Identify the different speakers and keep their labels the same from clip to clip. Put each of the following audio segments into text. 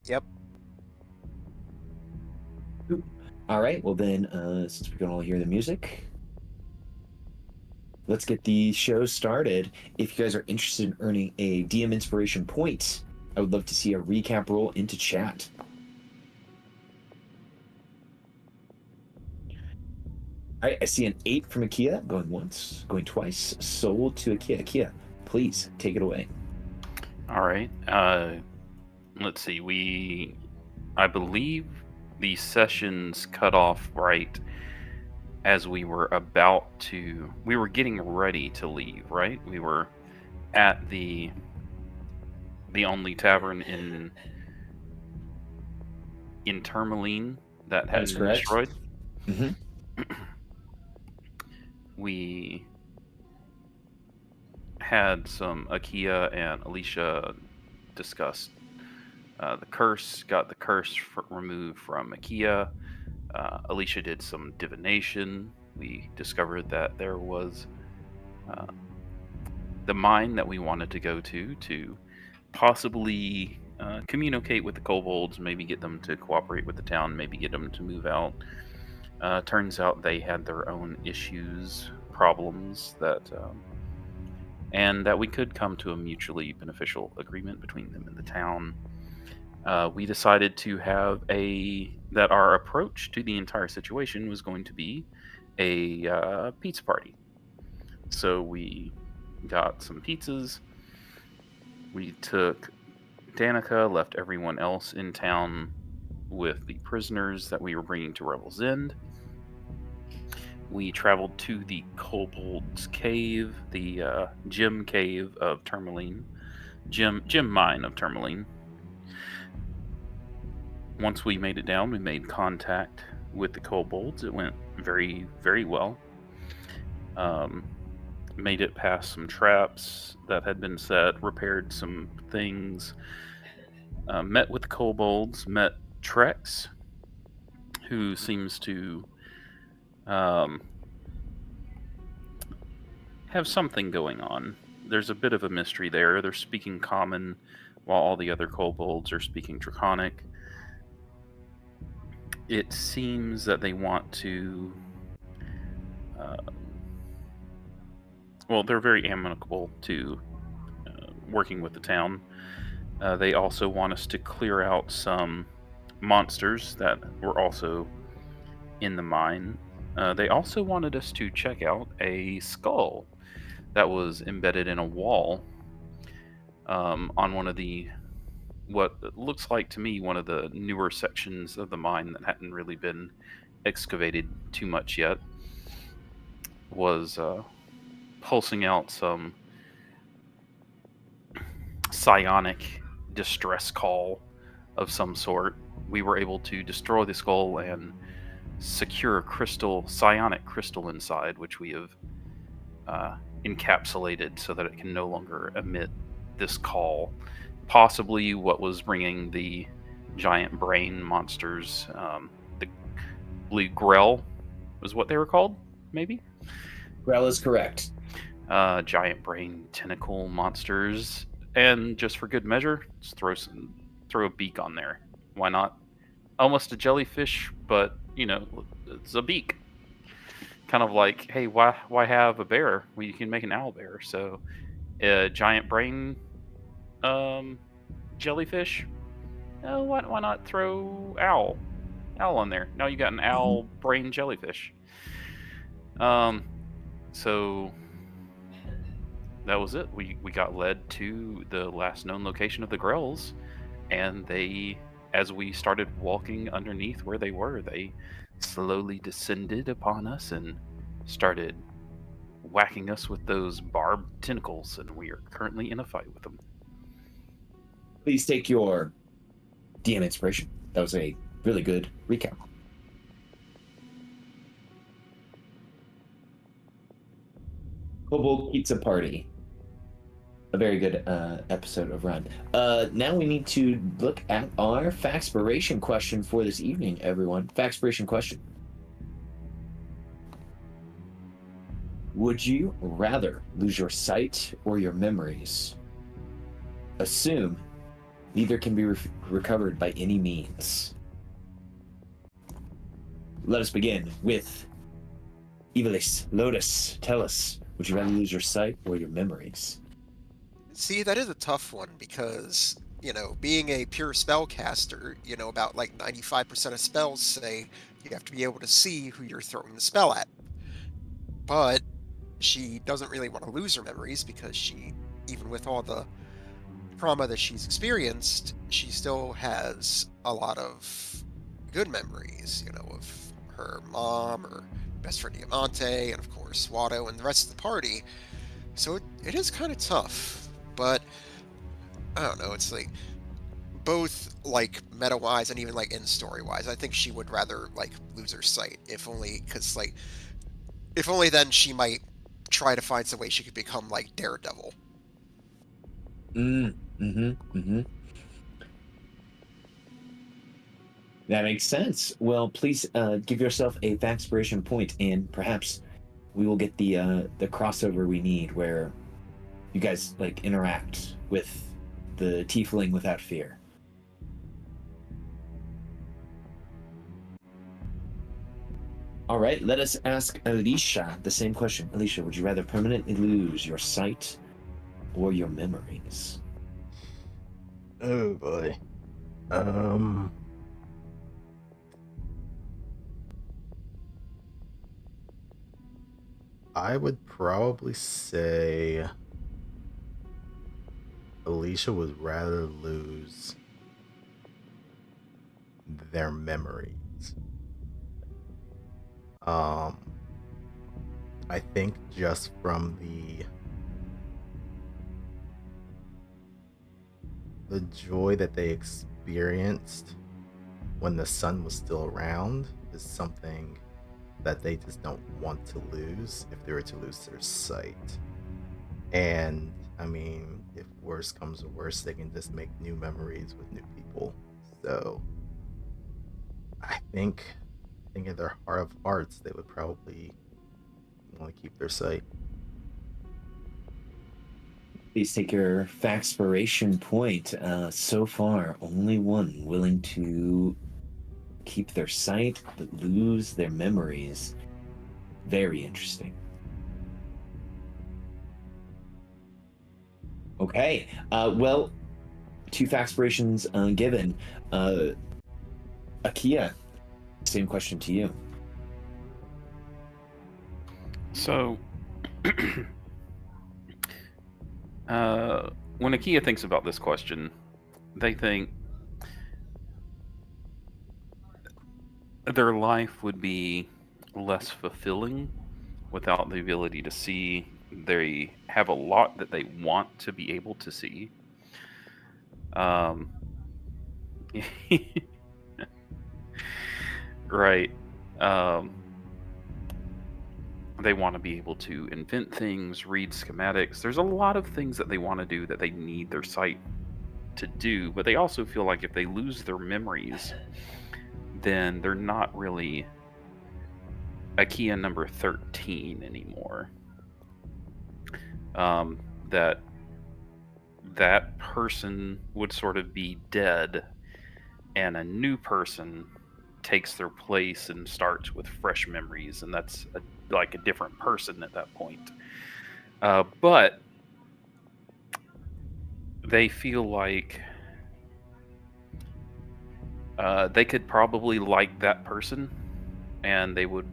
Speaker 1: Yep.
Speaker 2: All right, well then, since we can all hear the music, let's get the show started. If you guys are interested in earning a DM inspiration point, I would love to see a recap roll into chat. All right, I see an 8 from Akia, going once, going twice, sold to Akia. Akia, please take it away.
Speaker 3: All right. Let's see. I believe the sessions cut off right as we were getting ready to leave, right? We were at the only tavern in Tourmaline that
Speaker 2: That is
Speaker 3: hadn't been
Speaker 2: correct.
Speaker 3: destroyed.
Speaker 2: Mm-hmm.
Speaker 3: We had some Akia and Alicia discuss the curse, got the curse removed from Akia. Alicia did some divination. We discovered that there was uh, the mine that we wanted to go to possibly communicate with the kobolds, maybe get them to cooperate with the town, maybe get them to move out. Turns out they had their own issues, problems and that we could come to a mutually beneficial agreement between them and the town. We decided to have that our approach to the entire situation was going to be a pizza party. So we got some pizzas. We took Danica, left everyone else in town with the prisoners that we were bringing to Revel's End. We traveled to the Kobold's Cave, the gem cave of Tourmaline, gem mine of Tourmaline. Once we made it down, we made contact with the kobolds. It went very, very well. Made it past some traps that had been set, repaired some things, met with the kobolds, met Trex, who seems to um, have something going on. There's a bit of a mystery there. They're speaking common while all the other kobolds are speaking draconic. It seems that they want to. Uh, well, they're very amicable to working with the town. They also want us to clear out some monsters that were also in the mine. They also wanted us to check out a skull that was embedded in a wall on one of what looks like to me one of the newer sections of the mine that hadn't really been excavated too much yet. Was pulsing out some psionic distress call of some sort. We were able to destroy the skull and secure a psionic crystal inside, which we have encapsulated so that it can no longer emit this call. Possibly what was bringing the giant brain monsters, the blue Grell was what they were called, maybe?
Speaker 2: Grell is correct.
Speaker 3: Giant brain tentacle monsters. And just for good measure, just throw a beak on there. Why not? Almost a jellyfish, but it's a beak. Kind of like, hey, why have a bear? Well, you can make an owl bear. So, a giant brain jellyfish. Why not throw owl on there? Now you got an owl brain jellyfish. So that was it. We got led to the last known location of the Grells, and as we started walking underneath where they were, they slowly descended upon us and started whacking us with those barbed tentacles, and we are currently in a fight with them.
Speaker 2: Please take your DM inspiration. That was a really good recap. Kobold Pizza Party. A very good episode of Run. Now we need to look at our Faxpiration question for this evening, everyone. Faxpiration question. Would you rather lose your sight or your memories? Assume Neither can be recovered by any means. Let us begin with Evilis, Lotus. Tell us, would you rather lose your sight or your memories?
Speaker 1: See, that is a tough one because, being a pure spellcaster, about like 95% of spells say you have to be able to see who you're throwing the spell at. But she doesn't really want to lose her memories because even with all the trauma that she's experienced, she still has a lot of good memories, of her mom, her best friend Diamante, and of course Watto and the rest of the party. So it is kind of tough, but I don't know. It's like both like meta wise and even like in story wise. I think she would rather like lose her sight, if only because like if only then she might try to find some way she could become like Daredevil.
Speaker 2: That makes sense. Well, please give yourself a Faxpiration point, and perhaps we will get the crossover we need, where you guys like interact with the tiefling without fear. All right, let us ask Alicia the same question. Alicia, would you rather permanently lose your sight or your memories?
Speaker 4: Oh boy. I would probably say Alicia would rather lose their memories. I think just from the joy that they experienced when the sun was still around is something that they just don't want to lose if they were to lose their sight. And I mean, if worse comes to worse, they can just make new memories with new people. So I think in their heart of hearts, they would probably want to keep their sight.
Speaker 2: Please take your Faxpiration point. So far, only one willing to keep their sight but lose their memories. Very interesting. Okay. Well, 2 Faxpirations given. Akia, same question to you.
Speaker 3: So, when Akia thinks about this question, they think their life would be less fulfilling without the ability to see. They have a lot that they want to be able to see. Right. Um, they want to be able to invent things, read schematics. There's a lot of things that they want to do that they need their sight to do, but they also feel like if they lose their memories, then they're not really Akia number 13 anymore. That person would sort of be dead, and a new person takes their place and starts with fresh memories, and that's like a different person at that point. But they feel like they could probably like that person, and they would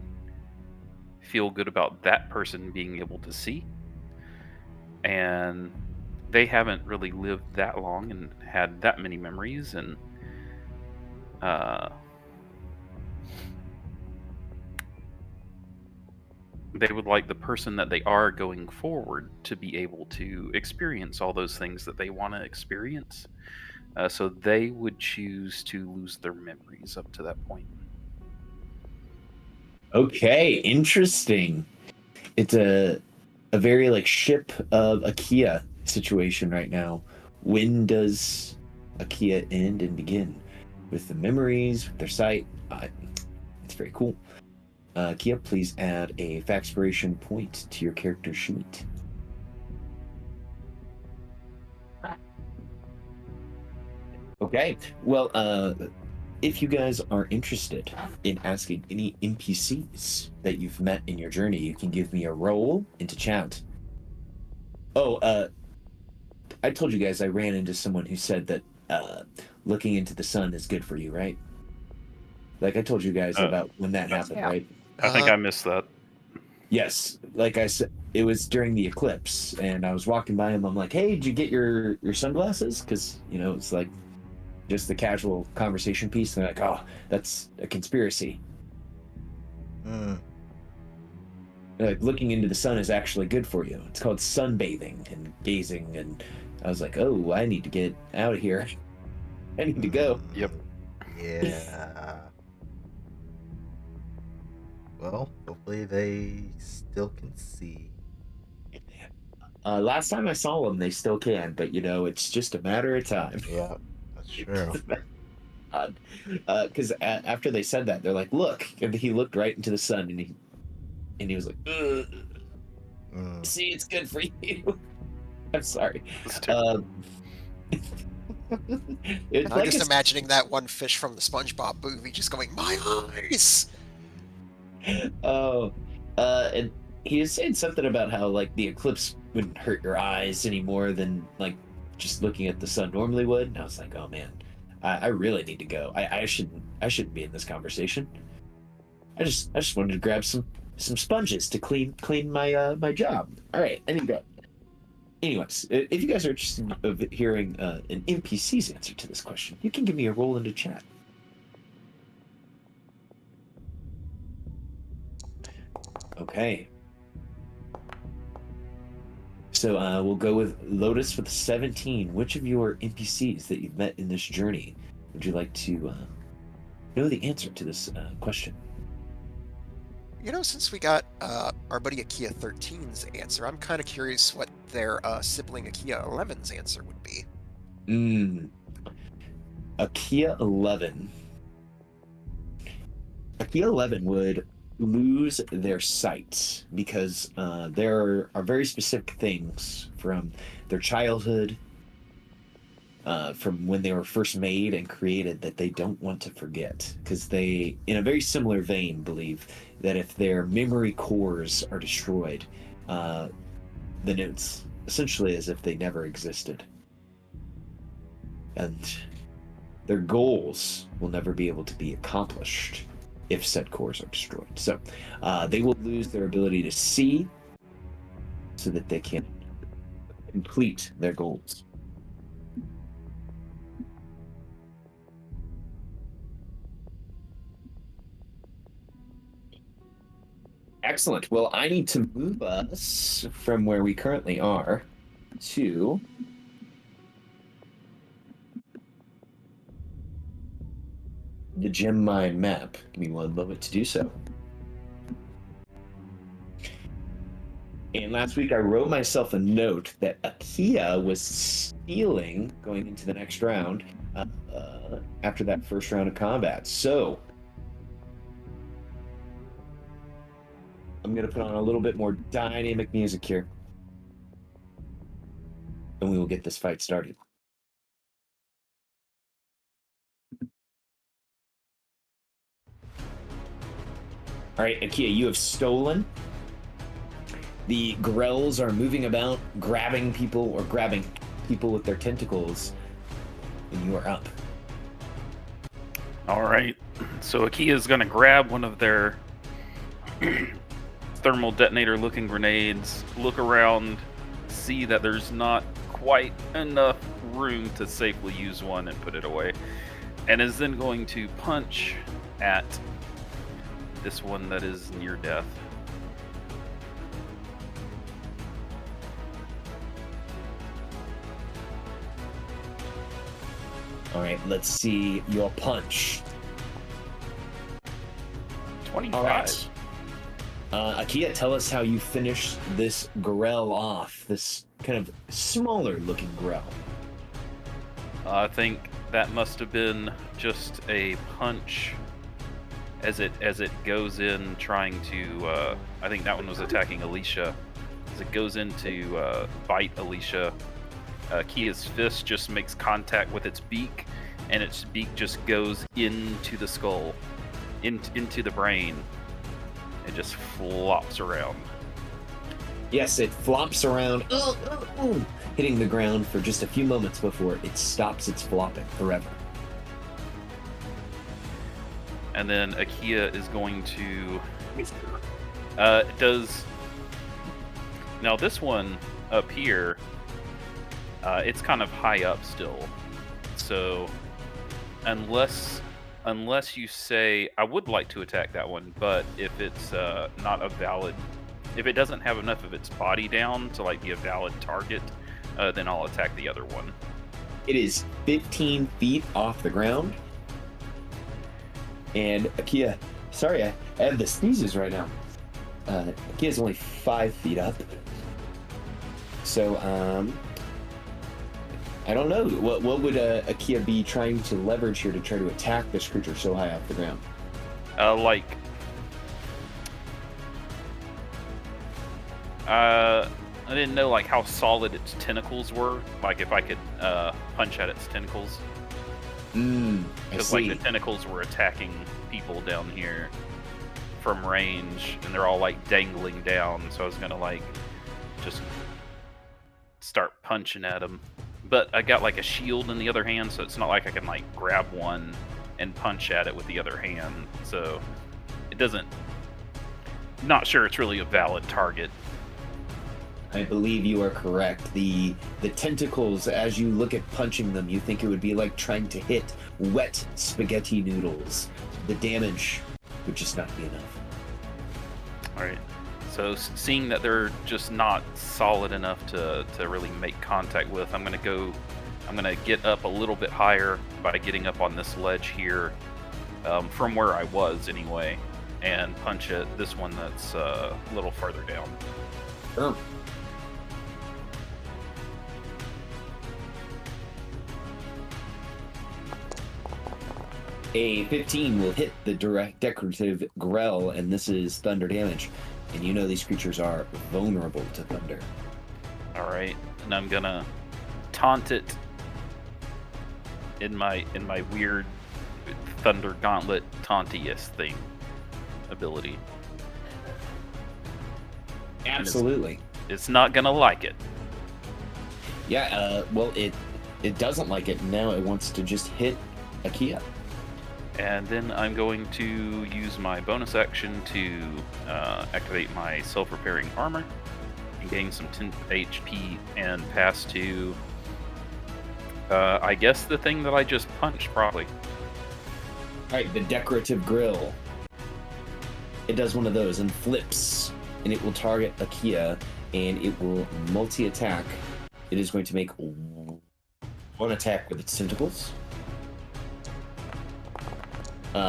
Speaker 3: feel good about that person being able to see. And they haven't really lived that long and had that many memories, and they would like the person that they are going forward to be able to experience all those things that they want to experience. So they would choose to lose their memories up to that point.
Speaker 2: Okay, interesting. It's a very like ship of Akia situation right now. When does Akia end and begin? With the memories, with their sight. It's very cool. Kia, please add a Faxpiration point to your character sheet. Okay. Well, if you guys are interested in asking any NPCs that you've met in your journey, you can give me a roll into chat. Oh, I told you guys I ran into someone who said that looking into the sun is good for you, right? Like I told you guys about when that happened,
Speaker 1: Yeah.
Speaker 2: right?
Speaker 3: I think I missed that.
Speaker 2: Yes, like I said, it was during the eclipse, and I was walking by him. I'm like, "Hey, did you get your sunglasses?" Because it's like just the casual conversation piece. And they're like, "Oh, that's a conspiracy.
Speaker 4: Mm.
Speaker 2: Like looking into the sun is actually good for you. It's called sunbathing and gazing." And I was like, "Oh, I need to get out of here. I need to go."
Speaker 3: Yep.
Speaker 4: Yeah. Well, hopefully they still can see.
Speaker 2: Last time I saw them, they still can, but it's just a matter of time.
Speaker 4: Yeah, that's true.
Speaker 2: Because after they said that, they're like, "Look," and he looked right into the sun, and he was like, "Ugh,
Speaker 4: Mm.
Speaker 2: see, it's good for you." I'm sorry.
Speaker 3: That's terrible.
Speaker 2: It's
Speaker 1: I'm
Speaker 2: like
Speaker 1: just imagining that one fish from the SpongeBob movie just going, "My eyes!"
Speaker 2: oh, and he was saying something about how like the eclipse wouldn't hurt your eyes any more than like just looking at the sun normally would. And I was like, "Oh man, I really need to go. I shouldn't be in this conversation. I just wanted to grab some sponges to clean my my job. All right, I need to go." Anyways, if you guys are interested of hearing an NPC's answer to this question, you can give me a roll into chat. Okay. So we'll go with Lotus with 17. Which of your NPCs that you've met in this journey would you like to know the answer to this question?
Speaker 1: Since we got our buddy Akia 13's answer, I'm kind of curious what their sibling Akia 11's answer would be.
Speaker 2: Akia 11. Akia 11 would lose their sight because there are very specific things from their childhood, from when they were first made and created, that they don't want to forget, because they, in a very similar vein, believe that if their memory cores are destroyed, then it's essentially as if they never existed. And their goals will never be able to be accomplished if said cores are destroyed. So they will lose their ability to see so that they can complete their goals. Excellent. Well, I need to move us from where we currently are to the gem mine map. Give me one moment to do so. And last week I wrote myself a note that Akia was stealing going into the next round after that first round of combat. So I'm going to put on a little bit more dynamic music here, and we will get this fight started. All right, Akia, you have stolen. The grells are moving about, grabbing people with their tentacles, and you are up.
Speaker 3: All right. So Akia's going to grab one of their thermal detonator-looking grenades, look around, see that there's not quite enough room to safely use one, and put it away. And is then going to punch at this one that is near death.
Speaker 2: All right, let's see your punch.
Speaker 3: 25.
Speaker 2: All right. Akia, tell us how you finish this grell off, this kind of smaller looking grell.
Speaker 3: I think that must have been just a punch as it goes in trying to, I think that one was attacking Alicia. As it goes in to bite Alicia, Kia's fist just makes contact with its beak, and its beak just goes into the skull, into the brain. It just flops around.
Speaker 2: Yes, it flops around, hitting the ground for just a few moments before it stops its flopping forever.
Speaker 3: And then Akia is going to now this one up here, it's kind of high up still, so unless you say, I would like to attack that one, but if it's not a valid, if it doesn't have enough of its body down to like be a valid target, then I'll attack the other one.
Speaker 2: It is 15 feet off the ground. And Akia, sorry, I have the sneezes right now. Akia's only 5 feet up. So, I don't know. What would Akia be trying to leverage here to try to attack this creature so high off the ground?
Speaker 3: I didn't know like how solid its tentacles were. Like if I could punch at its tentacles. Because like the tentacles were attacking people down here from range, and they're all like dangling down. So I was gonna like just start punching at them. But I got like a shield in the other hand, so it's not like I can like grab one and punch at it with the other hand. So it doesn't. Not sure it's really a valid target.
Speaker 2: I believe you are correct. The tentacles, as you look at punching them, you think it would be like trying to hit wet spaghetti noodles. The damage would just not be enough.
Speaker 3: All right. So seeing that they're just not solid enough to really make contact with, I'm gonna get up a little bit higher by getting up on this ledge here, from where I was anyway, and punch at this one that's a little farther down.
Speaker 2: Sure. A 15 will hit the direct decorative grell, and this is thunder damage. And you know these creatures are vulnerable to thunder.
Speaker 3: All right, and I'm gonna taunt it in my weird thunder gauntlet tauntiest thing ability.
Speaker 2: Absolutely.
Speaker 3: It's not gonna like it.
Speaker 2: Yeah. Well, it doesn't like it. Now it wants to just hit Akia.
Speaker 3: And then I'm going to use my bonus action to activate my self-repairing armor and gain some 10 HP and pass to, I guess, the thing that I just punched, probably.
Speaker 2: Alright, the decorative grill. It does one of those and flips, and it will target Akia, and it will multi-attack. It is going to make one attack with its tentacles.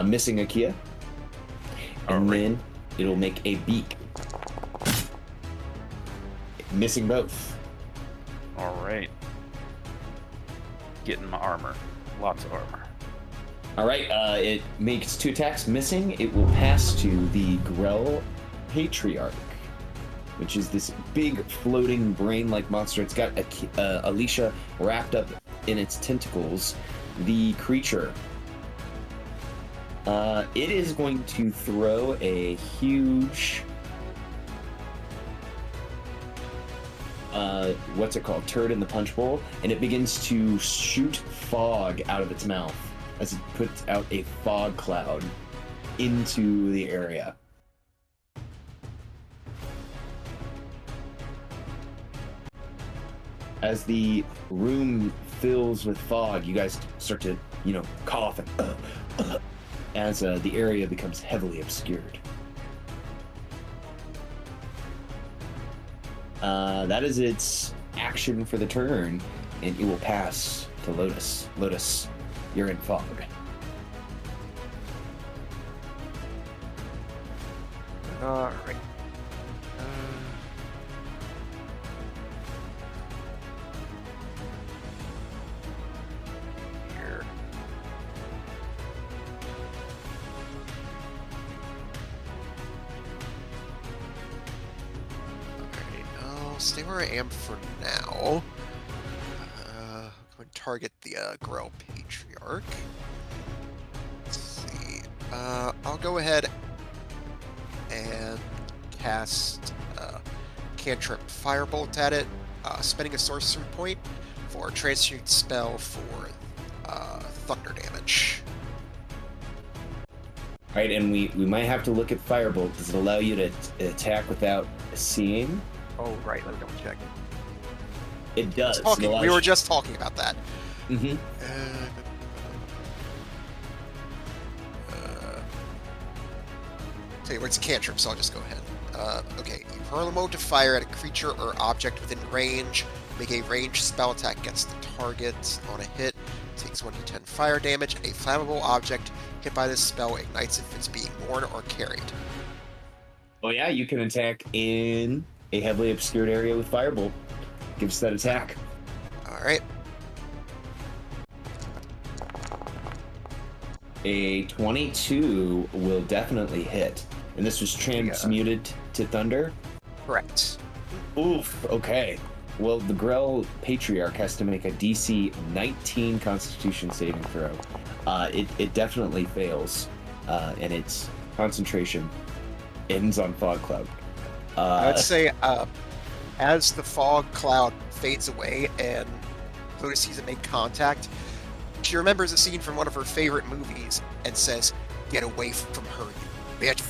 Speaker 2: Missing Akia. And then it'll make a beak. Missing both.
Speaker 3: Alright. Getting my armor. Lots of armor.
Speaker 2: Alright, it makes 2 attacks. Missing, it will pass to the Grell Patriarch, which is this big floating brain-like monster. It's got Alicia wrapped up in its tentacles. The creature, it is going to throw a huge, what's it called? Turd in the punch bowl, and it begins to shoot fog out of its mouth as it puts out a fog cloud into the area. As the room fills with fog, you guys start to, cough and as the area becomes heavily obscured. That is its action for the turn, and it will pass to Lotus. Lotus, you're in fog.
Speaker 1: All right. Here. Alright, I'll stay where I am for now. Would target the Grell Patriarch. Let's see. I'll go ahead and cast cantrip Firebolt at it, spending a sorcery point for a transmute spell for thunder damage.
Speaker 2: Right, and we might have to look at Firebolt. Does it allow you to attack without seeing?
Speaker 1: Oh, right. Let me double check.
Speaker 2: It does.
Speaker 1: We were just talking about that.
Speaker 2: Mm-hmm.
Speaker 1: Tell you what, it's a cantrip, so I'll just go ahead. Okay, you hurl a mode to fire at a creature or object within range. Make a ranged spell attack against the target. On a hit, takes 1d10 fire damage. A flammable object hit by this spell ignites if it's being worn or carried.
Speaker 2: Oh yeah, you can attack in a heavily obscured area with Firebolt. Gives that attack.
Speaker 1: Alright.
Speaker 2: A 22 will definitely hit. And this was transmuted to Thunder?
Speaker 1: Correct.
Speaker 2: Oof, okay. Well, the Grell Patriarch has to make a DC 19 Constitution saving throw. It definitely fails, and its concentration ends on Fog Cloud.
Speaker 1: I would say, as the fog cloud fades away and Lotus sees it make contact, she remembers a scene from one of her favorite movies and says, "Get away from her, you bitch."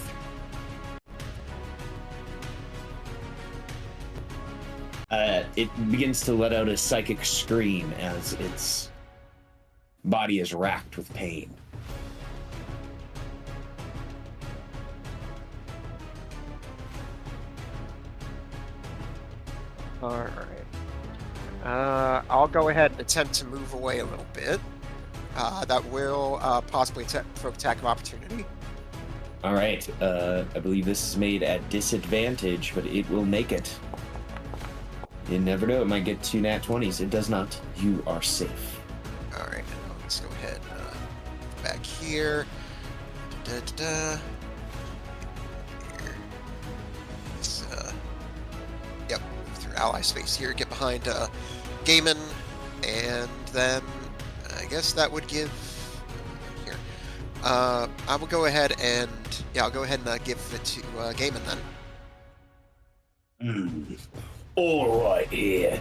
Speaker 2: It begins to let out a psychic scream as its body is racked with pain.
Speaker 1: Alright. I'll go ahead and attempt to move away a little bit. That will possibly provoke attack of opportunity.
Speaker 2: All right. I believe this is made at disadvantage, but it will make it. You never know. It might get 2 nat 20s. It does not. You are safe.
Speaker 1: Alright, let's go ahead back here. Here. Let's, yep, move through ally space here. Get behind Gaiman, and then I guess that would give here. I will go ahead and I'll go ahead and give it to Gaiman then.
Speaker 2: All right, here.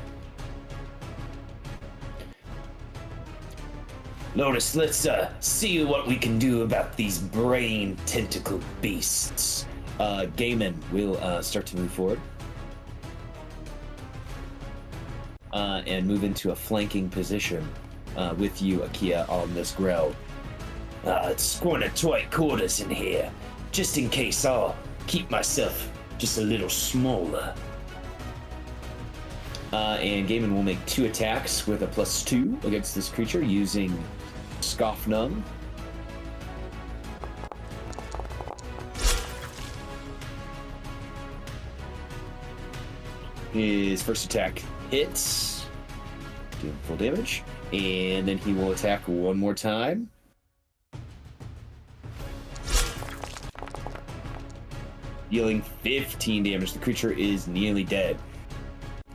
Speaker 2: Lotus, let's see what we can do about these brain tentacle beasts. Gaiman will start to move forward. And move into a flanking position with you, Akia, on this Grell. It's quite a tight quarters in here. Just in case, I'll keep myself just a little smaller. And Gaiman will make 2 attacks with a +2 against this creature using Scoff Numb. His first attack hits, doing full damage, and then he will attack one more time. Dealing 15 damage. The creature is nearly dead.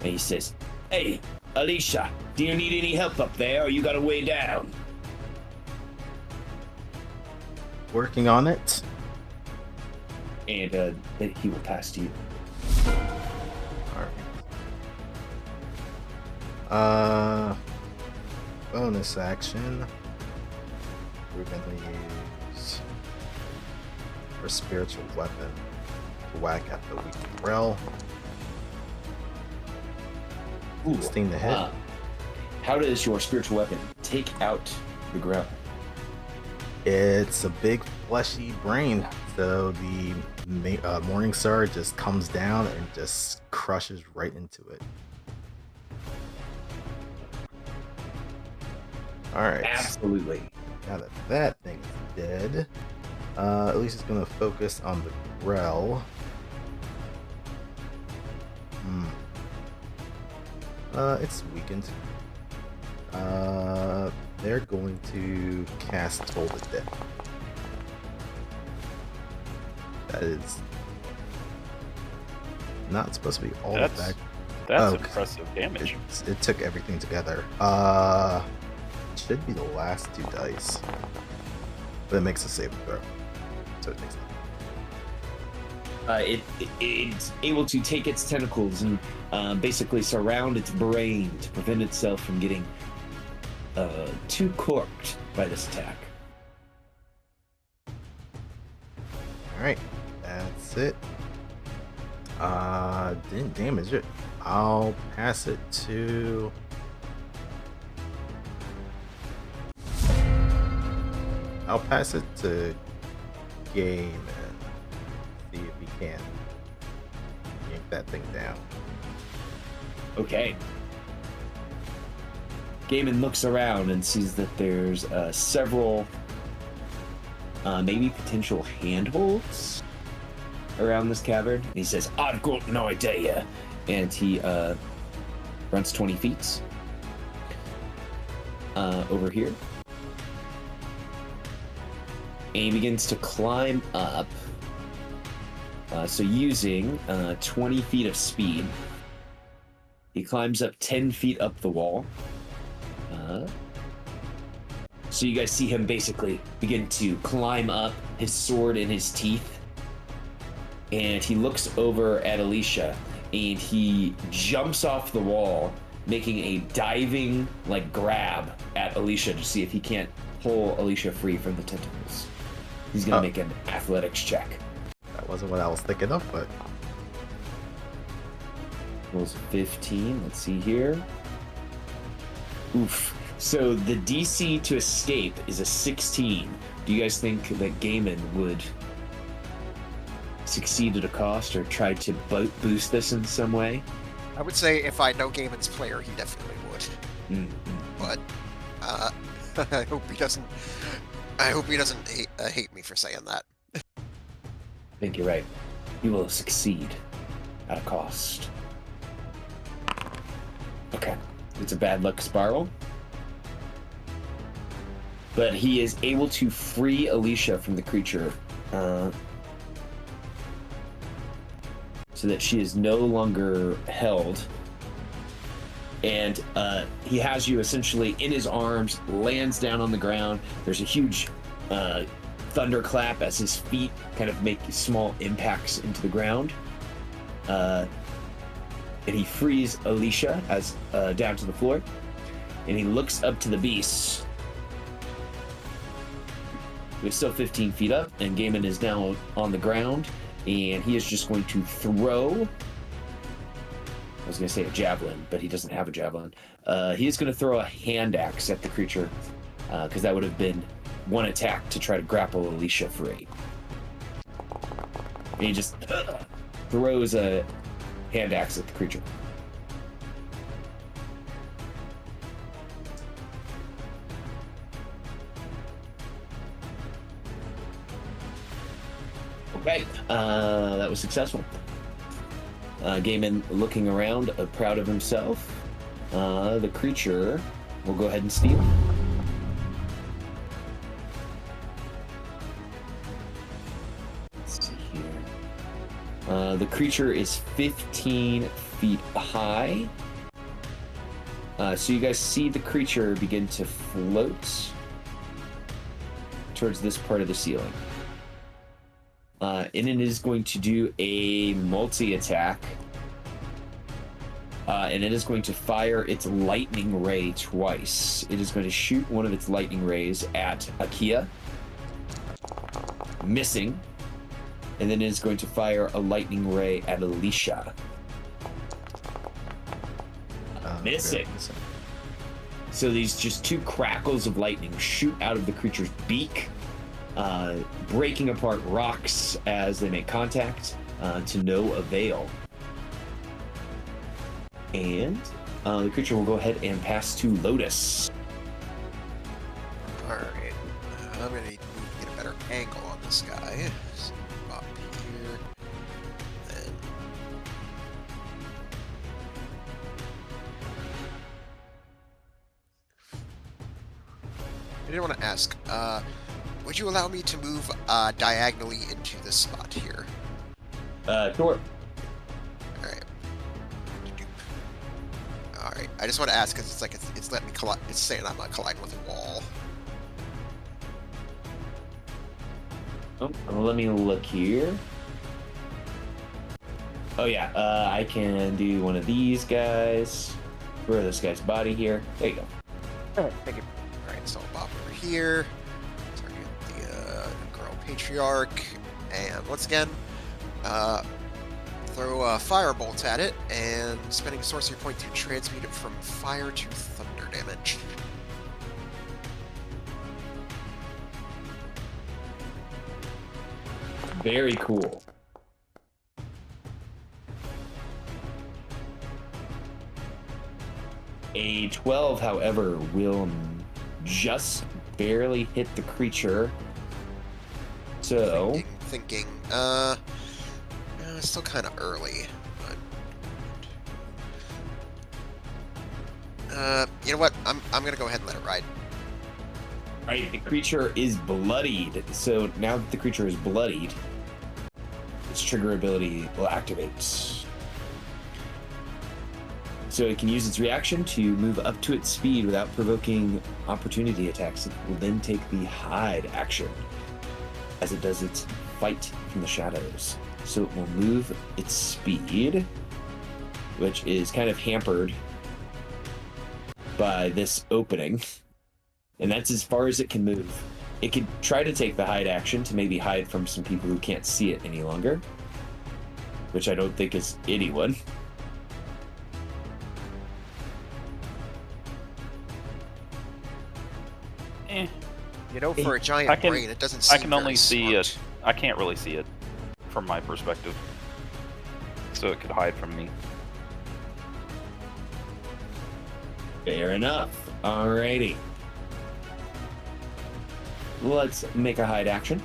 Speaker 2: And he says, "Hey, Alicia, do you need any help up there, or you got a way down?"
Speaker 4: Working on it.
Speaker 2: And he will pass to you.
Speaker 4: Alright. Bonus action. We're gonna use our spiritual weapon to whack at the weak Grell. 16 to hit.
Speaker 2: How does your spiritual weapon take out the Grell?
Speaker 4: It's a big fleshy brain, so the Morning Star just comes down and just crushes right into it. Alright.
Speaker 2: Absolutely.
Speaker 4: Now that that thing is dead, at least it's gonna focus on the Grell. It's weakened. They're going to cast Toll the Dead. That is not supposed to be all that.
Speaker 3: That's
Speaker 4: Okay.
Speaker 3: impressive damage.
Speaker 4: It took everything together. Should be the last 2 dice. But it makes a saving throw. So it takes that.
Speaker 2: It's able to take its tentacles and basically surround its brain to prevent itself from getting too corked by this attack.
Speaker 4: Alright. That's it. Didn't damage it. I'll pass it to... I'll pass it to Game and see if he can yank that thing down.
Speaker 2: Okay. Gaiman looks around and sees that there's several maybe potential handholds around this cavern. And he says, I've got no idea. And he runs 20 feet over here. And he begins to climb up. So using 20 feet of speed, he climbs up 10 feet up the wall. So you guys see him basically begin to climb up, his sword in his teeth. And he looks over at Alicia, and he jumps off the wall, making a diving grab at Alicia to see if he can't pull Alicia free from the tentacles. He's gonna make an athletics check.
Speaker 4: That wasn't what I was thinking of, but...
Speaker 2: Rolls 15. Let's see here. Oof. So the DC to escape is a 16. Do you guys think that Gaiman would succeed at a cost or try to boost this in some way?
Speaker 1: I would say if I know Gaiman's player, he definitely would. But I hope he doesn't. I hope he doesn't hate me for saying that.
Speaker 2: I think you're right. He will succeed at a cost. Okay. It's a bad luck spiral. But he is able to free Alicia from the creature so that she is no longer held. And he has you essentially in his arms, lands down on the ground. There's a huge thunderclap as his feet kind of make small impacts into the ground. And he frees Alicia as down to the floor. And he looks up to the beast. We're still 15 feet up, and Gaiman is now on the ground, and he is just going to throw... I was going to say a javelin, but he doesn't have a javelin. He is going to throw a hand axe at the creature, because that would have been one attack to try to grapple Alicia free. And he just throws a hand axe at the creature. Okay, that was successful. Gaiman looking around, proud of himself. The creature will go ahead and steal. Let's see here. The creature is 15 feet high. So you guys see the creature begin to float towards this part of the ceiling. And it is going to do a multi-attack. And it is going to fire its lightning ray twice. It is going to shoot one of its lightning rays at Akia, missing. And then it is going to fire a lightning ray at Alicia. Missing. So these just two crackles of lightning shoot out of the creature's beak, breaking apart rocks as they make contact, to no avail. And the creature will go ahead and pass to Lotus.
Speaker 1: Alright. I'm going to need to get a better angle on this guy. So up here. Then. I did want to ask, would you allow me to move diagonally into this spot here?
Speaker 2: Sure.
Speaker 1: Alright. I just want to ask because it's like it's letting me collide. It's saying I'm colliding with a wall.
Speaker 2: Oh, let me look here. Oh yeah, I can do one of these guys. Where are this guy's body here? There you go.
Speaker 1: Alright, thank you. Alright, so I'll pop over here. Target the girl patriarch. And once again, throw a firebolt at it, and spending a sorcery point to transmute it from fire to thunder damage.
Speaker 2: Very cool. A 12, however, will just barely hit the creature. So,
Speaker 1: Thinking, it's still kind of early. But, you know what? I'm gonna go ahead and let it ride.
Speaker 2: right, the creature is bloodied. So now that the creature is bloodied, its trigger ability will activate. So it can use its reaction to move up to its speed without provoking opportunity attacks. It will then take the hide action as it does its fight from the shadows. So it will move its speed, which is kind of hampered by this opening. And that's as far as it can move. It could try to take the hide action to maybe hide from some people who can't see it any longer, which I don't think is anyone.
Speaker 1: You know, for a giant brain, it doesn't seem
Speaker 3: I can only see
Speaker 1: smart.
Speaker 3: it. I can't really see it from my perspective. So it could hide from me.
Speaker 2: Fair enough. Alrighty. Let's make a hide action.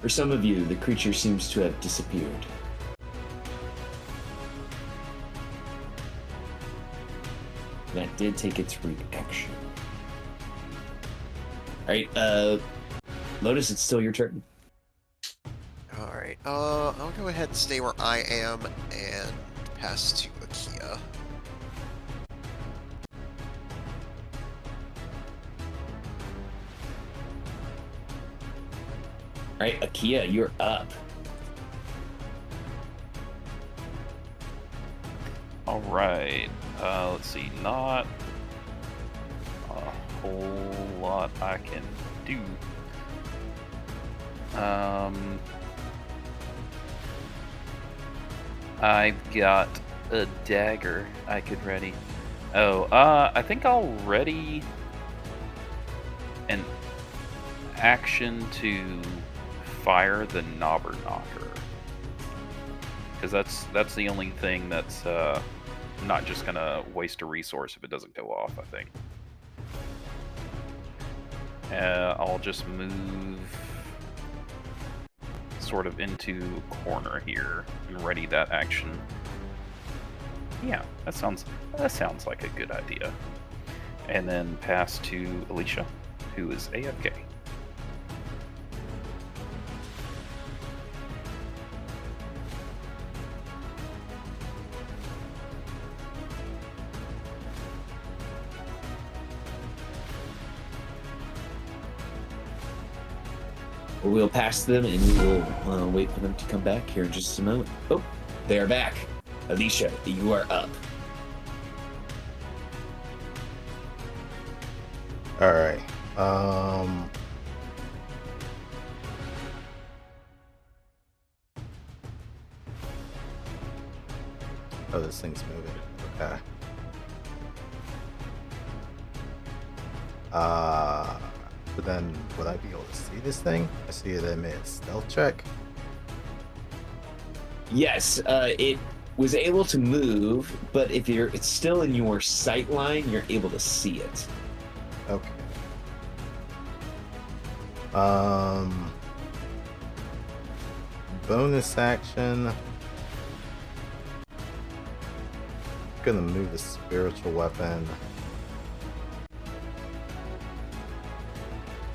Speaker 2: For some of you, the creature seems to have disappeared. That did take its reaction. Alright, Lotus, it's still your turn.
Speaker 1: Alright, I'll go ahead and stay where I am and pass to Akia.
Speaker 2: Alright, Akia, you're up.
Speaker 3: All right. Let's see. Not a whole lot I can do. I've got a dagger I could ready. Oh, I think I'll ready an action to fire the knobber knocker. Because that's the only thing that's not just gonna waste a resource if it doesn't go off, I think. I'll just move sort of into corner here and ready that action. Yeah, that sounds like a good idea. And then pass to Alicia, who is AFK.
Speaker 2: We'll pass them and we will wait for them to come back here in just a moment. Oh, they are back. Alicia, you are up.
Speaker 4: Alright. Oh, this thing's moving. Okay. But then would I be able to see this thing? I see it made a stealth check.
Speaker 2: Yes, it was able to move, but if it's still in your sight line, you're able to see it.
Speaker 4: Okay. Bonus action. Gonna move the spiritual weapon.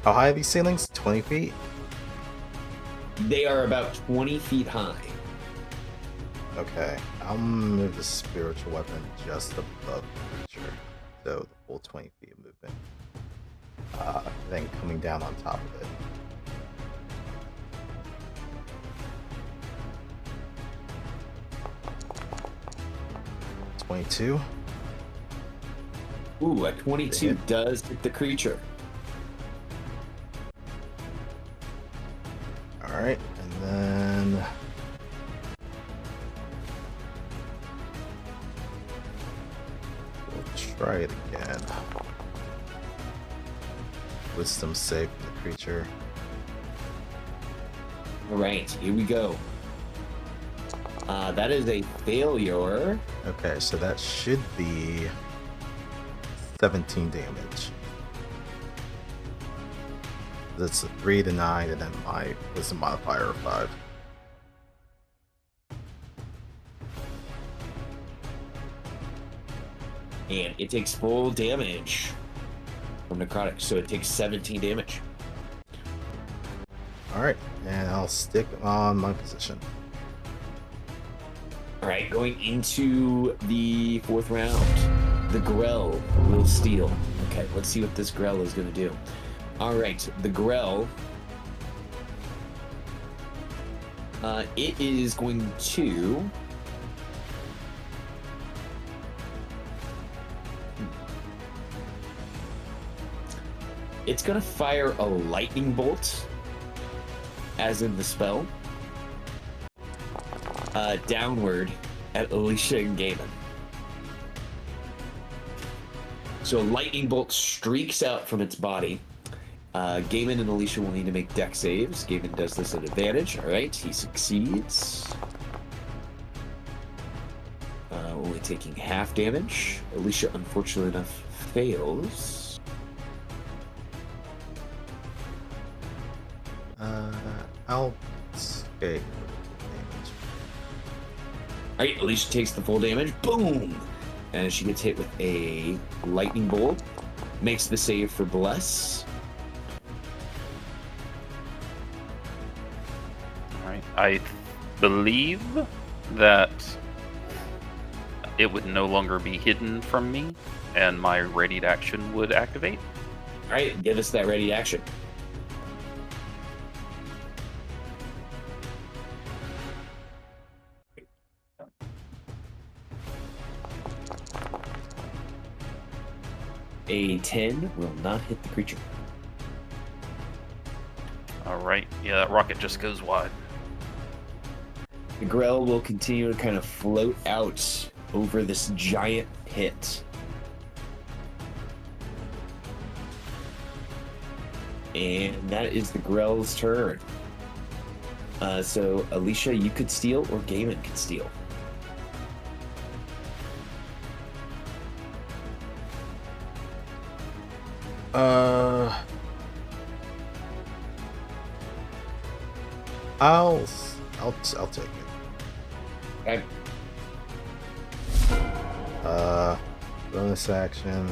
Speaker 4: How high are these ceilings? 20 feet?
Speaker 2: They are about 20 feet high.
Speaker 4: Okay, I'll move the spiritual weapon just above the creature, so the full 20 feet of movement. Then coming down on top of it. $22.
Speaker 2: Ooh, a 22 does hit the creature.
Speaker 4: Alright, and then we'll try it again. Wisdom save for the creature.
Speaker 2: All right, here we go. That is a failure.
Speaker 4: Okay, so that should be 17 damage. That's a 3 to 9, and then my wisdom modifier of 5.
Speaker 2: And it takes full damage from necrotic, so it takes 17 damage.
Speaker 4: Alright, and I'll stick on my position.
Speaker 2: All right, going into the 4th round, the Grell will steal. Okay, let's see what this Grell is going to do. All right, the Grell. It is going to. It's going to fire a lightning bolt, as in the spell, downward at Alicia and Gaiman. So a lightning bolt streaks out from its body. Gaiman and Alicia will need to make dex saves. Gaiman does this at advantage. All right, he succeeds. Only taking half damage. Alicia, unfortunately enough, fails.
Speaker 4: I'll escape damage.
Speaker 2: All right, Alicia takes the full damage. Boom! And she gets hit with a lightning bolt. Makes the save for Bless.
Speaker 3: Alright. I believe that it would no longer be hidden from me, and my readied action would activate.
Speaker 2: All right, give us that ready action. A 10 will not hit the creature.
Speaker 3: Alright, yeah, that rocket just goes wide.
Speaker 2: The Grell will continue to kind of float out over this giant pit. And that is the Grell's turn. So, Alicia, you could steal, or Gaiman could steal.
Speaker 4: I'll take it.
Speaker 2: Okay.
Speaker 4: Bonus action.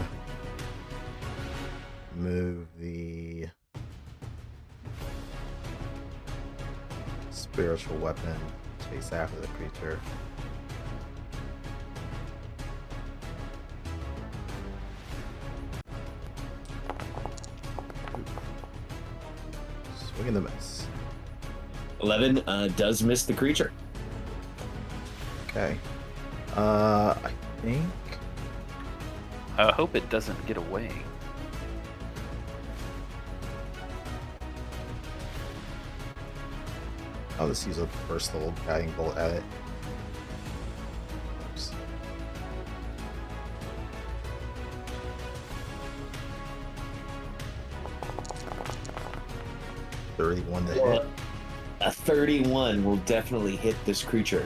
Speaker 4: Move the spiritual weapon. Chase after the creature. Swing and a miss.
Speaker 2: 11 does miss the creature.
Speaker 4: Okay. I think.
Speaker 3: I hope it doesn't get away.
Speaker 4: I'll just use a first level guiding bolt at it. Oops. $31 to hit.
Speaker 2: A 31 will definitely hit this creature.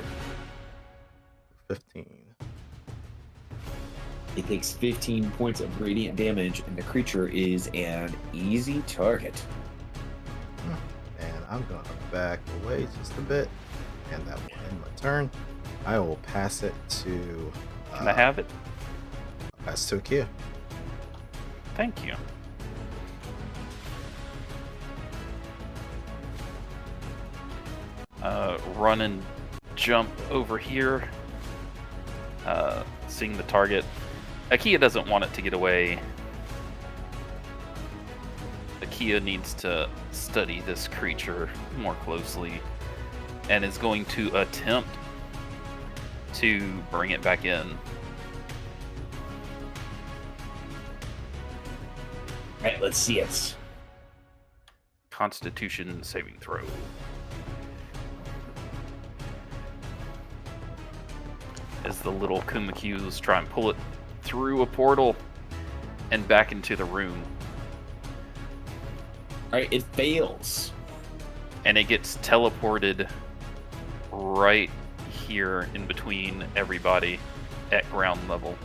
Speaker 4: 15.
Speaker 2: It takes 15 points of radiant damage, and the creature is an easy target.
Speaker 4: And I'm gonna back away just a bit, and that will end my turn. I will pass it to.
Speaker 3: Can I have it?
Speaker 4: I'll pass it to Akia.
Speaker 3: Thank you. Run and jump over here, seeing the target. Akia doesn't want it to get away. Akia needs to study this creature more closely and is going to attempt to bring it back in.
Speaker 2: Alright, let's see it.
Speaker 3: Constitution saving throw. As the little Kumakyus try and pull it through a portal and back into the room.
Speaker 2: Alright, it fails.
Speaker 3: And it gets teleported right here in between everybody at ground level.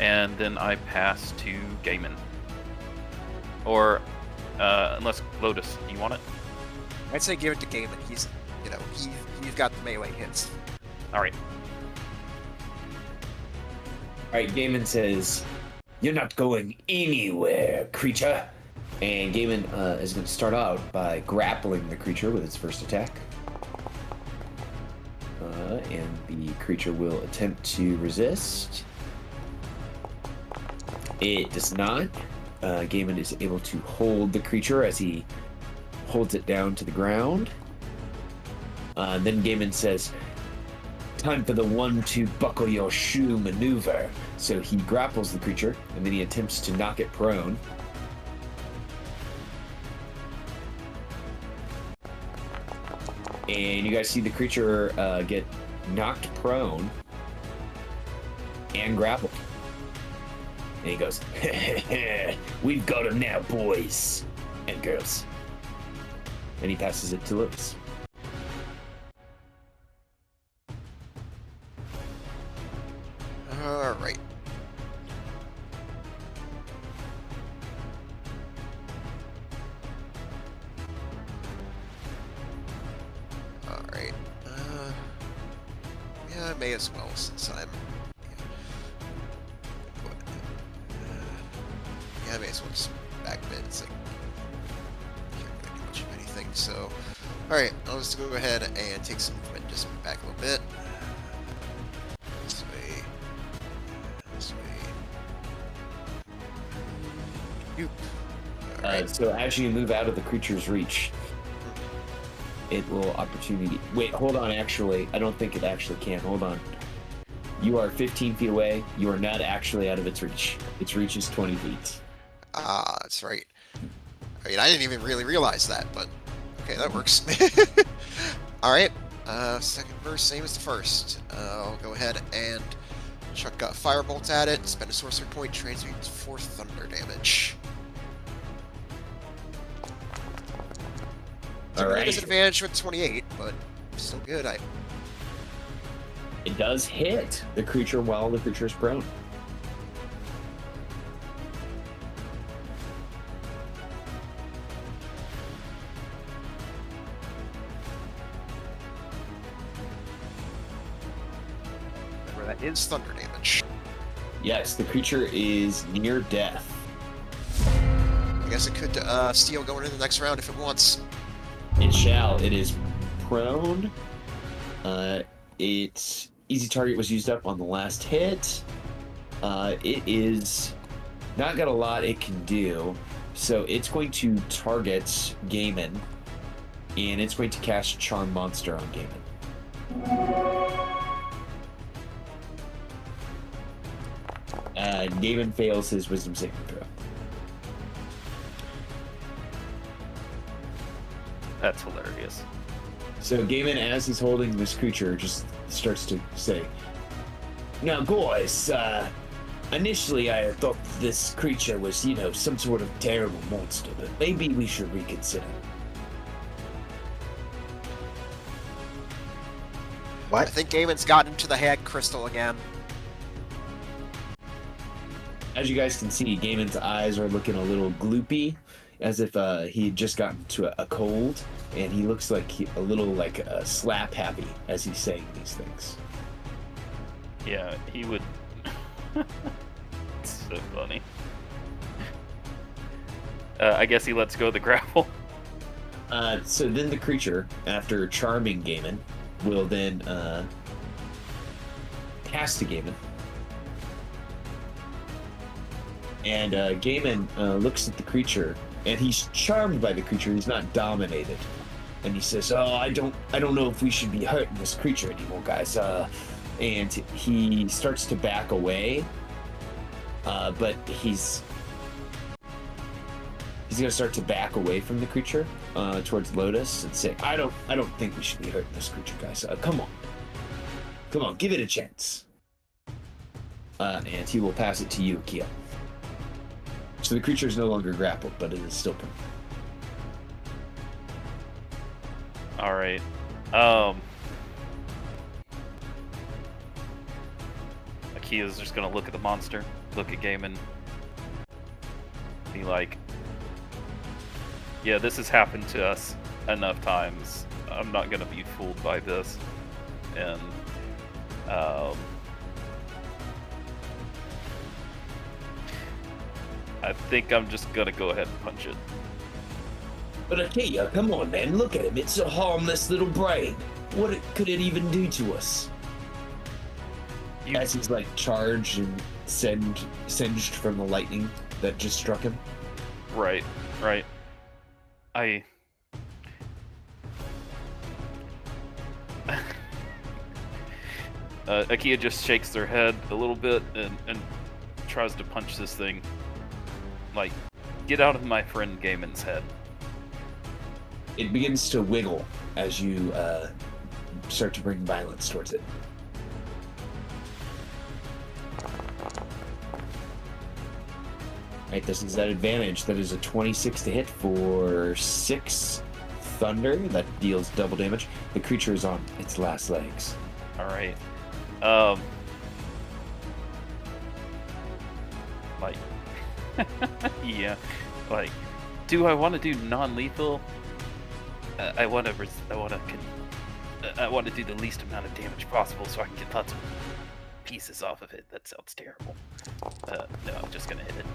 Speaker 3: And then I pass to Gaiman. Or, unless Lotus, you want it?
Speaker 1: I'd say give it to Gaiman. He's, he's got the melee hits.
Speaker 3: All right.
Speaker 2: Alright, Gaiman says, "You're not going anywhere, creature." And Gaiman is going to start out by grappling the creature with its first attack. And the creature will attempt to resist. It does not. Gaiman is able to hold the creature as he holds it down to the ground. Then Gaiman says, "Time for the 1-2 buckle your shoe maneuver." So he grapples the creature, and then he attempts to knock it prone. And you guys see the creature get knocked prone and grappled. And he goes, "We've got him now, boys and girls." And he passes it to Lotus.
Speaker 1: All right. All right. Yeah, I may as well since I'm. Yeah, I may as well just back mid. It's like can't really do much of anything. So, all right, I'll just go ahead and take some movement, just back a little bit. This way. This way. Yoop. All right.
Speaker 2: So as you move out of the creature's reach, it will opportunity. Wait, hold on. Actually, I don't think it actually can. Hold on. You are 15 feet away. You are not actually out of its reach. Its reach is 20 feet.
Speaker 1: Ah, that's right. I mean, I didn't even really realize that, but okay, that works. All right. Second verse, same as the first. I'll go ahead and chuck a firebolt at it. Spend a sorcery point. Transmute 4 thunder damage.
Speaker 2: All right.
Speaker 1: Disadvantage with 28, but still good.
Speaker 2: It does hit the creature while the creature is prone.
Speaker 1: Remember, that is thunder damage.
Speaker 2: Yes, the creature is near death.
Speaker 1: I guess it could steal going into the next round if it wants.
Speaker 2: It shall. It is prone. Its easy target was used up on the last hit. It is not got a lot it can do, so it's going to target Gaiman, and it's going to cast Charm Monster on Gaiman. Gaiman fails his Wisdom saving throw.
Speaker 3: That's hilarious.
Speaker 2: So Gaiman, as he's holding this creature, just starts to say, "Now, boys, initially I thought this creature was, some sort of terrible monster, but maybe we should reconsider."
Speaker 1: I
Speaker 4: What?
Speaker 1: think Gaiman's gotten into the hag crystal again.
Speaker 2: As you guys can see, Gaiman's eyes are looking a little gloopy, as if he had just gotten to a cold, and he looks like a little slap happy as he's saying these things.
Speaker 3: Yeah, he would It's so funny. I guess he lets go of the grapple.
Speaker 2: So then the creature, after charming Gaiman, will then cast to Gaiman. And Gaiman looks at the creature, and he's charmed by the creature. He's not dominated. And he says, "Oh, I don't know if we should be hurting this creature anymore, guys." And he starts to back away, but he's gonna start to back away from the creature towards Lotus and say, "I don't think we should be hurting this creature, guys. Come on, give it a chance." And he will pass it to you, Kia. So the creature is no longer grappled, but it is still.
Speaker 3: All right. Akia's just gonna look at the monster, look at Gaiman, be like, "Yeah, this has happened to us enough times. I'm not gonna be fooled by this." And I think I'm just gonna go ahead and punch it.
Speaker 2: But Akia, come on, man, look at him. It's a harmless little brain. What could it even do to us? As he's like charged and singed from the lightning that just struck him.
Speaker 3: Right. Akia just shakes their head a little bit and tries to punch this thing. Like, get out of my friend Gaiman's head.
Speaker 2: It begins to wiggle as you start to bring violence towards it. Right, this is that advantage. That is a 26 to hit for 6 thunder. That deals double damage. The creature is on its last legs.
Speaker 3: All right. Like, yeah. Like, do I want to do non-lethal? I want to do the least amount of damage possible so I can get lots of pieces off of it. That sounds terrible. No, I'm just gonna hit it.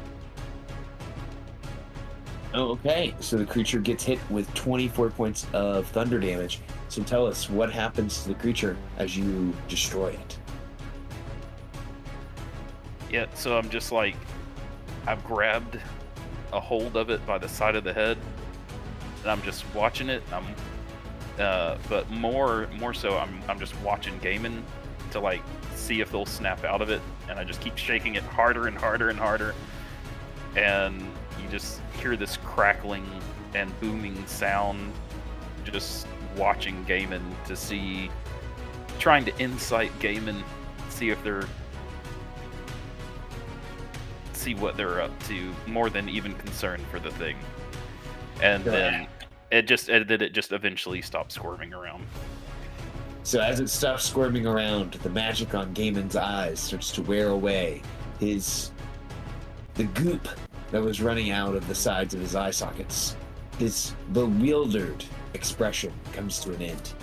Speaker 2: Okay, so the creature gets hit with 24 points of thunder damage. So tell us, what happens to the creature as you destroy it?
Speaker 3: Yeah, so I'm just like, I've grabbed a hold of it by the side of the head, and I'm just watching it. But more so, I'm just watching Gaiman to like see if they'll snap out of it, and I just keep shaking it harder and harder and harder, and you just hear this crackling and booming sound. Just watching Gaiman to see, trying to insight Gaiman, see what they're up to, more than even concerned for the thing. And then it just eventually stops squirming around.
Speaker 2: So as it stops squirming around, the magic on Gaiman's eyes starts to wear away. The goop that was running out of the sides of his eye sockets, his bewildered expression comes to an end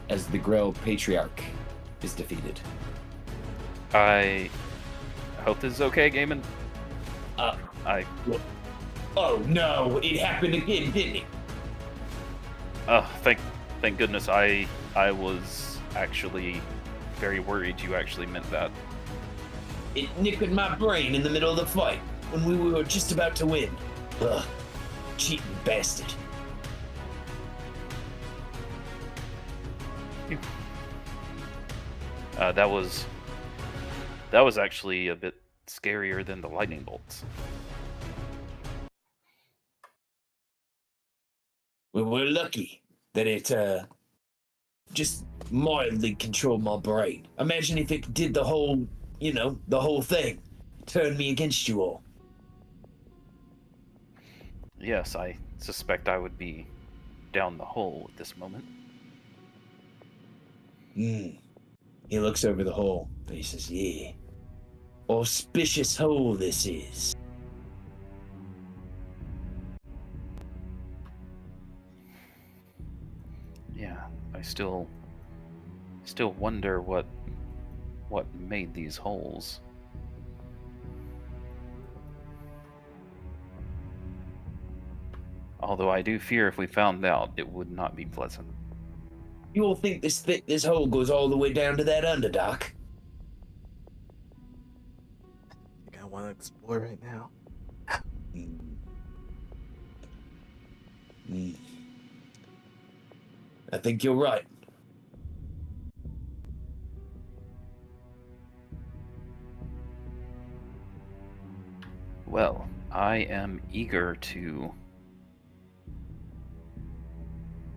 Speaker 2: as the Grell Patriarch is defeated.
Speaker 3: I hope this is okay, Gaiman.
Speaker 2: Oh no, it happened again, didn't it?
Speaker 3: Thank goodness. I was actually very worried you actually meant that.
Speaker 2: It nicked my brain in the middle of the fight when we were just about to win. Ugh, cheating bastard.
Speaker 3: That was actually a bit scarier than the lightning bolts.
Speaker 2: We were lucky that it just mildly controlled my brain. Imagine if it did the whole thing. Turned me against you all.
Speaker 3: Yes, I suspect I would be down the hole at this moment.
Speaker 2: He looks over the hole and he says, "Yeah, auspicious hole this is."
Speaker 3: Yeah, I still wonder what made these holes. Although I do fear if we found out, it would not be pleasant.
Speaker 2: You all think this hole goes all the way down to that underdock?
Speaker 4: I think I want to explore right now.
Speaker 2: Mm. Mm. I think you're right.
Speaker 3: Well, I am eager to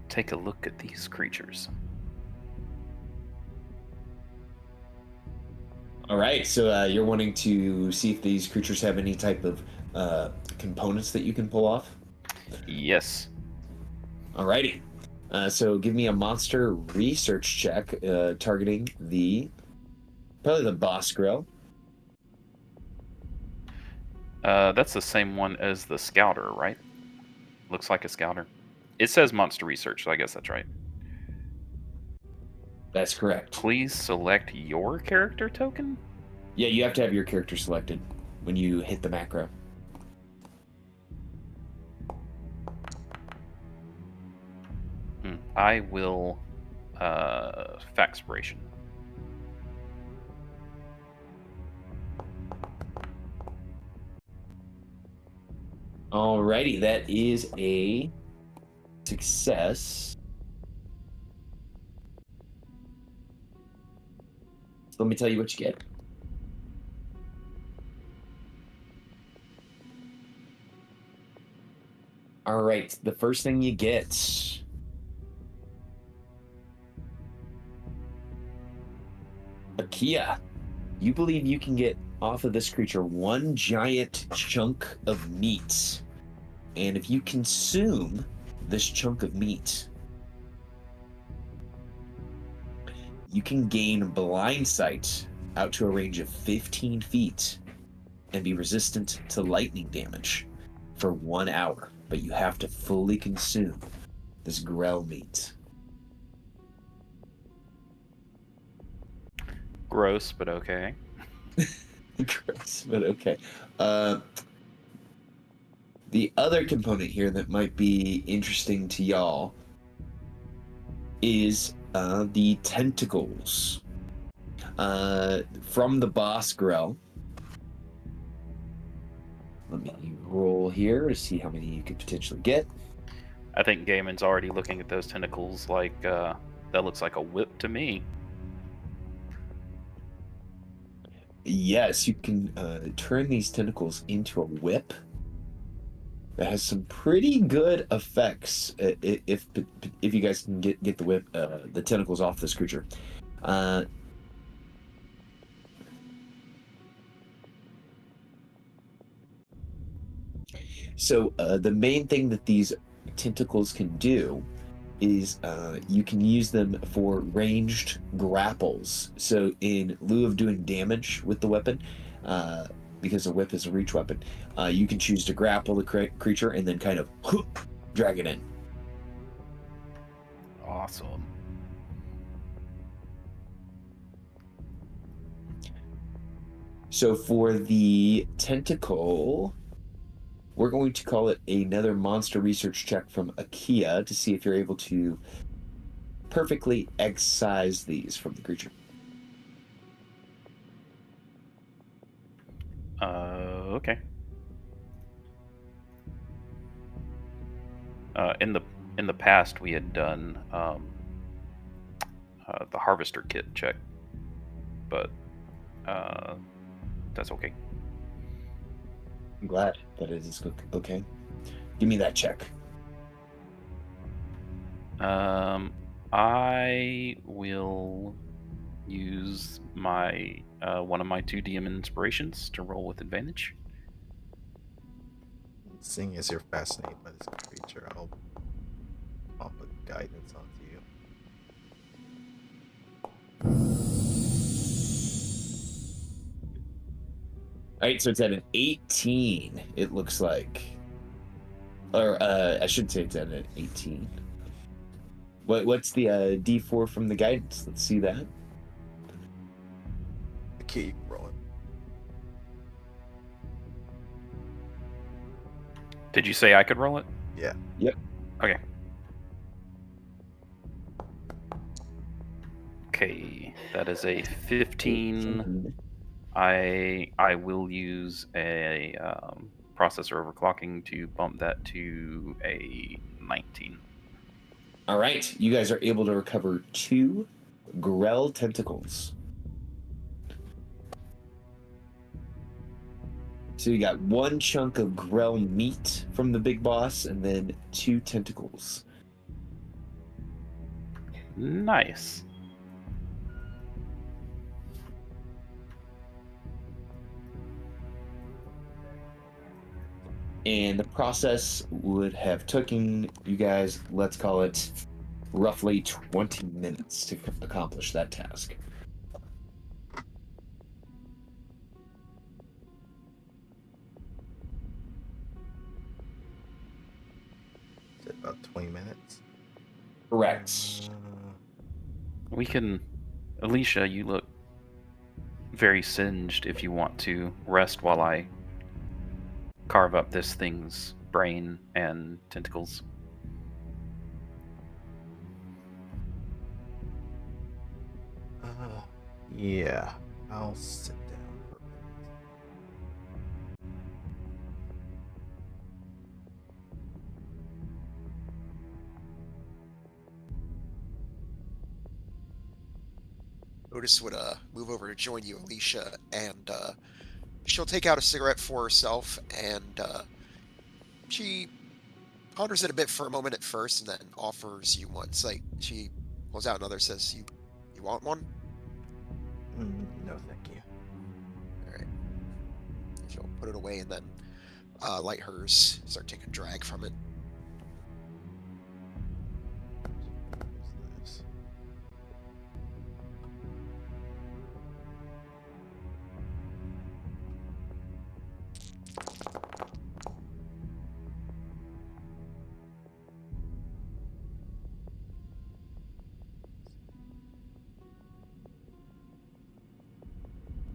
Speaker 3: take a look at these creatures.
Speaker 2: All right, so you're wanting to see if these creatures have any type of components that you can pull off?
Speaker 3: Yes.
Speaker 2: Alrighty. So give me a monster research check targeting probably the boss grill.
Speaker 3: That's the same one as the scouter, right? Looks like a scouter. It says monster research, so I guess that's right.
Speaker 2: That's correct.
Speaker 3: Please select your character token?
Speaker 2: Yeah, you have to have your character selected when you hit the macro.
Speaker 3: I will Faxpiration.
Speaker 2: Alrighty, that is a success. So let me tell you what you get. All right, the first thing you get. Akia, you believe you can get off of this creature one giant chunk of meat. And if you consume this chunk of meat, you can gain blind sight out to a range of 15 feet and be resistant to lightning damage for 1 hour. But you have to fully consume this grell meat.
Speaker 3: Gross, but okay.
Speaker 2: Gross, but okay. The other component here that might be interesting to y'all is the tentacles from the boss grell. Let me roll here to see how many you could potentially get.
Speaker 3: I think Gaiman's already looking at those tentacles like, that looks like a whip to me.
Speaker 2: Yes, you can turn these tentacles into a whip that has some pretty good effects if you guys can get the whip, the tentacles off this creature. So the main thing that these tentacles can do is you can use them for ranged grapples. So in lieu of doing damage with the weapon, because a whip is a reach weapon, you can choose to grapple the creature and then kind of drag it in.
Speaker 3: Awesome.
Speaker 2: So for the tentacle, we're going to call it another monster research check from Akia to see if you're able to perfectly excise these from the creature.
Speaker 3: Okay. In the past, we had done the harvester kit check, but that's okay.
Speaker 2: I'm glad that it is okay. Give me that check.
Speaker 3: I will use my one of my 2 DM inspirations to roll with advantage.
Speaker 4: Seeing as you're fascinated by this creature, I'll pump a guidance onto you.
Speaker 2: All right, so it's at an 18, it looks like. Or I should say it's at an 18. What's the D4 from the guidance? Let's see that.
Speaker 4: Okay, you can roll it.
Speaker 3: Did you say I could roll it?
Speaker 4: Yeah.
Speaker 2: Yep.
Speaker 3: Okay. Okay, that is a 15. I will use a processor overclocking to bump that to a 19.
Speaker 2: All right, you guys are able to recover 2 grell tentacles. So you got 1 chunk of grell meat from the big boss, and then 2 tentacles.
Speaker 3: Nice.
Speaker 2: And the process would have taken you guys, let's call it, roughly 20 minutes to accomplish that task.
Speaker 4: Is it about 20 minutes?
Speaker 2: Correct.
Speaker 3: We can. Alicia, you look very singed. If you want to rest while I carve up this thing's brain and tentacles.
Speaker 4: Yeah. I'll sit down for a minute.
Speaker 1: Otis would move over to join you, Alicia, and she'll take out a cigarette for herself, and she ponders it a bit for a moment at first, and then offers you one. It's like she pulls out another, says, "You want one?"
Speaker 4: No, thank you.
Speaker 1: All right. She'll put it away and then light hers. Start taking a drag from it.
Speaker 4: Who's this?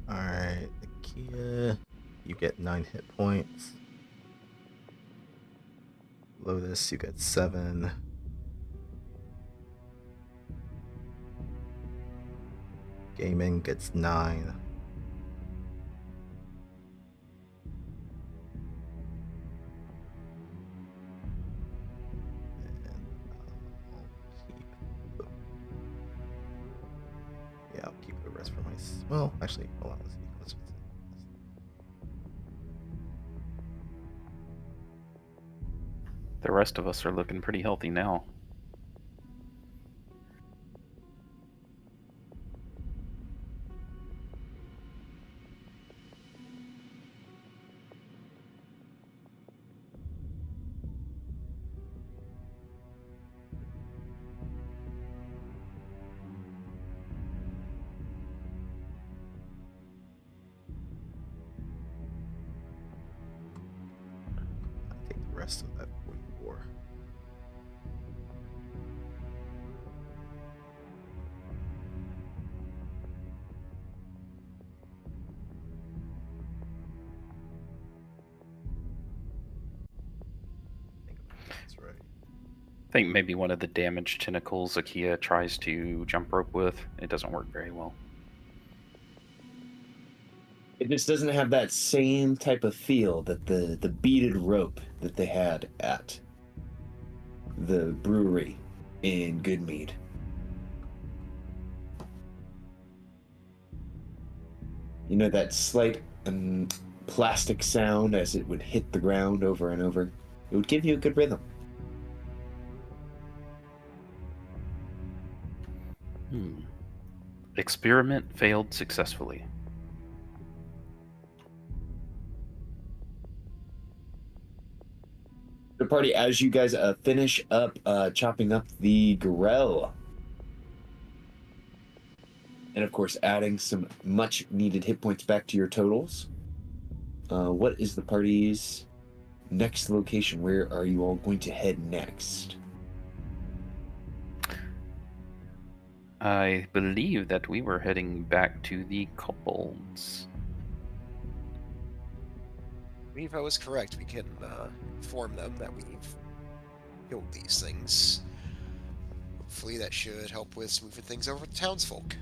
Speaker 4: Alright, Akia, you get 9 hit points. Lotus, you get 7. Gaming gets 9. And I'll keep the rest for myself. Well, actually, hold on. Let's
Speaker 3: The rest of us are looking pretty healthy now.
Speaker 4: take the rest of that 44. I think that's right.
Speaker 3: I think maybe one of the damaged tentacles Akia tries to jump rope with. It doesn't work very well.
Speaker 2: It just doesn't have that same type of feel that the beaded rope that they had at the brewery in Goodmead. You know, that slight plastic sound as it would hit the ground over and over. It would give you a good rhythm.
Speaker 3: Experiment failed successfully.
Speaker 2: The party, as you guys finish up chopping up the grell, and of course adding some much needed hit points back to your totals, what is the party's next location? Where are you all going to head next?
Speaker 3: I believe that we were heading back to the kobolds.
Speaker 1: Revo is correct. We can inform them that we've killed these things. Hopefully that should help with smoothing things over with the townsfolk.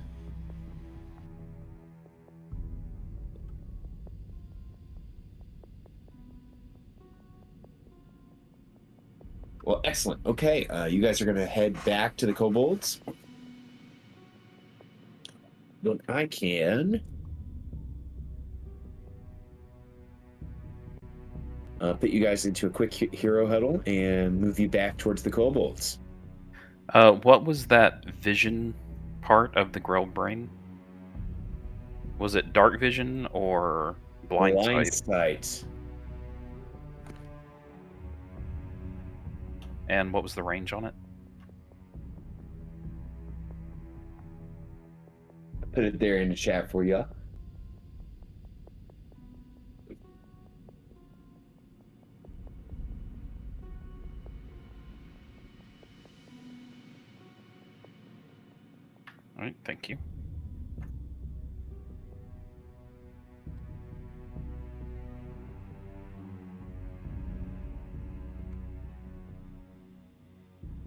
Speaker 2: Well, excellent. Okay, you guys are going to head back to the kobolds. Then I can put you guys into a quick hero huddle and move you back towards the kobolds.
Speaker 3: What was that vision part of the Grell brain? Was it dark vision or blind sight?
Speaker 2: sight.
Speaker 3: And what was the range on it?
Speaker 2: Put it there in the chat for you.
Speaker 3: All right, thank you.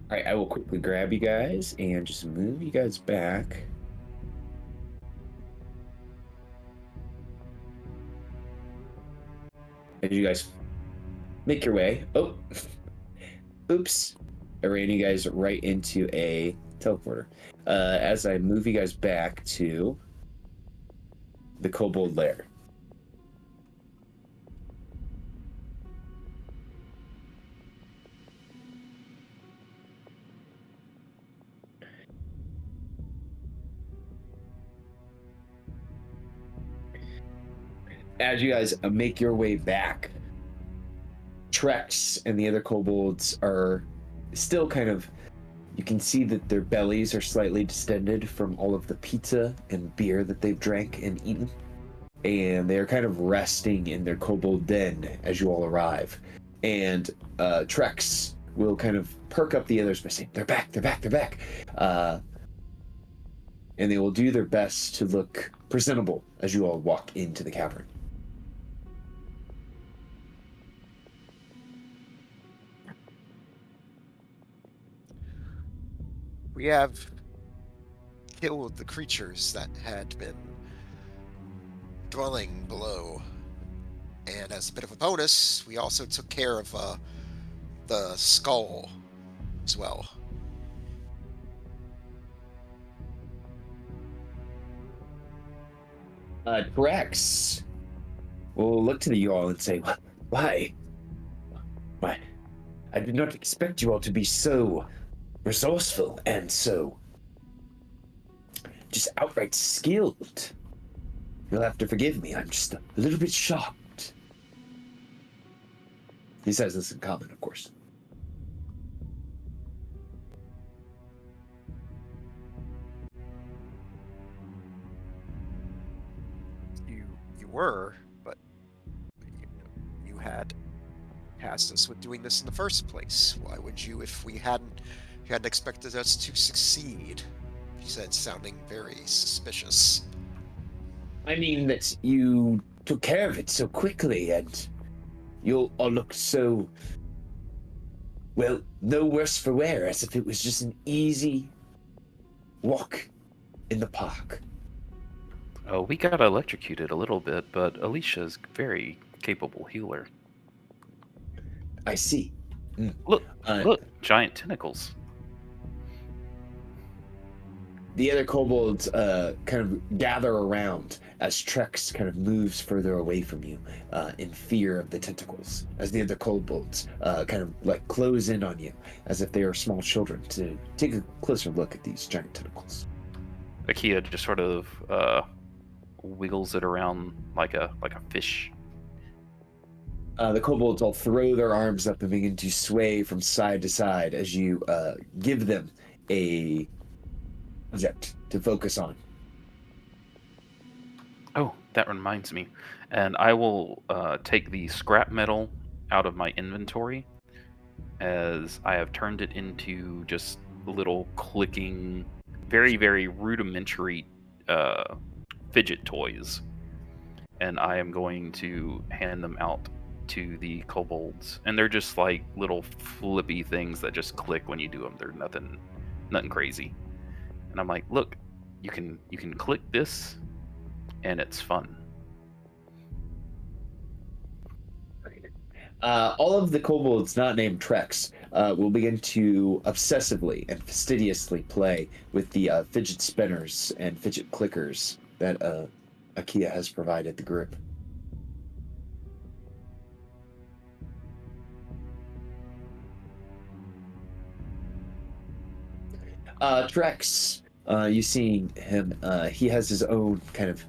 Speaker 2: All right, I will quickly grab you guys and just move you guys back. As you guys make your way. Oh, oops. I ran you guys right into a teleporter. As I move you guys back to the kobold lair. As you guys make your way back, Trex and the other kobolds are still kind of, you can see that their bellies are slightly distended from all of the pizza and beer that they've drank and eaten. And they're kind of resting in their kobold den as you all arrive. And Trex will kind of perk up the others by saying, they're back, they're back, they're back. And they will do their best to look presentable as you all walk into the cavern.
Speaker 1: We have killed the creatures that had been dwelling below. And as a bit of a bonus, we also took care of the skull as well.
Speaker 2: Trex will look to you all and say, why? Why? I did not expect you all to be so resourceful and so just outright skilled. You'll have to forgive me. I'm just a little bit shocked. He says this in common, of course.
Speaker 1: You were, but you had tasked us with doing this in the first place. Why would you, if you hadn't expected us to succeed? He said, sounding very suspicious.
Speaker 2: I mean that you took care of it so quickly, and you all looked so, well, no worse for wear, as if it was just an easy walk in the park.
Speaker 3: Oh, we got electrocuted a little bit, but Alicia's very capable healer.
Speaker 2: I see.
Speaker 3: Look, giant tentacles.
Speaker 2: The other kobolds kind of gather around as Trex kind of moves further away from you in fear of the tentacles, as the other kobolds kind of like close in on you as if they are small children to take a closer look at these giant tentacles.
Speaker 3: Akia just sort of wiggles it around like a fish.
Speaker 2: The kobolds all throw their arms up and begin to sway from side to side as you give them a object to focus on.
Speaker 3: Oh, that reminds me. And I will take the scrap metal out of my inventory, as I have turned it into just little clicking, very, very rudimentary fidget toys. And I am going to hand them out to the kobolds, and they're just like little flippy things that just click when you do them. They're nothing crazy. And I'm like, look, you can click this, and it's fun.
Speaker 2: All of the kobolds not named Trex will begin to obsessively and fastidiously play with the fidget spinners and fidget clickers that Akia has provided the group. Trex, you seeing him, he has his own kind of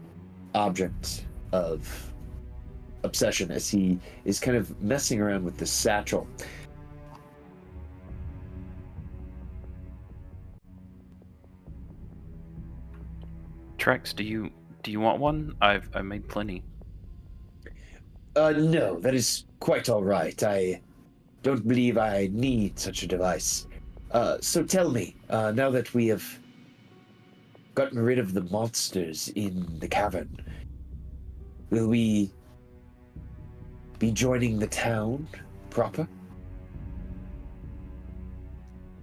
Speaker 2: object of obsession as he is kind of messing around with this satchel.
Speaker 3: Trex, do you want one? I made plenty.
Speaker 2: No, that is quite all right. I don't believe I need such a device. So tell me, now that we have gotten rid of the monsters in the cavern, will we be joining the town proper?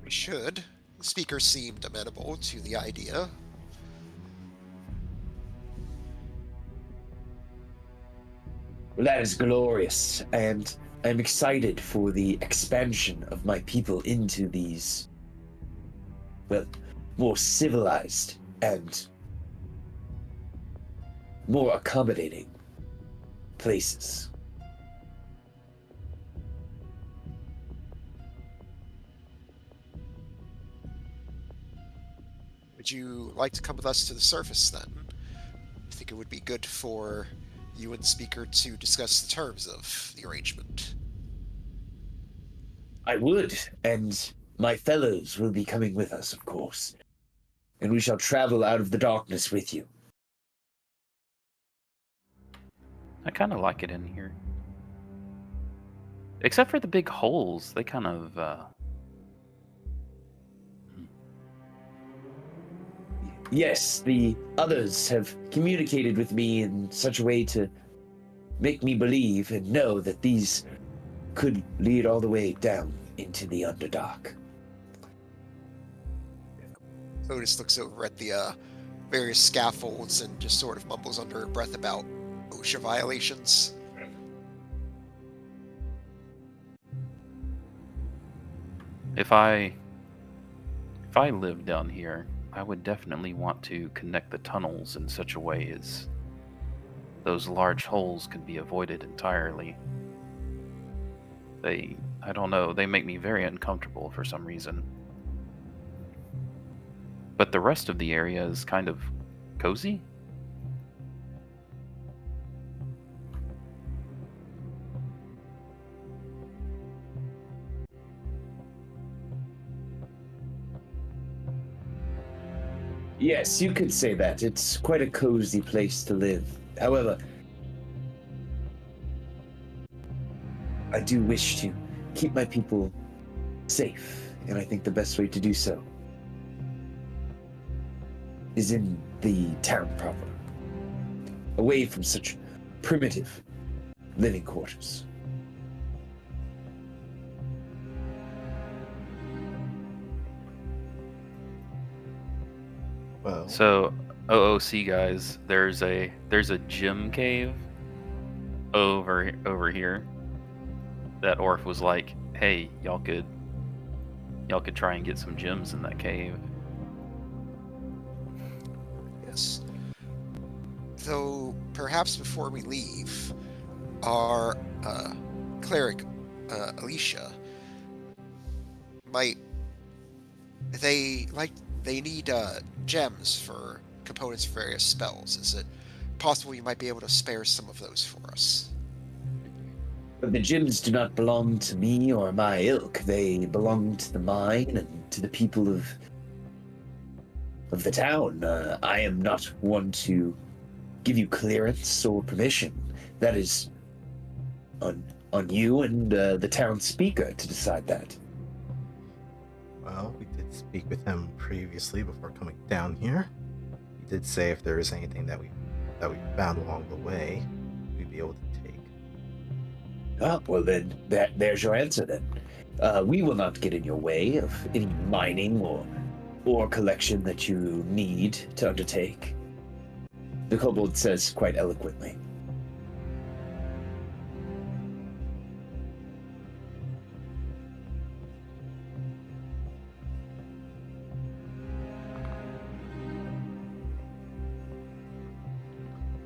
Speaker 1: We should. The speaker seemed amenable to the idea.
Speaker 2: Well, that is glorious, and I'm excited for the expansion of my people into these, well, more civilized and more accommodating places.
Speaker 1: Would you like to come with us to the surface then? I think it would be good for you and the speaker to discuss the terms of the arrangement.
Speaker 2: I would, and my fellows will be coming with us, of course, and we shall travel out of the darkness with you.
Speaker 3: I kind of like it in here, except for the big holes. They kind of.
Speaker 2: Yes, the others have communicated with me in such a way to make me believe and know that these could lead all the way down into the Underdark.
Speaker 1: Otis looks over at the various scaffolds and just sort of mumbles under her breath about OSHA violations.
Speaker 3: If I lived down here, I would definitely want to connect the tunnels in such a way as those large holes could be avoided entirely. I don't know, they make me very uncomfortable for some reason. But the rest of the area is kind of cozy.
Speaker 2: Yes, you could say that. It's quite a cozy place to live. However, I do wish to keep my people safe, and I think the best way to do so is in the town proper, away from such primitive living quarters.
Speaker 4: Well,
Speaker 3: So, OOC guys, there's a gym cave over here that Orf was like, "Hey, y'all could try and get some gems in that cave."
Speaker 1: Yes. Though, perhaps before we leave, our cleric, Alicia, might... They need gems for components for various spells. Is it possible you might be able to spare some of those for us?
Speaker 2: But the gems do not belong to me or my ilk. They belong to the mine and to the people of the town. I am not one to give you clearance or permission. That is on you and the town speaker to decide that.
Speaker 4: well, we did speak with him previously before coming down here. He did say if there is anything that we found along the way, we'd be able to take.
Speaker 2: Ah, well then, there's your answer then. We will not get in your way of any mining or collection that you need to undertake. The kobold says quite eloquently.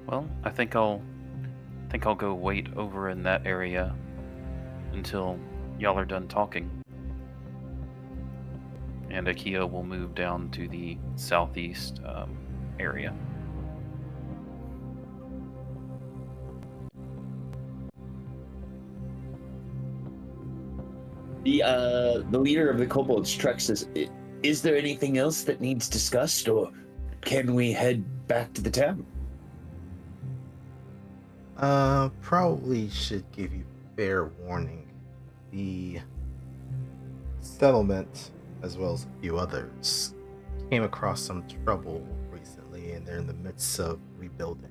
Speaker 3: Well, I think I'll go wait over in that area until y'all are done talking. And Akia will move down to the southeast area.
Speaker 2: The leader of the kobolds, Trex, says, is there anything else that needs discussed, or can we head back to the town?
Speaker 4: Probably should give you fair warning. The settlement, as well as a few others, came across some trouble recently, and they're in the midst of rebuilding.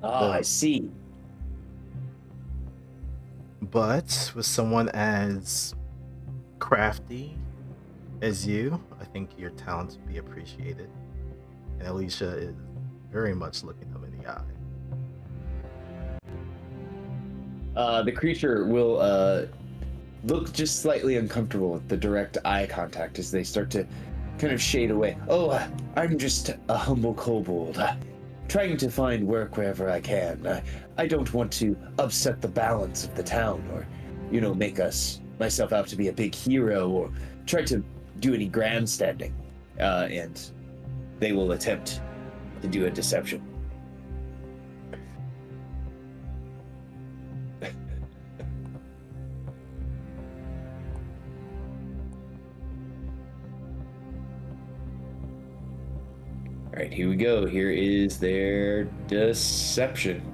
Speaker 2: I see.
Speaker 4: But with someone as crafty as you, I think your talents would be appreciated. And Alicia is very much looking them in the eye.
Speaker 2: The creature will look just slightly uncomfortable with the direct eye contact as they start to kind of shade away. Oh, I'm just a humble kobold, trying to find work wherever I can. I don't want to upset the balance of the town or, make myself out to be a big hero or try to do any grandstanding. And they will attempt to do a deception. All right, here we go. Here is their deception.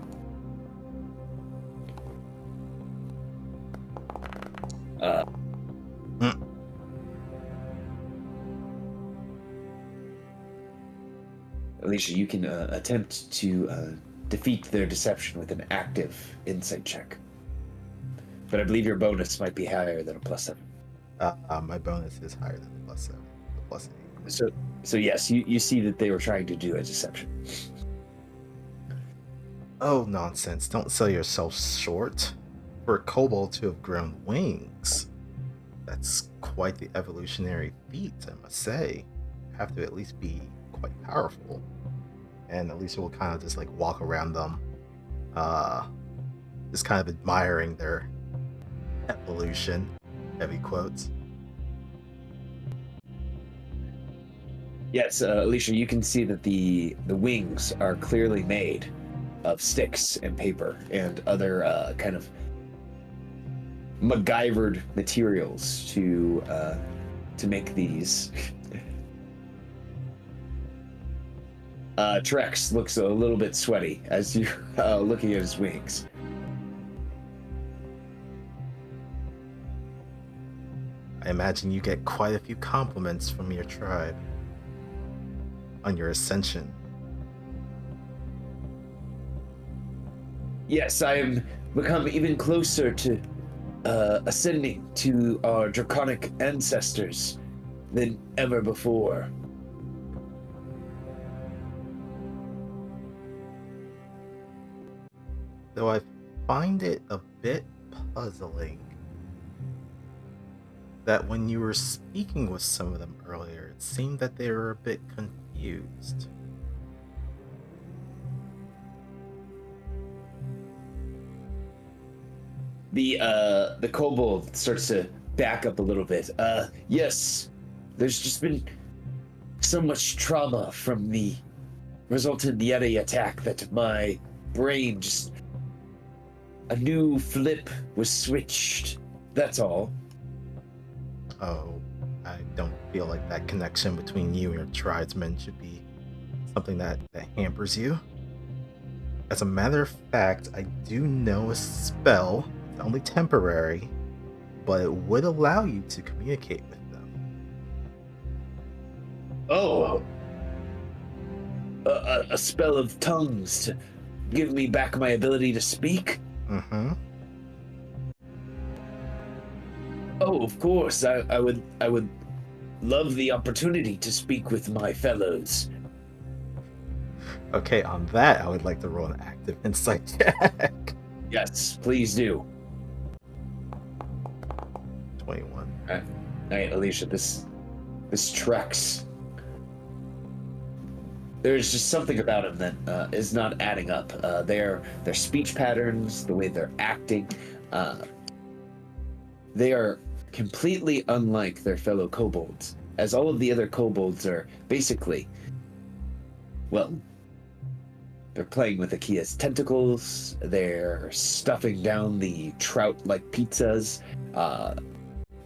Speaker 2: Alicia, you can attempt to defeat their deception with an active insight check. But I believe your bonus might be higher than a +7.
Speaker 4: My bonus is higher than the +7. The +8.
Speaker 2: So yes, you see that they were trying to do a deception.
Speaker 4: Oh, nonsense. Don't sell yourself short. For a kobold to have grown wings, that's quite the evolutionary feat, I must say. You have to at least be quite powerful. And Alicia will kind of just like walk around them, just kind of admiring their evolution, heavy quotes.
Speaker 2: Yes, Alicia, you can see that the wings are clearly made of sticks and paper and other kind of MacGyvered materials to make these. Trex looks a little bit sweaty as you're looking at his wings.
Speaker 4: I imagine you get quite a few compliments from your tribe on your ascension.
Speaker 2: Yes, I have become even closer to ascending to our draconic ancestors than ever before.
Speaker 4: Though I find it a bit puzzling that when you were speaking with some of them earlier, it seemed that they were a bit confused.
Speaker 2: The kobold starts to back up a little bit. Yes, there's just been so much trauma from the resultant Yeti attack that my brain just... a new flip was switched. That's all.
Speaker 4: Oh, I don't feel like that connection between you and your tribesmen should be something that hampers you. As a matter of fact, I do know a spell, it's only temporary, but it would allow you to communicate with them.
Speaker 2: Oh, a spell of tongues to give me back my ability to speak?
Speaker 4: Mm-hmm.
Speaker 2: Oh, of course. I would love the opportunity to speak with my fellows.
Speaker 4: Okay, on that, I would like to roll an active insight check.
Speaker 2: Yes, please do.
Speaker 4: 21.
Speaker 2: All right, Alicia, this tracks. There's just something about him that is not adding up. Their speech patterns, the way they're acting, they are completely unlike their fellow kobolds, as all of the other kobolds are basically, well, they're playing with Akia's tentacles, they're stuffing down the trout-like pizzas.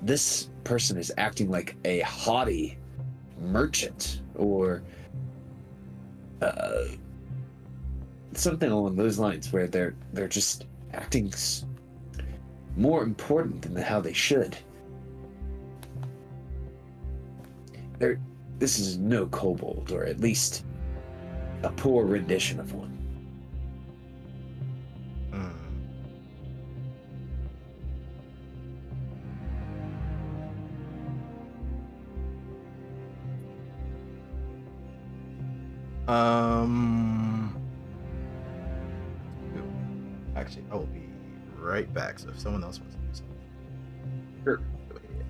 Speaker 2: This person is acting like a haughty merchant, or something along those lines, where they're just acting more important than how they should. This is no kobold, or at least a poor rendition of one.
Speaker 4: Actually, I will be right back. So if someone else wants to do something,
Speaker 2: Sure.
Speaker 4: go ahead.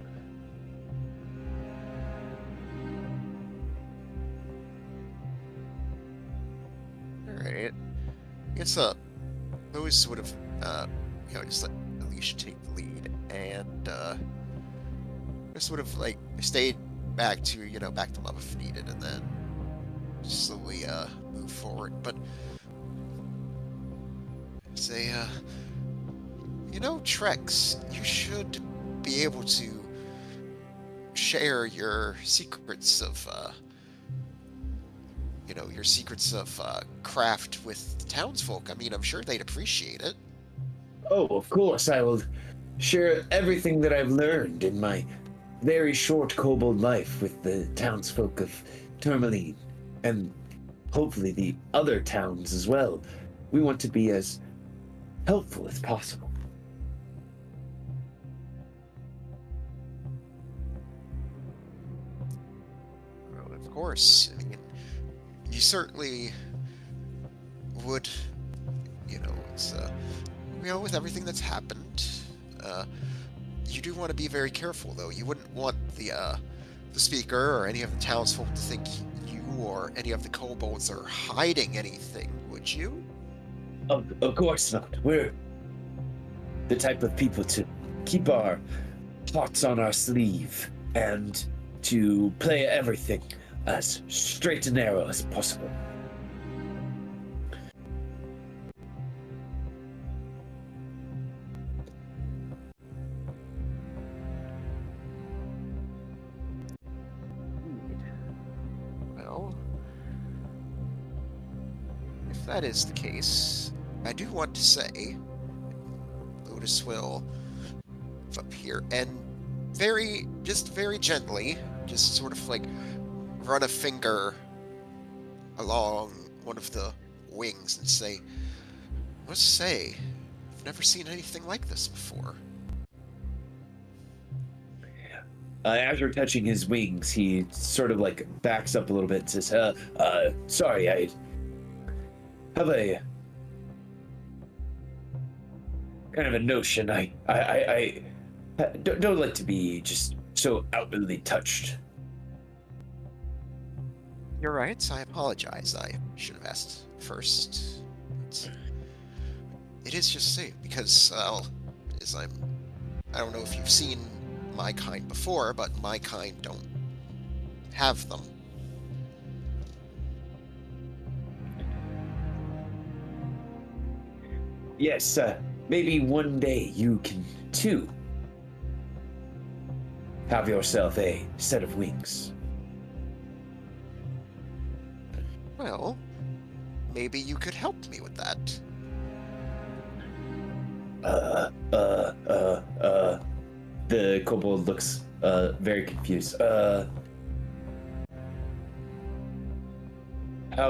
Speaker 1: All right. I guess those would have just let Alicia take the lead, and just would have like stayed back to back them up if needed, and then slowly move forward. But say Trex, you should be able to share your secrets of craft with the townsfolk. I mean, I'm sure they'd appreciate it.
Speaker 2: Oh, of course, I will share everything that I've learned in my very short kobold life with the townsfolk of Tourmaline, and hopefully the other towns as well. We want to be as helpful as possible.
Speaker 1: Well, of course. I mean, you certainly would. It's with everything that's happened. You do want to be very careful, though. You wouldn't want the speaker or any of the townsfolk to think you or any of the kobolds are hiding anything, would you?
Speaker 2: Of course not. We're the type of people to keep our hearts on our sleeve and to play everything as straight and narrow as possible.
Speaker 1: Well, if that is the case, I do want to say Lotus will up here and very gently, just sort of like run a finger along one of the wings and say, I must say, I've never seen anything like this before.
Speaker 2: After touching his wings, he sort of like backs up a little bit and says, sorry, I have a kind of a notion. I don't like to be just so outwardly touched.
Speaker 1: You're right, I apologize. I should have asked first. It is just safe because, I don't know if you've seen my kind before, but my kind don't have them.
Speaker 2: Yes, maybe one day you can, too, have yourself a set of wings.
Speaker 1: Well, maybe you could help me with that.
Speaker 2: The kobold looks very confused. How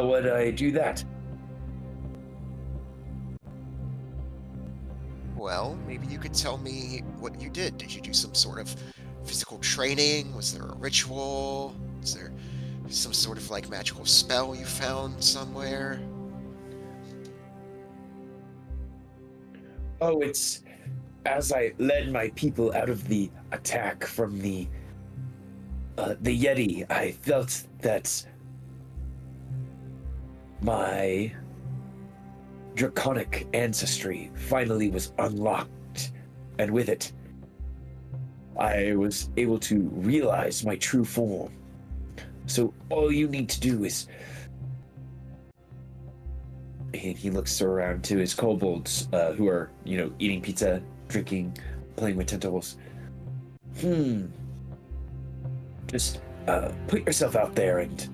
Speaker 2: would I do that?
Speaker 1: Well, maybe you could tell me what you did. Did you do some sort of physical training? Was there a ritual? Was there some sort of like magical spell you found somewhere?
Speaker 2: Oh, it's as I led my people out of the attack from the Yeti, I felt that my draconic ancestry finally was unlocked, and with it, I was able to realize my true form. So all you need to do is... He looks around to his kobolds, who are, eating pizza, drinking, playing with tentacles. Just put yourself out there and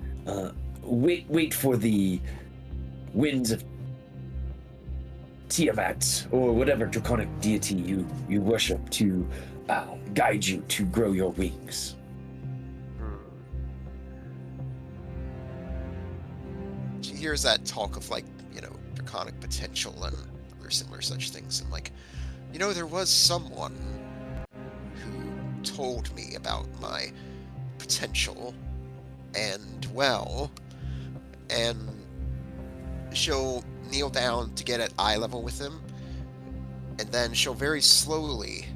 Speaker 2: wait for the winds of Tiamat, or whatever draconic deity you worship, to guide you to grow your wings.
Speaker 1: She hears that talk of like, draconic potential and other similar such things, and like, there was someone who told me about my potential, and she'll kneel down to get at eye level with him, and then she'll very slowly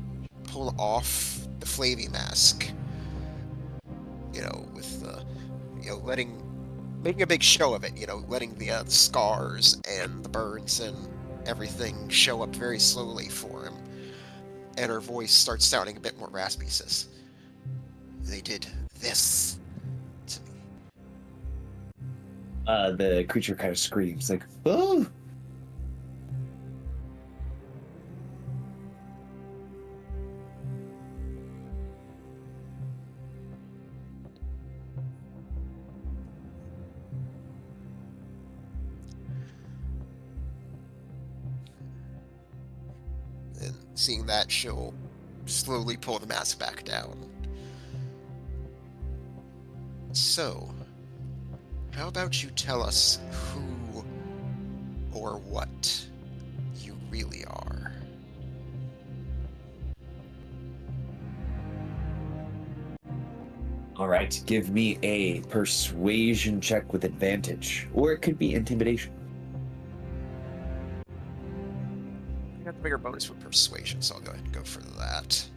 Speaker 1: pull off the Flavy mask, with making a big show of it, letting the scars and the burns and everything show up very slowly for him. And her voice starts sounding a bit more raspy, says, "They did this to me."
Speaker 2: The creature kind of screams, like, "Oh!"
Speaker 1: And seeing that, she'll slowly pull the mask back down. So, how about you tell us who or what you really are?
Speaker 2: All right, give me a persuasion check with advantage, or it could be intimidation.
Speaker 1: I got the bigger bonus for persuasion, so I'll go ahead and go for that.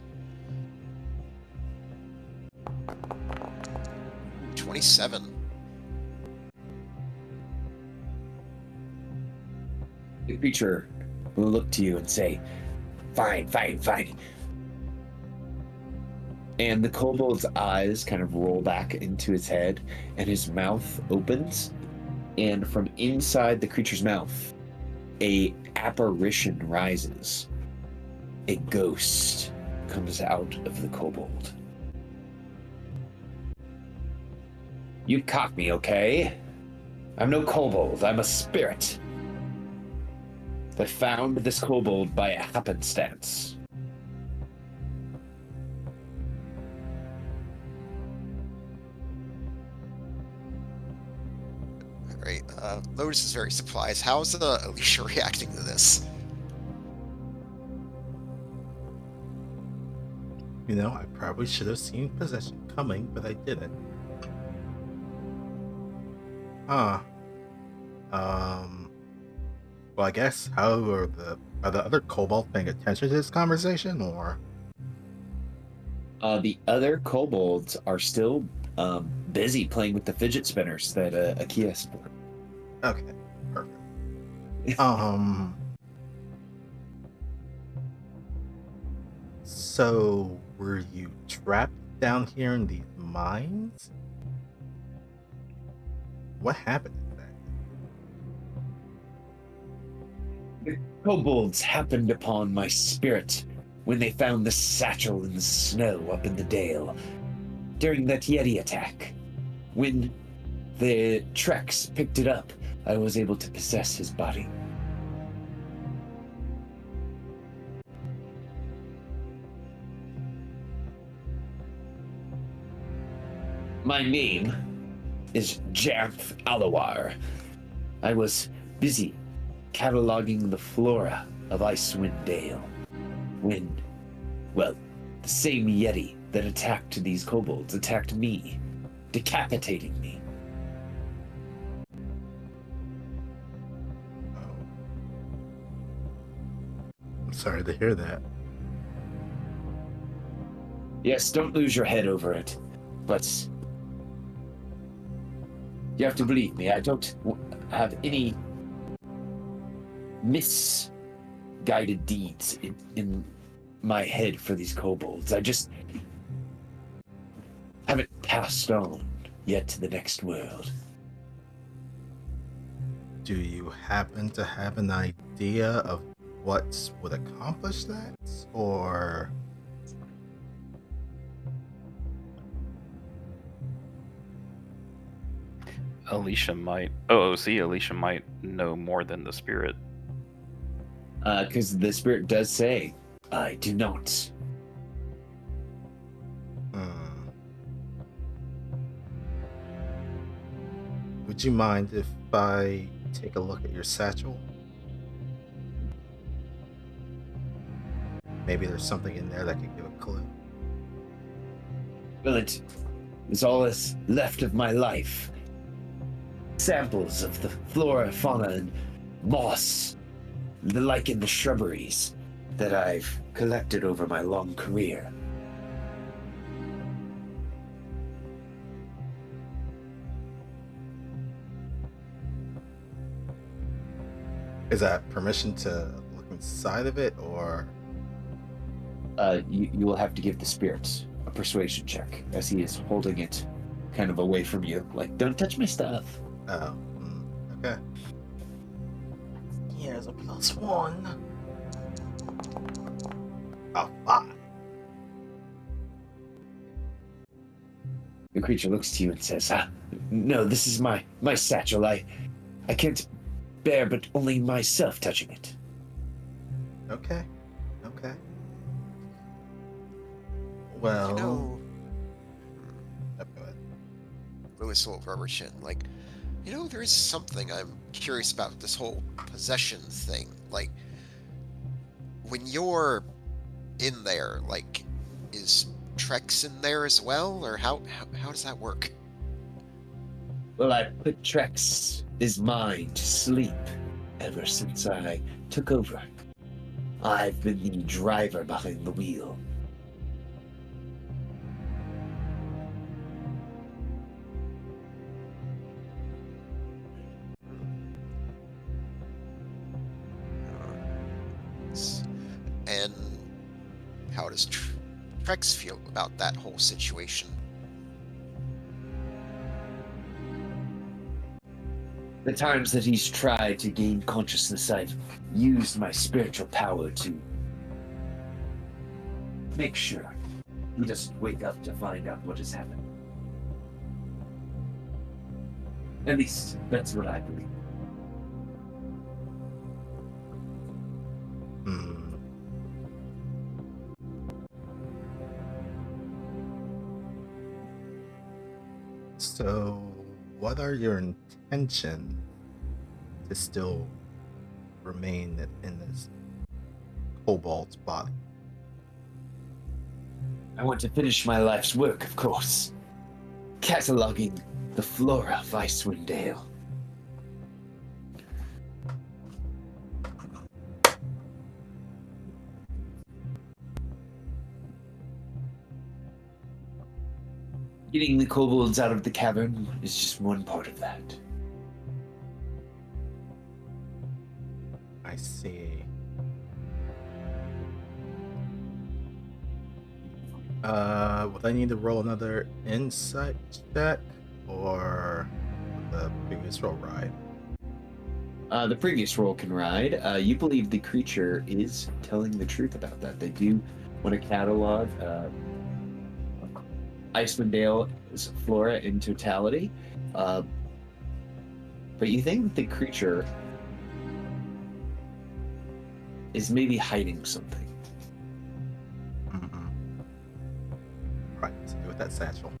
Speaker 1: 27.
Speaker 2: The creature will look to you and say, "Fine, fine, fine." And the kobold's eyes kind of roll back into his head, and his mouth opens, and from inside the creature's mouth, a apparition rises. A ghost comes out of the kobold. You caught me, okay? I'm no kobold, I'm a spirit. I found this kobold by a happenstance.
Speaker 1: Great. Lotus is very surprised. How's Alicia reacting to this?
Speaker 4: I probably should have seen possession coming, but I didn't. Huh. Well, I guess how are the other kobolds paying attention to this conversation, or?
Speaker 2: The other kobolds are still busy playing with the fidget spinners that Akia sport.
Speaker 4: Okay, perfect. So were you trapped down here in these mines? What happened exactly?
Speaker 2: The kobolds happened upon my spirit when they found the satchel in the snow up in the dale during that Yeti attack. When the Trex picked it up, I was able to possess his body. My name is Janth Alawar. I was busy cataloging the flora of Icewind Dale when, well, the same Yeti that attacked these kobolds attacked me, decapitating me.
Speaker 4: Oh. I'm sorry to hear that.
Speaker 2: Yes, don't lose your head over it, but you have to believe me, I don't have any misguided deeds in my head for these kobolds. I just haven't passed on yet to the next world.
Speaker 4: Do you happen to have an idea of what would accomplish that? Or
Speaker 3: Alicia might know more than the spirit.
Speaker 2: Because the spirit does say, I do not.
Speaker 4: Would you mind if I take a look at your satchel? Maybe there's something in there that could give a clue.
Speaker 2: Well, it is all that's left of my life. Samples of the flora, fauna, and moss, the lichen, the shrubberies that I've collected over my long career.
Speaker 4: Is that permission to look inside of it, or?
Speaker 2: You will have to give the spirit a persuasion check, as he is holding it kind of away from you. Like, don't touch my stuff.
Speaker 4: Oh, okay. Here's a +1. A 5.
Speaker 2: The creature looks to you and says, no, this is my satchel. I can't bear but only myself touching it.
Speaker 4: Okay. Well,
Speaker 1: You know,
Speaker 4: go ahead.
Speaker 1: Lewis will rubber chin. Like, there is something I'm curious about this whole possession thing. Like, when you're in there, like, is Trex in there as well, or how does that work?
Speaker 2: Well, I put Trex, his mind, to sleep ever since I took over. I've been the driver behind the wheel.
Speaker 1: And how does Trex feel about that whole situation?
Speaker 2: The times that he's tried to gain consciousness, I've used my spiritual power to make sure he doesn't wake up to find out what has happened. At least, that's what I believe.
Speaker 4: So, what are your intentions to still remain in this kobold's body?
Speaker 2: I want to finish my life's work, of course. Cataloging the flora of Icewind Dale. Getting the kobolds out of the cavern is just one part of that.
Speaker 4: I see. Would I need to roll another insight check, or would the previous roll ride?
Speaker 2: The previous roll can ride. You believe the creature is telling the truth about that. They do want to catalog Icewind Dale's flora in totality. But you think that the creature is maybe hiding something.
Speaker 4: Right, let's do with that satchel.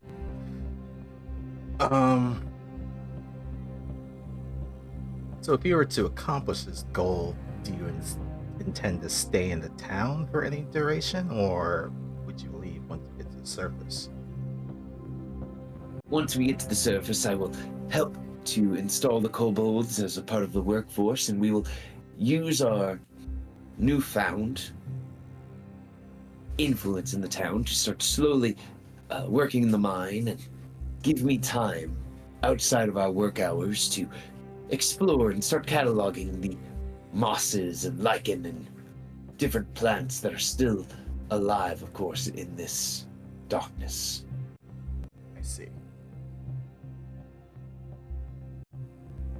Speaker 4: So if you were to accomplish this goal, do you intend to stay in the town for any duration, or would you leave once you get to the surface?
Speaker 2: Once we get to the surface, I will help to install the kobolds as a part of the workforce, and we will use our newfound influence in the town to start slowly working in the mine and give me time outside of our work hours to explore and start cataloging the mosses and lichen and different plants that are still alive, of course, in this darkness.
Speaker 4: I see.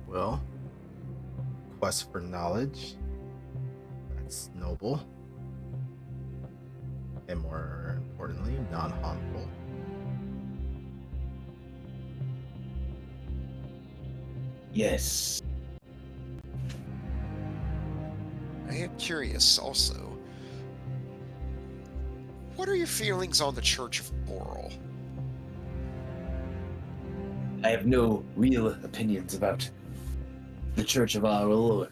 Speaker 4: Well, quest for knowledge. That's noble. And more importantly, non-harmful.
Speaker 2: Yes.
Speaker 1: I am curious also. What are your feelings on the Church of Auril?
Speaker 2: I have no real opinions about the Church of Auril or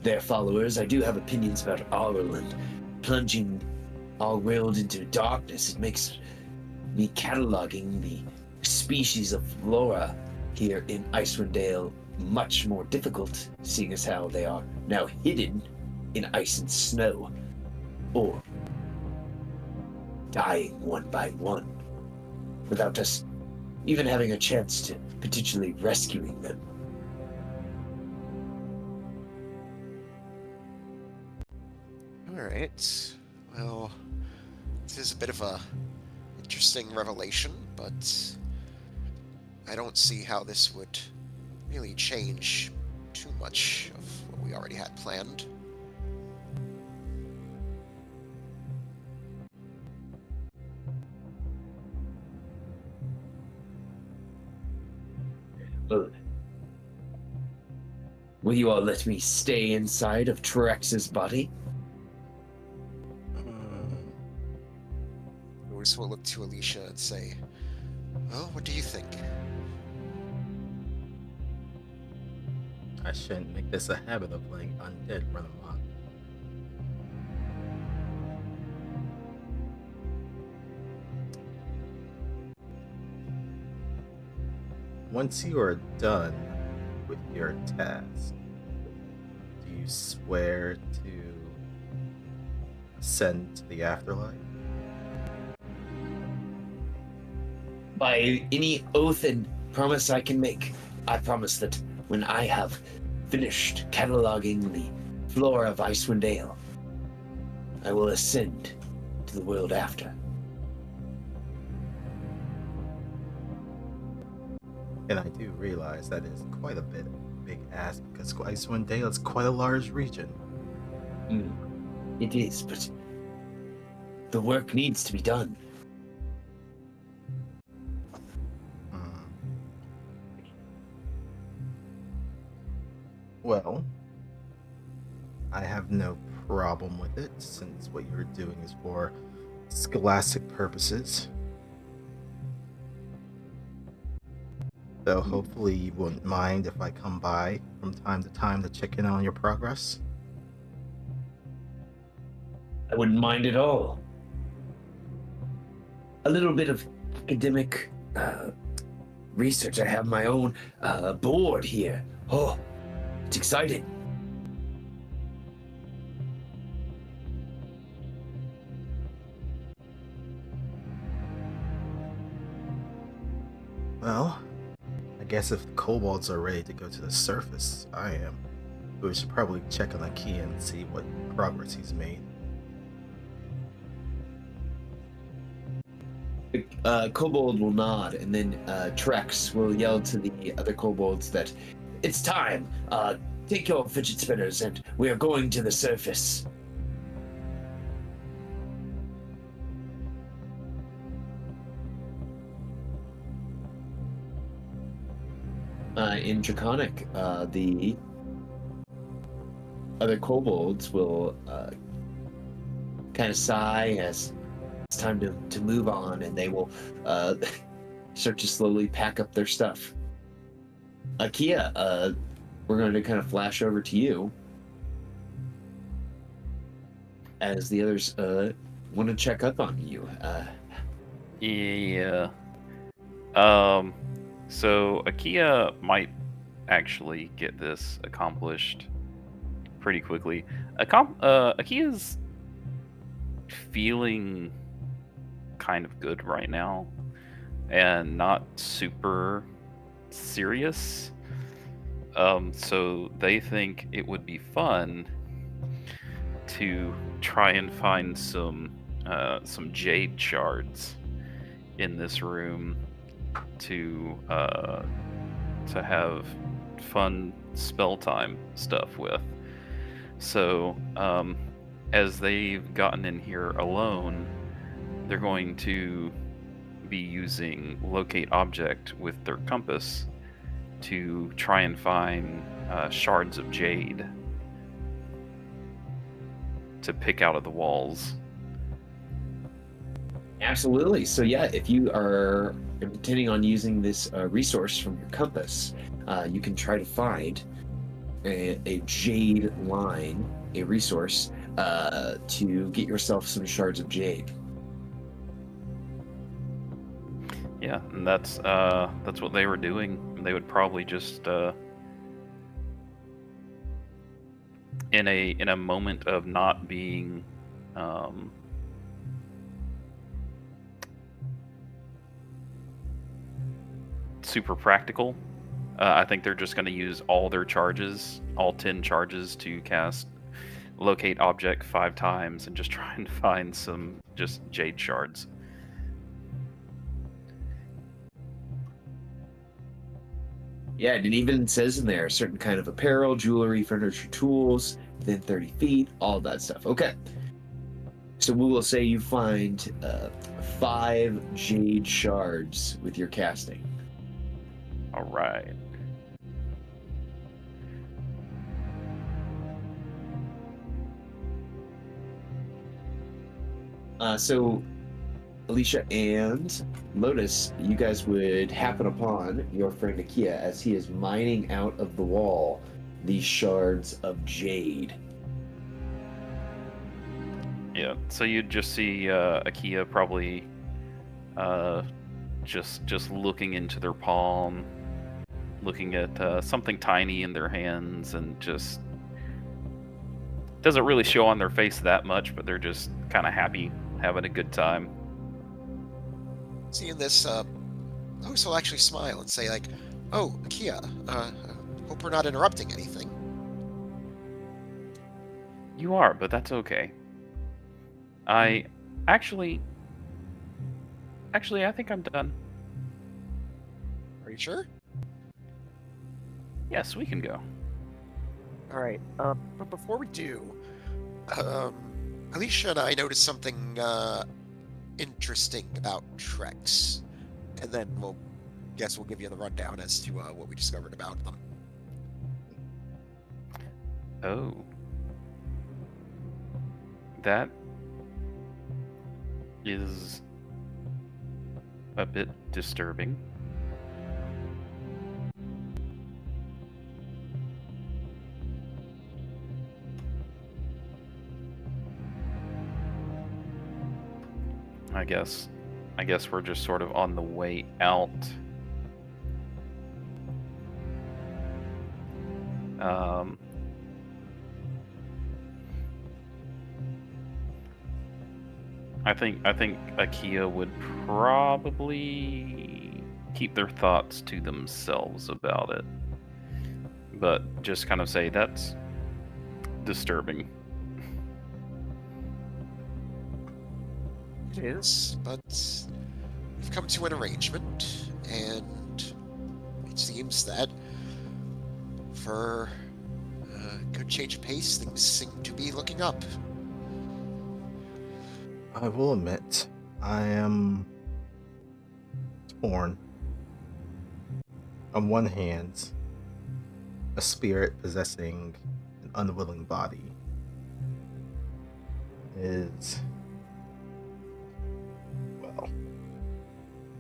Speaker 2: their followers. I do have opinions about Auril and plunging our world into darkness. It makes me cataloging the species of flora here in Icewind Dale much more difficult, seeing as how they are now hidden in ice and snow, or dying one by one, without us even having a chance to potentially rescuing them.
Speaker 1: Alright. Well, this is a bit of a interesting revelation, but I don't see how this would really change too much of what we already had planned.
Speaker 2: Well, will you all let me stay inside of Trex's body?
Speaker 1: Lewis will look to Alicia and say, well, what do you think?
Speaker 4: I shouldn't make this a habit of letting undead run amok. Once you are done with your task, do you swear to ascend to the afterlife?
Speaker 2: By any oath and promise I can make, I promise that when I have finished cataloging the flora of Icewind Dale, I will ascend to the world after.
Speaker 4: And I do realize that is quite a big ask, because Icewind Dale is quite a large region.
Speaker 2: It is, but the work needs to be done.
Speaker 4: Well, I have no problem with it, since what you're doing is for scholastic purposes. Though hopefully you wouldn't mind if I come by from time to time to check in on your progress.
Speaker 2: I wouldn't mind at all. A little bit of academic research. I have my own board here. Oh, it's exciting.
Speaker 4: Well, I guess if the kobolds are ready to go to the surface, I am. We should probably check on the key and see what progress he's made.
Speaker 2: The kobold will nod, and then Trex will yell to the other kobolds that it's time. Take your fidget spinners, and we are going to the surface. In Draconic, the other kobolds will kind of sigh as it's time to move on, and they will start to slowly pack up their stuff. Akia, we're going to kind of flash over to you. as the others want to check up on you.
Speaker 3: Yeah. So Akia might actually get this accomplished pretty quickly. Akia's feeling kind of good right now and not super serious. So they think it would be fun to try and find some jade shards in this room to have fun spell time stuff with. So as they've gotten in here alone, they're going to be using locate object with their compass to try and find shards of jade to pick out of the walls.
Speaker 2: Absolutely. So yeah, if you are intending on using this resource from your compass, you can try to find a jade line, a resource, to get yourself some shards of jade.
Speaker 3: Yeah, and that's what they were doing. They would probably just in a moment of not being super practical. I think they're just going to use all their charges, all 10 charges, to cast locate object 5 times and just try and find some just jade shards.
Speaker 2: Yeah, and it even says in there certain kind of apparel, jewelry, furniture, tools within 30 feet, all that stuff. Okay. So we will say you find 5 jade shards with your casting.
Speaker 3: All right.
Speaker 2: So Alicia and Lotus, you guys would happen upon your friend Akia as he is mining out of the wall these shards of jade.
Speaker 3: Yeah. So you'd just see Akia probably just looking into their palm, looking at something tiny in their hands, and just doesn't really show on their face that much, but they're just kind of happy, having a good time.
Speaker 1: Seeing this, Host will actually smile and say, like, "Oh, Akia, hope we're not interrupting anything."
Speaker 3: You are, but that's okay. I actually, I think I'm done.
Speaker 1: Are you sure?
Speaker 3: Yes, we can go.
Speaker 1: All right. But before we do, Alicia and I noticed something interesting about Trex, and then we'll give you the rundown as to what we discovered about them.
Speaker 3: Oh. That is a bit disturbing. I guess we're just sort of on the way out. I think Akia would probably keep their thoughts to themselves about it, but just kind of say that's disturbing.
Speaker 1: It is, but we've come to an arrangement, and it seems that for a good change of pace, things seem to be looking up.
Speaker 4: I will admit, I am torn. On one hand, a spirit possessing an unwilling body is, well,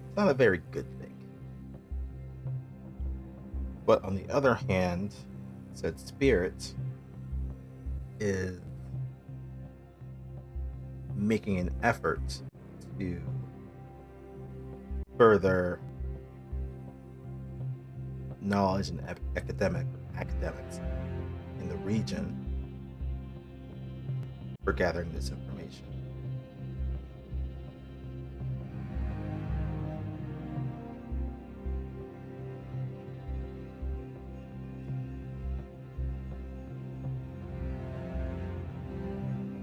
Speaker 4: it's not a very good thing. But on the other hand, said spirit is making an effort to further knowledge and academics in the region for gathering this information.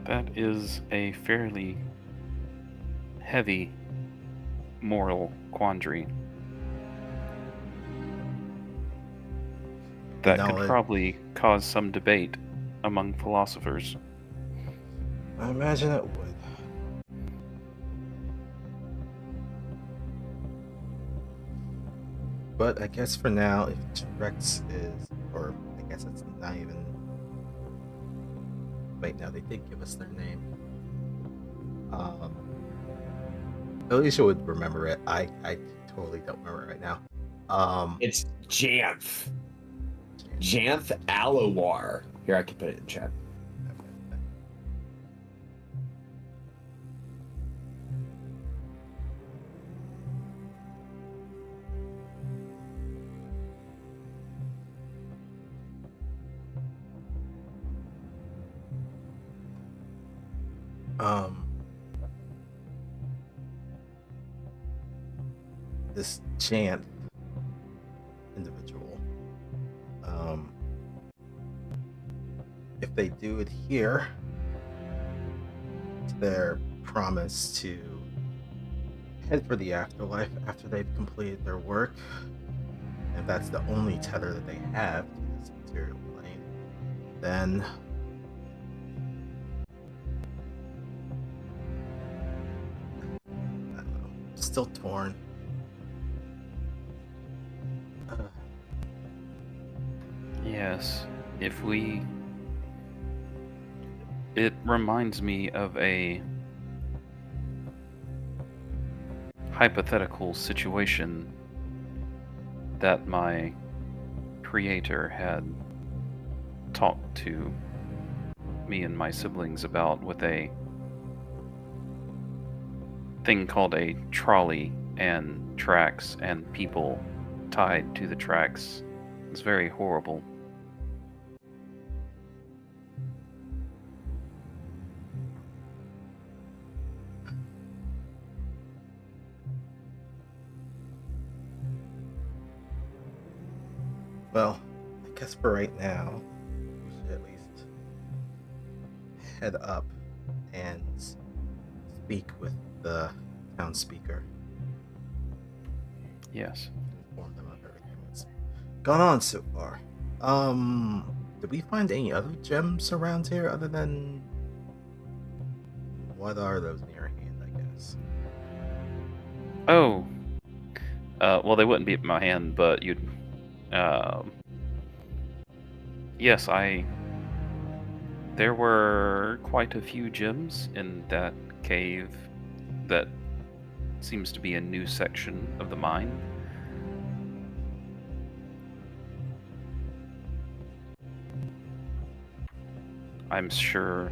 Speaker 3: That is a fairly heavy moral quandary. That could
Speaker 4: Knowledge-
Speaker 3: probably cause some debate among philosophers.
Speaker 4: I imagine it would. But I guess for now, if Rex is, or I guess it's not even. Wait, no, they did give us their name. Alicia would remember it. I totally don't remember it right now.
Speaker 2: It's Janth. Janth Alawar. Here, I can put it in chat.
Speaker 4: This Chant individual, if they do adhere to their promise to head for the afterlife after they've completed their work, if that's the only tether that they have to this material plane, then I don't know, still torn.
Speaker 3: Yes, if we... It reminds me of a hypothetical situation that my creator had talked to me and my siblings about, with a thing called a trolley and tracks and people tied to the tracks. It's very horrible.
Speaker 4: Well, I guess for right now, we should at least head up and speak with the town speaker.
Speaker 3: Yes.
Speaker 4: Inform them of everything that's gone on so far. Did we find any other gems around here other than what are those in your hand, I guess?
Speaker 3: Oh. Well, they wouldn't be in my hand, but you'd... yes, there were quite a few gems in that cave that seems to be a new section of the mine. I'm sure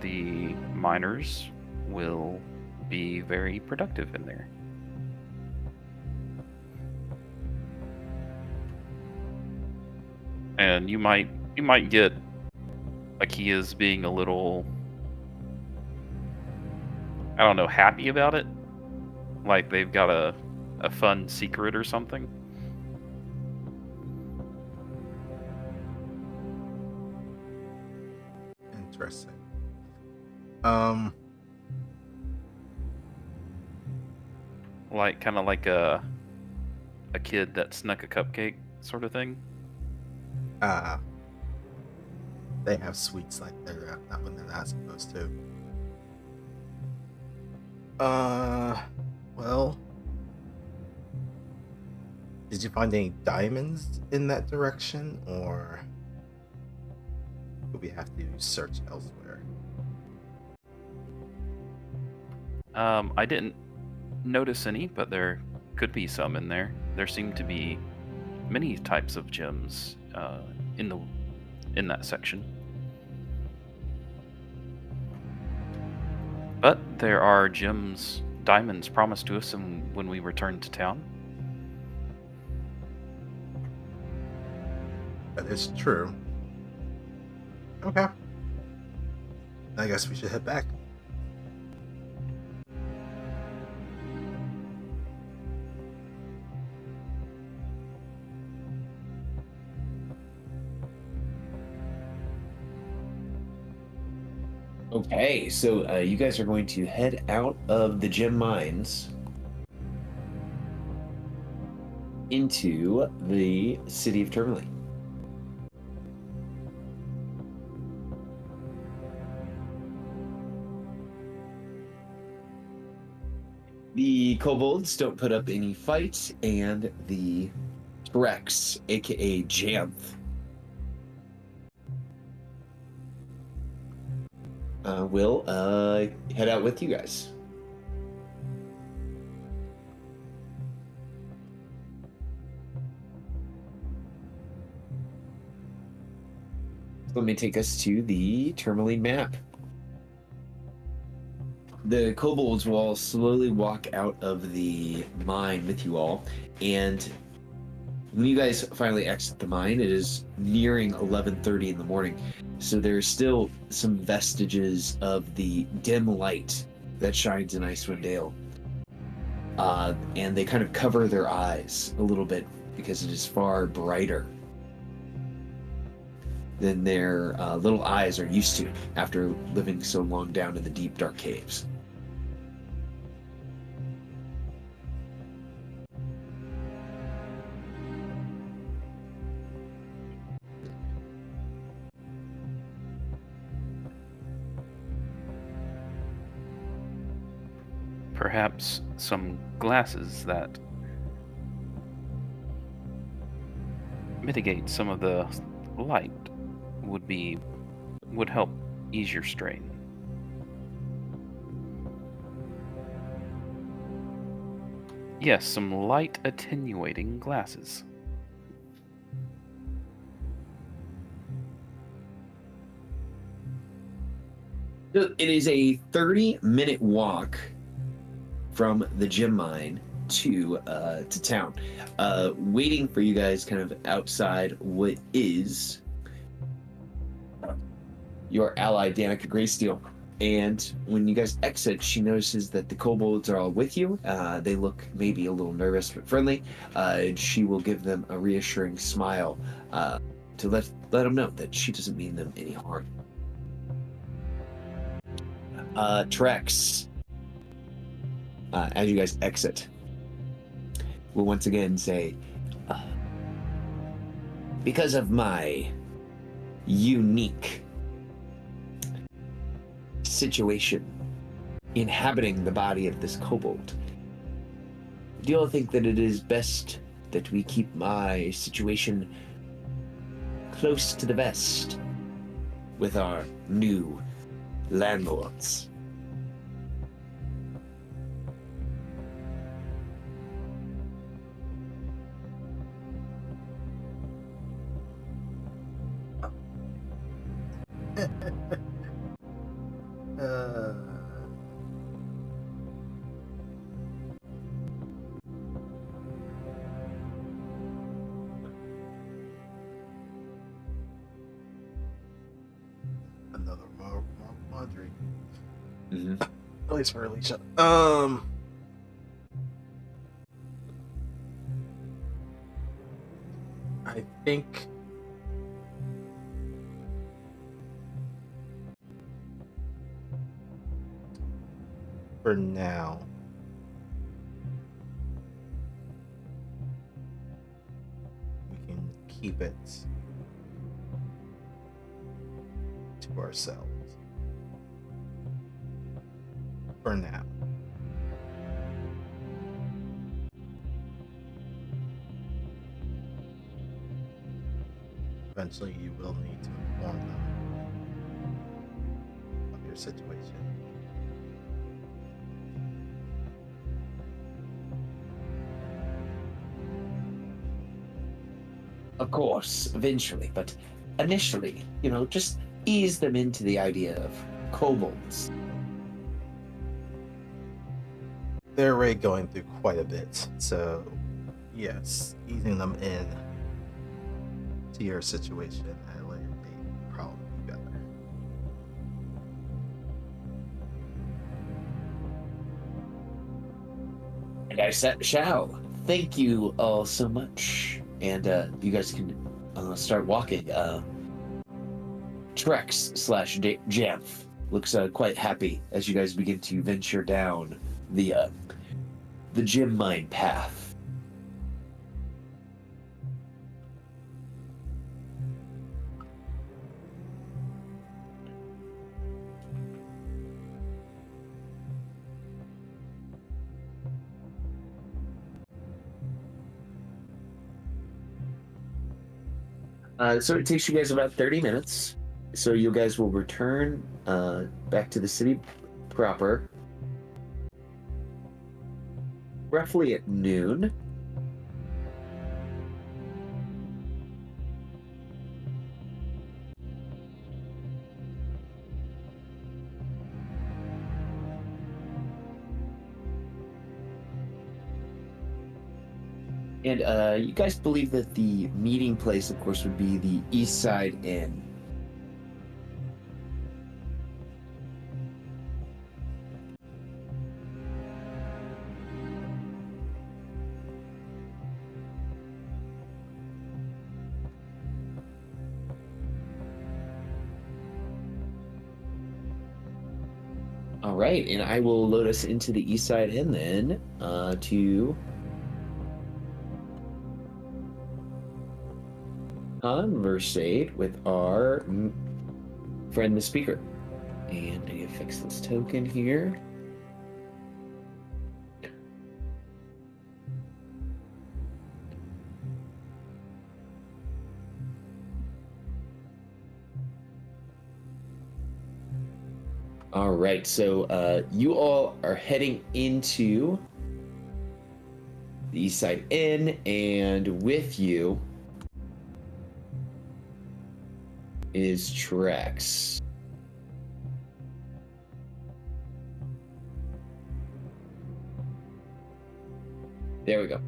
Speaker 3: the miners will be very productive in there. And you might get Akia's being a little, I don't know, happy about it. Like they've got a fun secret or something.
Speaker 4: Interesting.
Speaker 3: Like kind of like a kid that snuck a cupcake sort of thing.
Speaker 4: They have sweets like they're not when they're not supposed to. Well, did you find any diamonds in that direction, or do we have to search elsewhere?
Speaker 3: I didn't notice any, but there could be some in there. There seem to be many types of gems in that section. But there are gems, diamonds promised to us when we return to town.
Speaker 4: That is true. Okay. I guess we should head back.
Speaker 2: Okay, so you guys are going to head out of the gem mines into the city of Termali. The kobolds don't put up any fights, and the Rex, aka Janth, will head out with you guys. Let me take us to the Tourmaline map. The kobolds will slowly walk out of the mine with you all, and when you guys finally exit the mine, it is nearing 11:30 in the morning, so there's still some vestiges of the dim light that shines in Icewind Dale. And they kind of cover their eyes a little bit because it is far brighter than their little eyes are used to after living so long down in the deep, dark caves.
Speaker 3: Perhaps some glasses that mitigate some of the light would help ease your strain. Yes, some light attenuating glasses.
Speaker 2: So it is a 30-minute walk from the gem mine to town. Waiting for you guys kind of outside what is your ally, Danica Greysteel. And when you guys exit, she notices that the kobolds are all with you. They look maybe a little nervous but friendly. And she will give them a reassuring smile to let them know that she doesn't mean them any harm. Trex, as you guys exit, will once again say, because of my unique situation inhabiting the body of this kobold, do you all think that it is best that we keep my situation close to the vest with our new landlords?
Speaker 4: Another laundry.
Speaker 2: Mm-hmm.
Speaker 4: At least for Alicia. I think for now we can keep it to ourselves. For now. Eventually you will need to inform them of your situation.
Speaker 2: Of course, eventually, but initially, just ease them into the idea of kobolds.
Speaker 4: they're already going through quite a bit. So, yes, easing them in to your situation at a later date would probably be better.
Speaker 2: And I shall. Thank you all so much. And you guys can start walking. Trex slash Jamf looks quite happy as you guys begin to venture down the gem mine path. So it takes you guys about 30 minutes. So you guys will return back to the city proper roughly at noon. And you guys believe that the meeting place, of course, would be the East Side Inn. All right, and I will load us into the East Side Inn then to conversate with our friend, the speaker. And I need to fix this token here. All right, so you all are heading into the East Side Inn, and with you is Trex. There we go.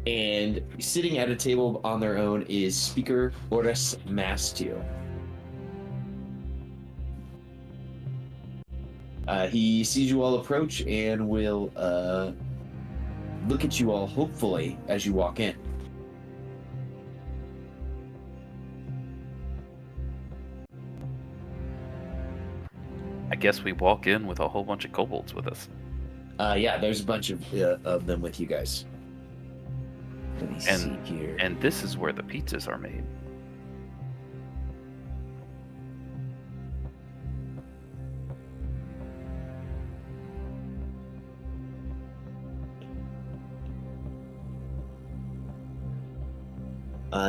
Speaker 2: And sitting at a table on their own is Speaker Oris Mastio. He sees you all approach and will look at you all hopefully as you walk in.
Speaker 3: I guess we walk in with a whole bunch of kobolds with us.
Speaker 2: Yeah, there's a bunch of them with you guys. Let me see here.
Speaker 3: And this is where the pizzas are made.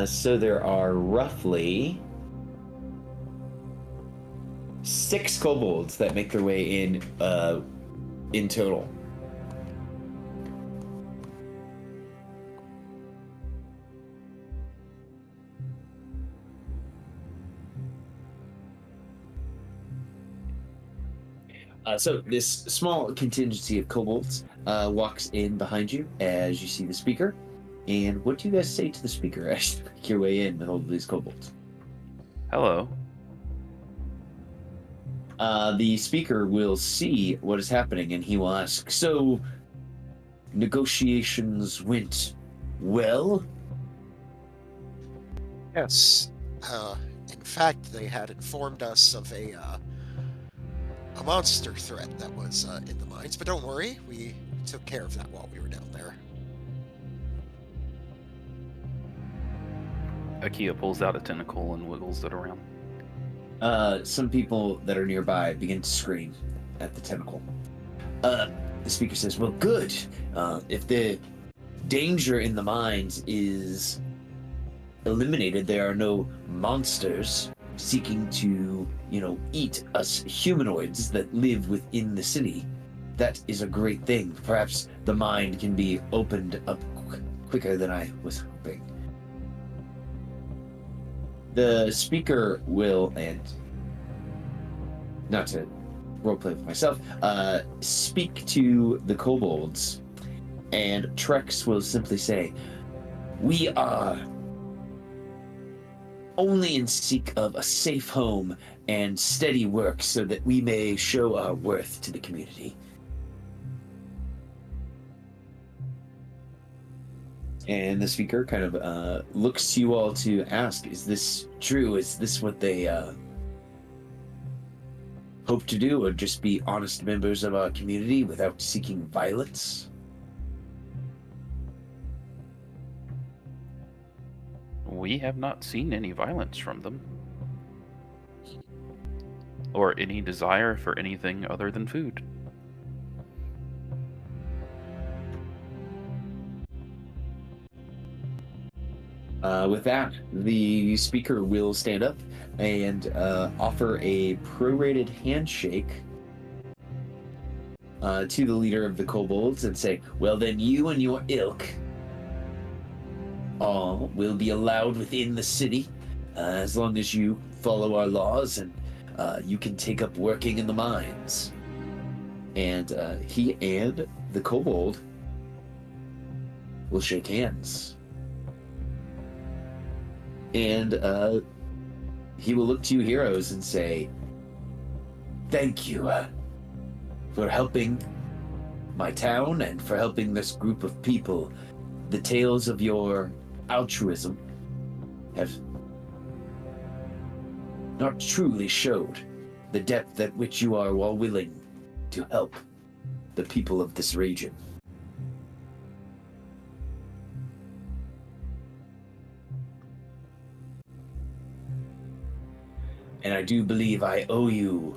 Speaker 2: So there are roughly 6 kobolds that make their way in total. So this small contingency of kobolds walks in behind you as you see the speaker. And what do you guys say to the speaker as you make your way in with all of these kobolds?
Speaker 3: Hello.
Speaker 2: The speaker will see what is happening and he will ask, so negotiations went well?
Speaker 1: Yes. In fact, they had informed us of a monster threat that was in the mines, but don't worry, we took care of that while we were down there.
Speaker 3: Akia pulls out a tentacle and wiggles it around.
Speaker 2: Some people that are nearby begin to scream at the tentacle. The speaker says, well, good. If the danger in the mines is eliminated, there are no monsters seeking to, eat us humanoids that live within the city. That is a great thing. Perhaps the mind can be opened up quicker than I was hoping. The speaker will, and not to roleplay with myself, speak to the kobolds And Trex will simply say, "We are only in seek of a safe home and steady work so that we may show our worth to the community." And the speaker kind of looks to you all to ask, is this true? Is this what they hope to do, or just be honest members of our community without seeking violence?
Speaker 3: We have not seen any violence from them, or any desire for anything other than food.
Speaker 2: With that, the speaker will stand up and offer a prorated handshake to the leader of the kobolds and say, "Well, then you and your ilk all will be allowed within the city as long as you follow our laws, and you can take up working in the mines." And he and the kobold will shake hands. And he will look to you heroes and say, "Thank you for helping my town and for helping this group of people. The tales of your altruism have not truly showed the depth at which you are all willing to help the people of this region." And I do believe I owe you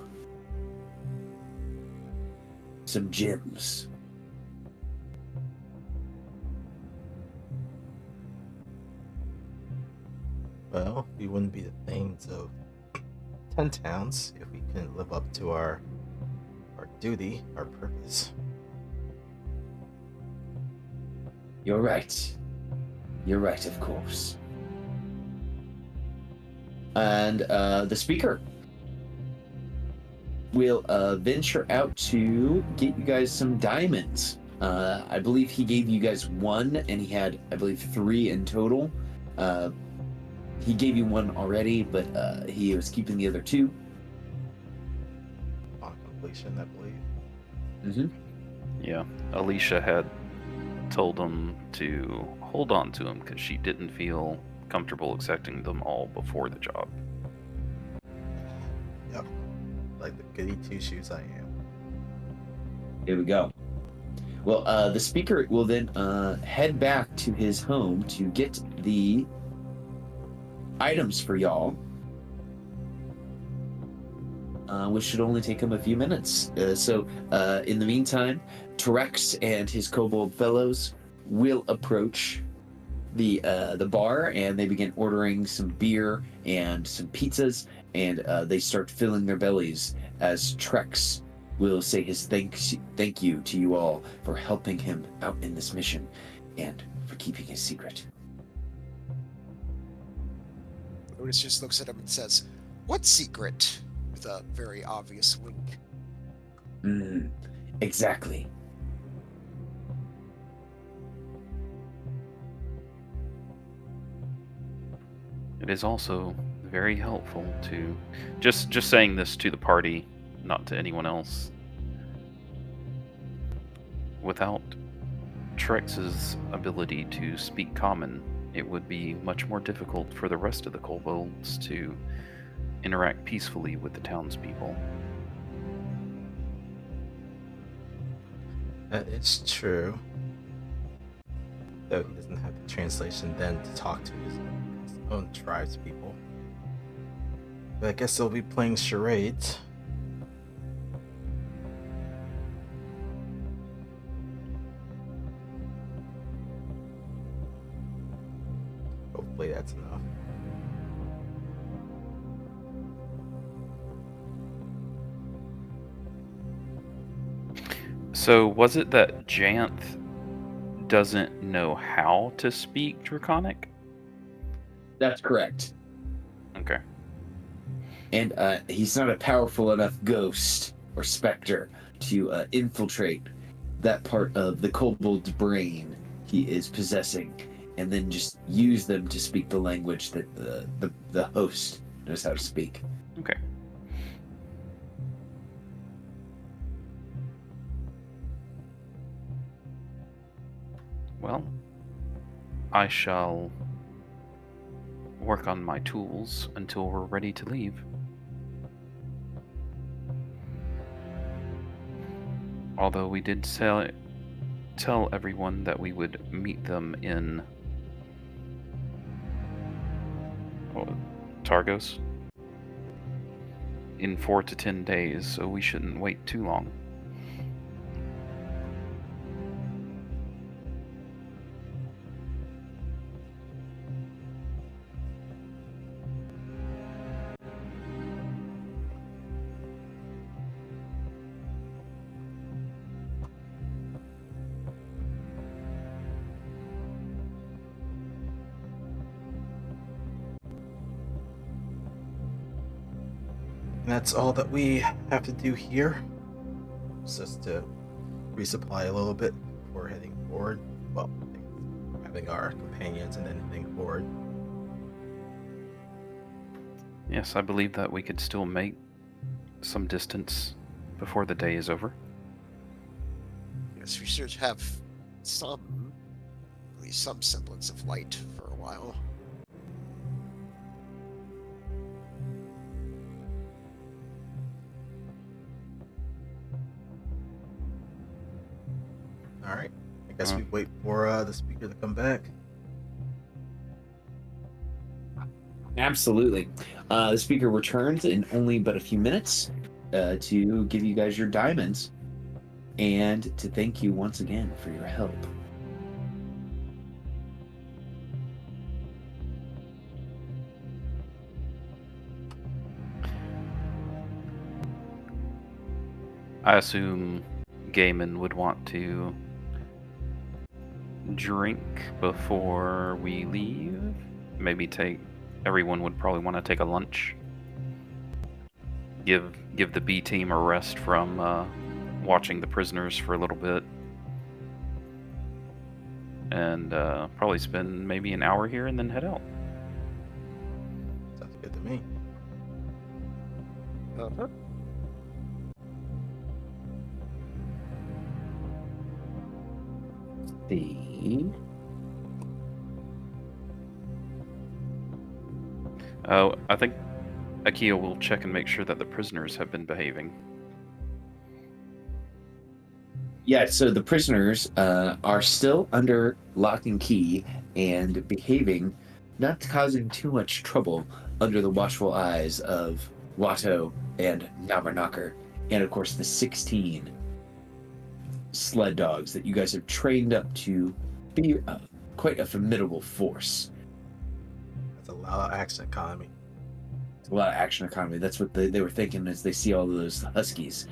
Speaker 2: some gems.
Speaker 4: Well, we wouldn't be the things of 10 towns if we couldn't live up to our duty, our purpose.
Speaker 2: You're right. You're right, of course. And the speaker will venture out to get you guys some diamonds. I believe he gave you guys one, and he had, I believe, 3 in total. He gave you one already, but he was keeping the other 2.
Speaker 4: On completion, I believe.
Speaker 2: Mm-hmm.
Speaker 3: Yeah, Alicia had told him to hold on to them because she didn't feel comfortable accepting them all before the job.
Speaker 4: Yep. Like the goody two-shoes I am.
Speaker 2: Here we go. Well, the speaker will then head back to his home to get the items for y'all, which should only take him a few minutes. So in the meantime, Terex and his kobold fellows will approach the bar, and they begin ordering some beer and some pizzas, and they start filling their bellies as Trex will say his thank you to you all for helping him out in this mission and for keeping his secret.
Speaker 1: Otis just looks at him and says, "What secret?" with a very obvious wink.
Speaker 2: Exactly.
Speaker 3: It is also very helpful to just saying this to the party, not to anyone else. Without Trex's ability to speak common, it would be much more difficult for the rest of the kobolds to interact peacefully with the townspeople.
Speaker 4: That is true. Though he doesn't have the translation then to talk to his own tribes people. But I guess they'll be playing charades. Hopefully that's enough.
Speaker 3: So was it that Janth doesn't know how to speak Draconic?
Speaker 2: That's correct.
Speaker 3: Okay.
Speaker 2: And he's not a powerful enough ghost or specter to infiltrate that part of the kobold's brain he is possessing, and then just use them to speak the language that the host knows how to speak.
Speaker 3: Okay. Well, I shall work on my tools until we're ready to leave. Although we did tell everyone that we would meet them in Targos in 4 to 10 days, so we shouldn't wait too long.
Speaker 4: That's all that we have to do here. It's just to resupply a little bit before heading forward. Well, having our companions and then heading forward.
Speaker 3: Yes, I believe that we could still make some distance before the day is over.
Speaker 1: Yes, we should have some, at least some semblance of light for a while.
Speaker 4: All right. I guess we wait for the speaker to come back.
Speaker 2: Absolutely. The speaker returns in only but a few minutes to give you guys your diamonds and to thank you once again for your help.
Speaker 3: I assume Gaiman would want to drink before we leave. Maybe everyone would probably want to take a lunch. Give the B team a rest from watching the prisoners for a little bit. And probably spend maybe an hour here and then head out.
Speaker 4: Sounds good to me.
Speaker 1: Uh-huh.
Speaker 3: Oh, I think Akio will check and make sure that the prisoners have been behaving.
Speaker 2: Yeah, so the prisoners are still under lock and key and behaving, not causing too much trouble under the watchful eyes of Watto and Yamanakar, and of course the 16 sled dogs that you guys have trained up to be quite a formidable force.
Speaker 4: That's a lot of action economy.
Speaker 2: It's a lot of action economy. That's what they were thinking as they see all of those huskies.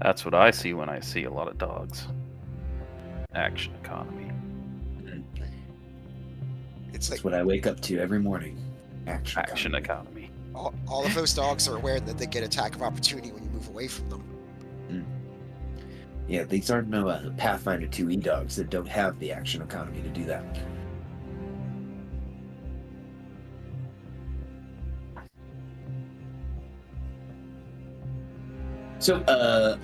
Speaker 3: That's what I see when I see a lot of dogs. Action economy.
Speaker 1: It's
Speaker 2: That's
Speaker 1: like
Speaker 2: what I wake up to every morning. Action
Speaker 3: economy.
Speaker 1: all of those dogs are aware that they get attack of opportunity when you move away from them.
Speaker 2: Yeah, these aren't no Pathfinder 2e dogs that don't have the action economy to do that. So,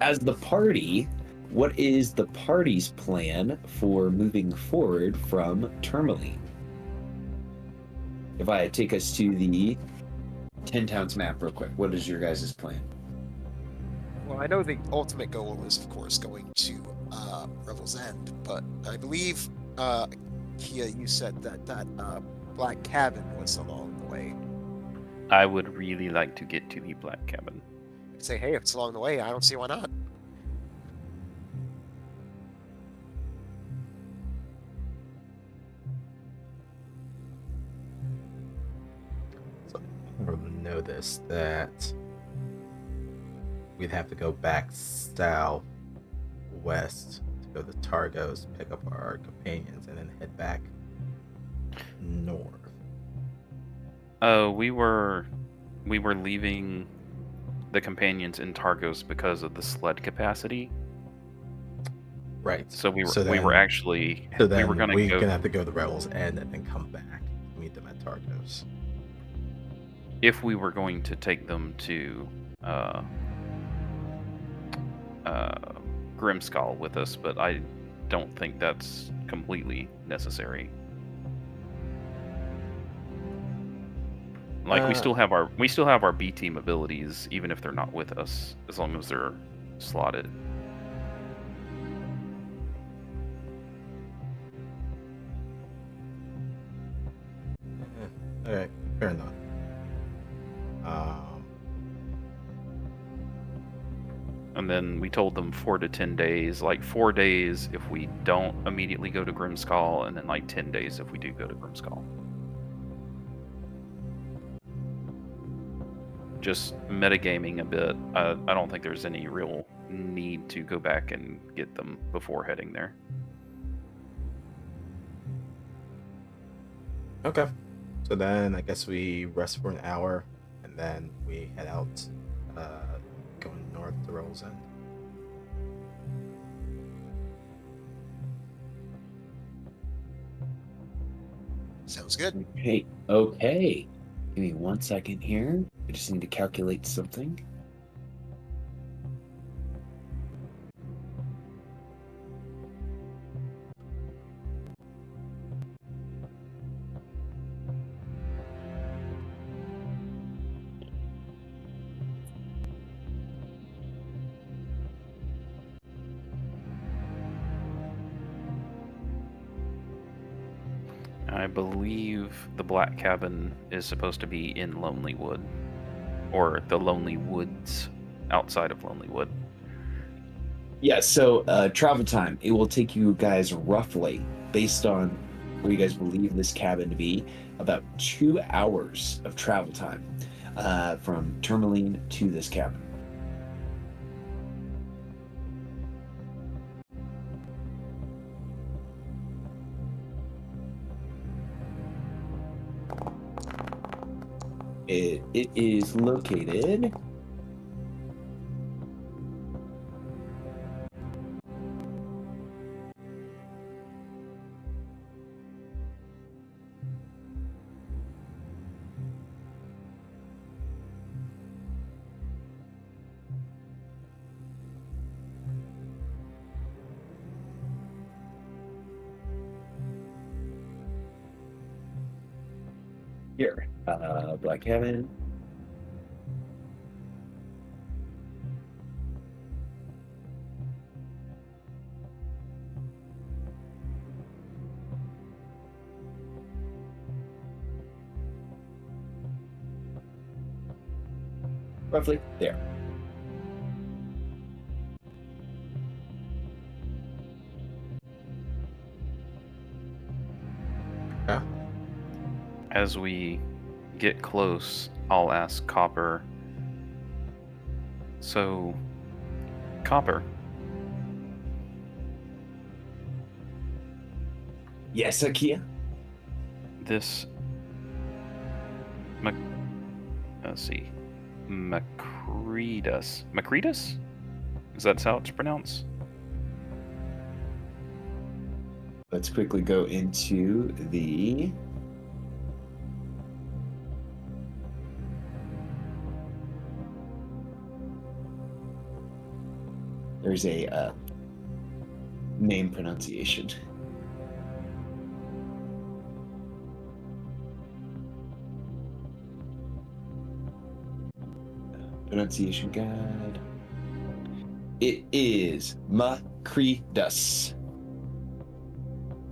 Speaker 2: as the party, what is the party's plan for moving forward from Tourmaline? If I take us to the 10 Towns map real quick, what is your guys' plan?
Speaker 1: Well, I know the ultimate goal is, of course, going to Revel's End, but I believe, Kia, you said that black cabin was along the way.
Speaker 3: I would really like to get to the Black Cabin.
Speaker 1: I'd say, hey, if it's along the way, I don't see why not.
Speaker 4: So I know this, that we'd have to go back south west to go to Targos, pick up our companions, and then head back north.
Speaker 3: We were we were leaving the companions in Targos because of the sled capacity.
Speaker 4: Right.
Speaker 3: So we were
Speaker 4: So
Speaker 3: we were
Speaker 4: then-
Speaker 3: actually
Speaker 4: So
Speaker 3: we
Speaker 4: then
Speaker 3: were gonna
Speaker 4: we're
Speaker 3: go.
Speaker 4: gonna have to go to Rebel's End and then come back to meet them at Targos.
Speaker 3: If we were going to take them to Grimskull with us, but I don't think that's completely necessary. Like we still have our B team abilities, even if they're not with us, as long as they're slotted.
Speaker 4: Okay, fair enough.
Speaker 3: And then we told them 4 to 10 days, like 4 days if we don't immediately go to Grimskull, and then like 10 days if we do go to Grimskull. Just metagaming a bit. I don't think there's any real need to go back and get them before heading there.
Speaker 4: Okay. So then I guess we rest for an hour, and then we head out, going north to Rebel's End.
Speaker 1: Sounds good.
Speaker 2: Okay. Give me 1 second here. I just need to calculate something.
Speaker 3: I believe the Black Cabin is supposed to be in Lonely Wood, or the Lonely Woods outside of Lonely Wood.
Speaker 2: Yeah, so travel time. It will take you guys roughly, based on where you guys believe this cabin to be, about 2 hours of travel time from Tourmaline to this cabin. It is located. Here, Black Cabin. Roughly there.
Speaker 4: Yeah.
Speaker 3: As we get close, I'll ask Copper. So, Copper,
Speaker 2: Yes, Akia.
Speaker 3: this. Let's see. Macretus. Macretus? Is that how it's pronounced?
Speaker 2: Let's quickly go into the there's a name pronunciation. Pronunciation guide. It is Macretus.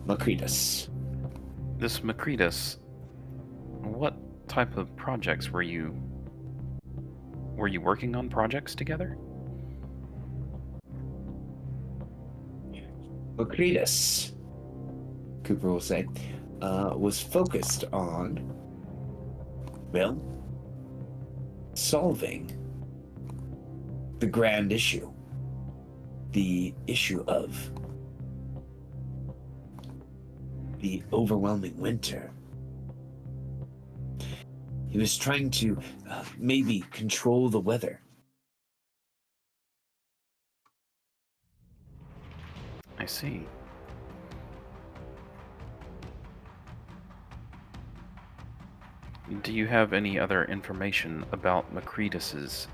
Speaker 2: Macretus.
Speaker 3: This Macretus, what type of projects were you working on projects together?
Speaker 2: Macretus, Cooper will say, was focused on, well, solving the grand issue. The issue of the overwhelming winter. He was trying to maybe control the weather.
Speaker 3: I see. Do you have any other information about Macretus's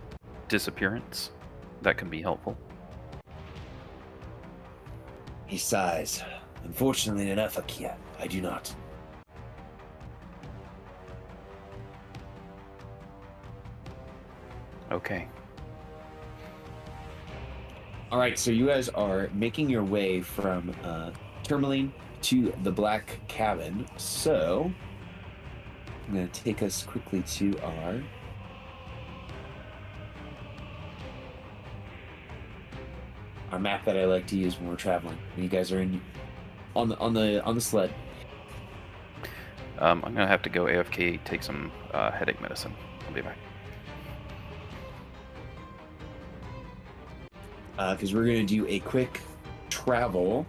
Speaker 3: disappearance that can be helpful?
Speaker 2: He sighs. Unfortunately enough, Akia, I do not.
Speaker 3: Okay.
Speaker 2: All right, so you guys are making your way from Tourmaline to the Black Cabin. So I'm going to take us quickly to our map that I like to use when we're traveling. You guys are on the sled.
Speaker 3: I'm gonna have to go AFK, take some headache medicine. I'll be back.
Speaker 2: Because we're going to do a quick travel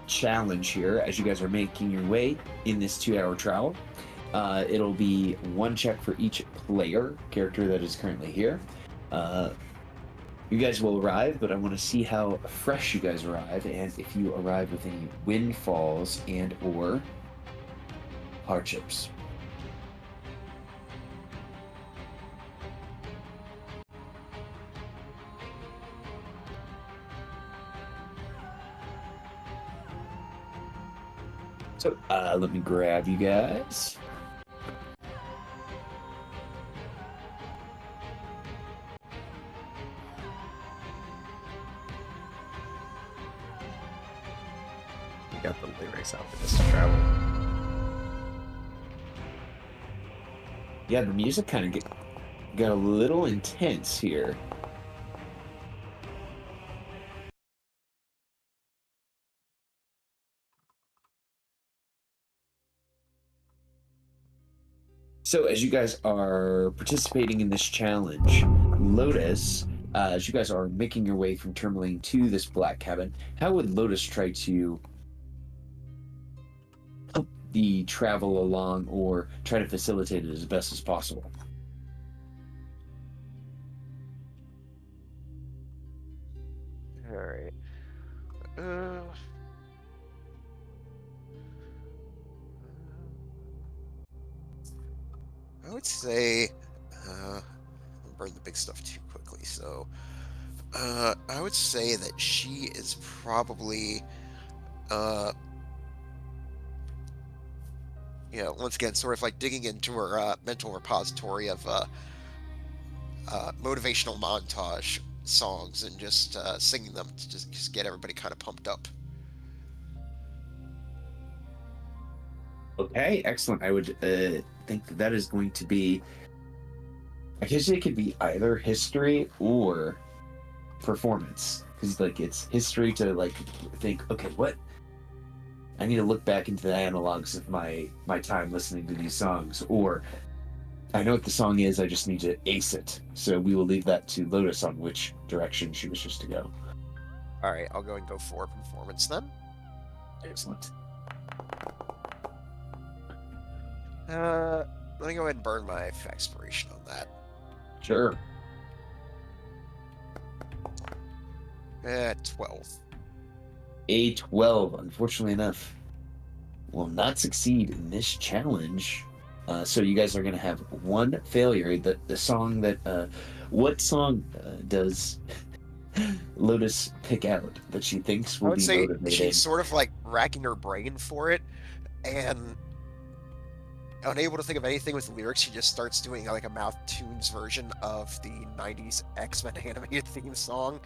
Speaker 2: challenge here as you guys are making your way in this 2-hour travel. It'll be one check for each character that is currently here. You guys will arrive, but I want to see how fresh you guys arrive and if you arrive with any windfalls and or hardships. So let me grab you guys.
Speaker 4: We got the lyrics out for this travel.
Speaker 2: Yeah, the music kind of got a little intense here. So as you guys are participating in this challenge, Lotus, as you guys are making your way from Tourmaline to this Black Cabin, how would Lotus try to help the travel along or try to facilitate it as best as possible?
Speaker 1: All right. Uh, I would say, I'll burn the big stuff too quickly. So, I would say that she is probably, once again, sort of like digging into her mental repository of motivational montage songs and just singing them to just get everybody kind of pumped up.
Speaker 2: Okay, excellent. I would think that is going to be, I guess it could be either history or performance. Because like it's history to like think, okay, what? I need to look back into the analogs of my time listening to these songs, or I know what the song is, I just need to ace it. So we will leave that to Lotus on which direction she wishes to go.
Speaker 1: All right, I'll go and go for performance then.
Speaker 2: Excellent.
Speaker 1: Let me go ahead and burn my expiration on that.
Speaker 2: Sure.
Speaker 1: 12.
Speaker 2: A 12, unfortunately enough, will not succeed in this challenge. So you guys are going to have one failure. The song that, what song does Lotus pick out that she thinks
Speaker 1: I
Speaker 2: will
Speaker 1: would
Speaker 2: be
Speaker 1: say
Speaker 2: motivating?
Speaker 1: she's sort of like racking her brain for it, and unable to think of anything with lyrics, she just starts doing like a mouth tunes version of the 90s X-Men animated theme song.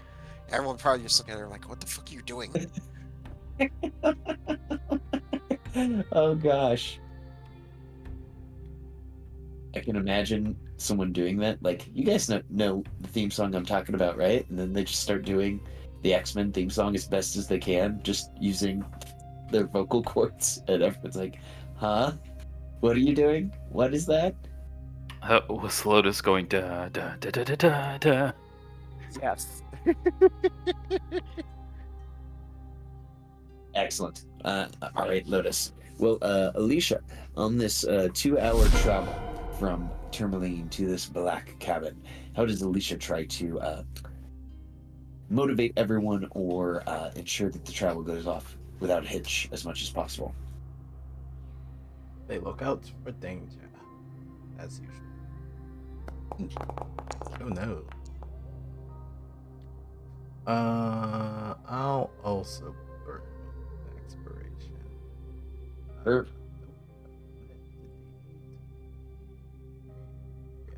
Speaker 1: Everyone probably just looking at her like, what the fuck are you doing?
Speaker 2: Oh gosh. I can imagine someone doing that. Like, you guys know the theme song I'm talking about, right? And then they just start doing the X-Men theme song as best as they can, just using their vocal cords. And everyone's like, huh? What are you doing? What is that?
Speaker 3: Was Lotus going da da da da da da da?
Speaker 1: Yes.
Speaker 2: Excellent. All right, Lotus. Well, Alicia, on this 2-hour travel from Tourmaline to this black cabin, how does Alicia try to motivate everyone or ensure that the travel goes off without a hitch as much as possible?
Speaker 4: They look out for danger, as usual. Oh no. I'll also burn expiration.
Speaker 2: Or
Speaker 4: Yeah.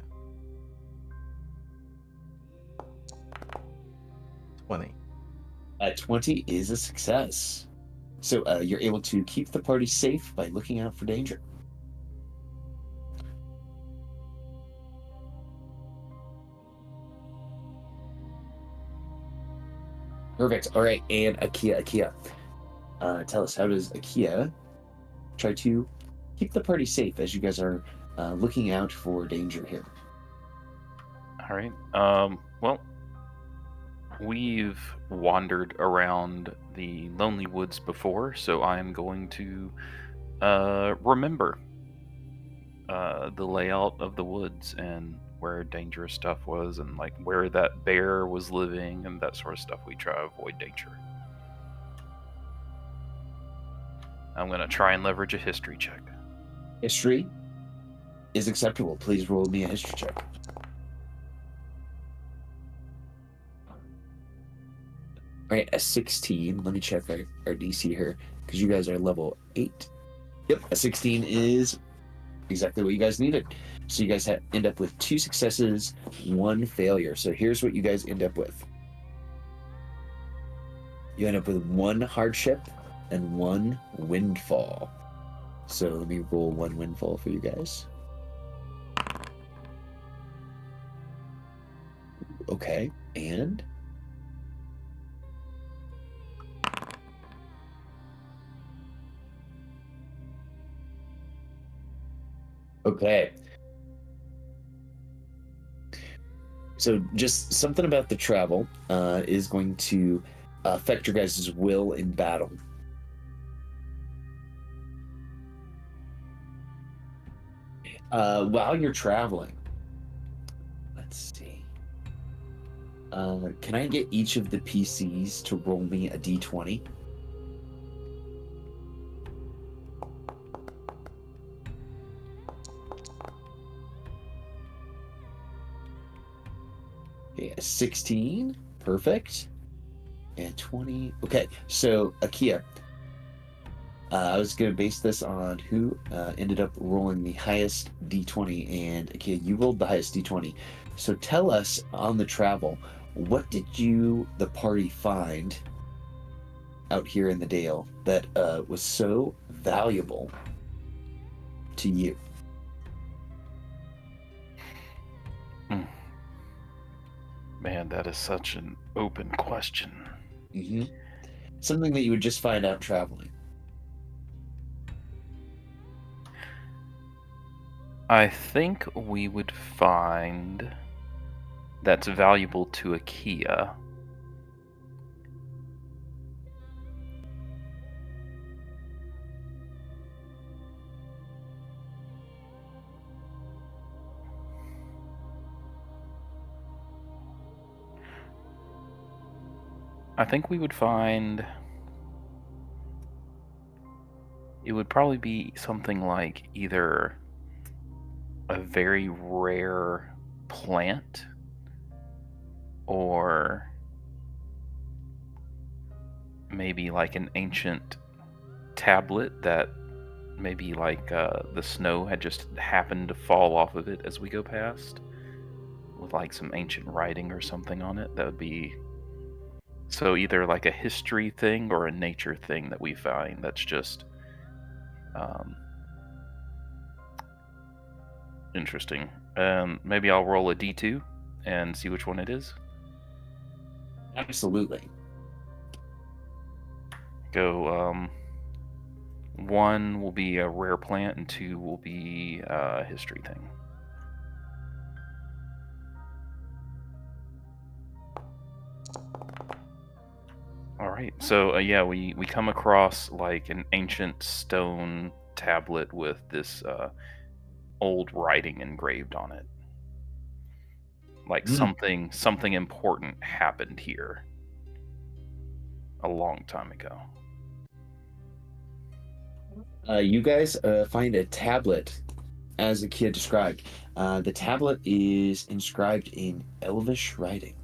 Speaker 4: 20.
Speaker 2: 20 is a success. So you're able to keep the party safe by looking out for danger. Perfect. All right, and Akia. Tell us, how does Akia try to keep the party safe as you guys are looking out for danger here?
Speaker 3: All right. Well, we've wandered around the lonely woods before, so I'm going to remember the layout of the woods and where dangerous stuff was, and like where that bear was living and that sort of stuff. We try to avoid danger. I'm going to try and leverage a history check.
Speaker 2: History is acceptable. Please roll me a history check. All right, a 16. Let me check our DC here because you guys are level 8. Yep, a 16 is exactly what you guys needed. So you guys end up with 2 successes, 1 failure. So here's what you guys end up with. You end up with 1 hardship and 1 windfall. So let me roll 1 windfall for you guys. Okay, and okay. So just something about the travel is going to affect your guys' will in battle. While you're traveling, let's see. Can I get each of the PCs to roll me a d20? Okay, a 16. Perfect. And 20. Okay, so Akia, I was going to base this on who ended up rolling the highest d20, and Akia, you rolled the highest d20. So tell us on the travel, what did the party find out here in the Dale that was so valuable to you?
Speaker 3: Man, that is such an open question.
Speaker 2: Mm-hmm. Something that you would just find out traveling.
Speaker 3: I think we would find that's valuable to Akia. I think we would find it would probably be something like either a very rare plant or maybe like an ancient tablet that maybe like the snow had just happened to fall off of it as we go past with like some ancient writing or something on it. That would be so either like a history thing or a nature thing that we find that's just interesting. Maybe I'll roll a d2 and see which one it is.
Speaker 2: Absolutely.
Speaker 3: Go 1 will be a rare plant and 2 will be a history thing. All right. Right. So yeah, we come across like an ancient stone tablet with this old writing engraved on it. Like something important happened here a long time ago.
Speaker 2: You guys find a tablet, as Akia described. The tablet is inscribed in Elvish writing.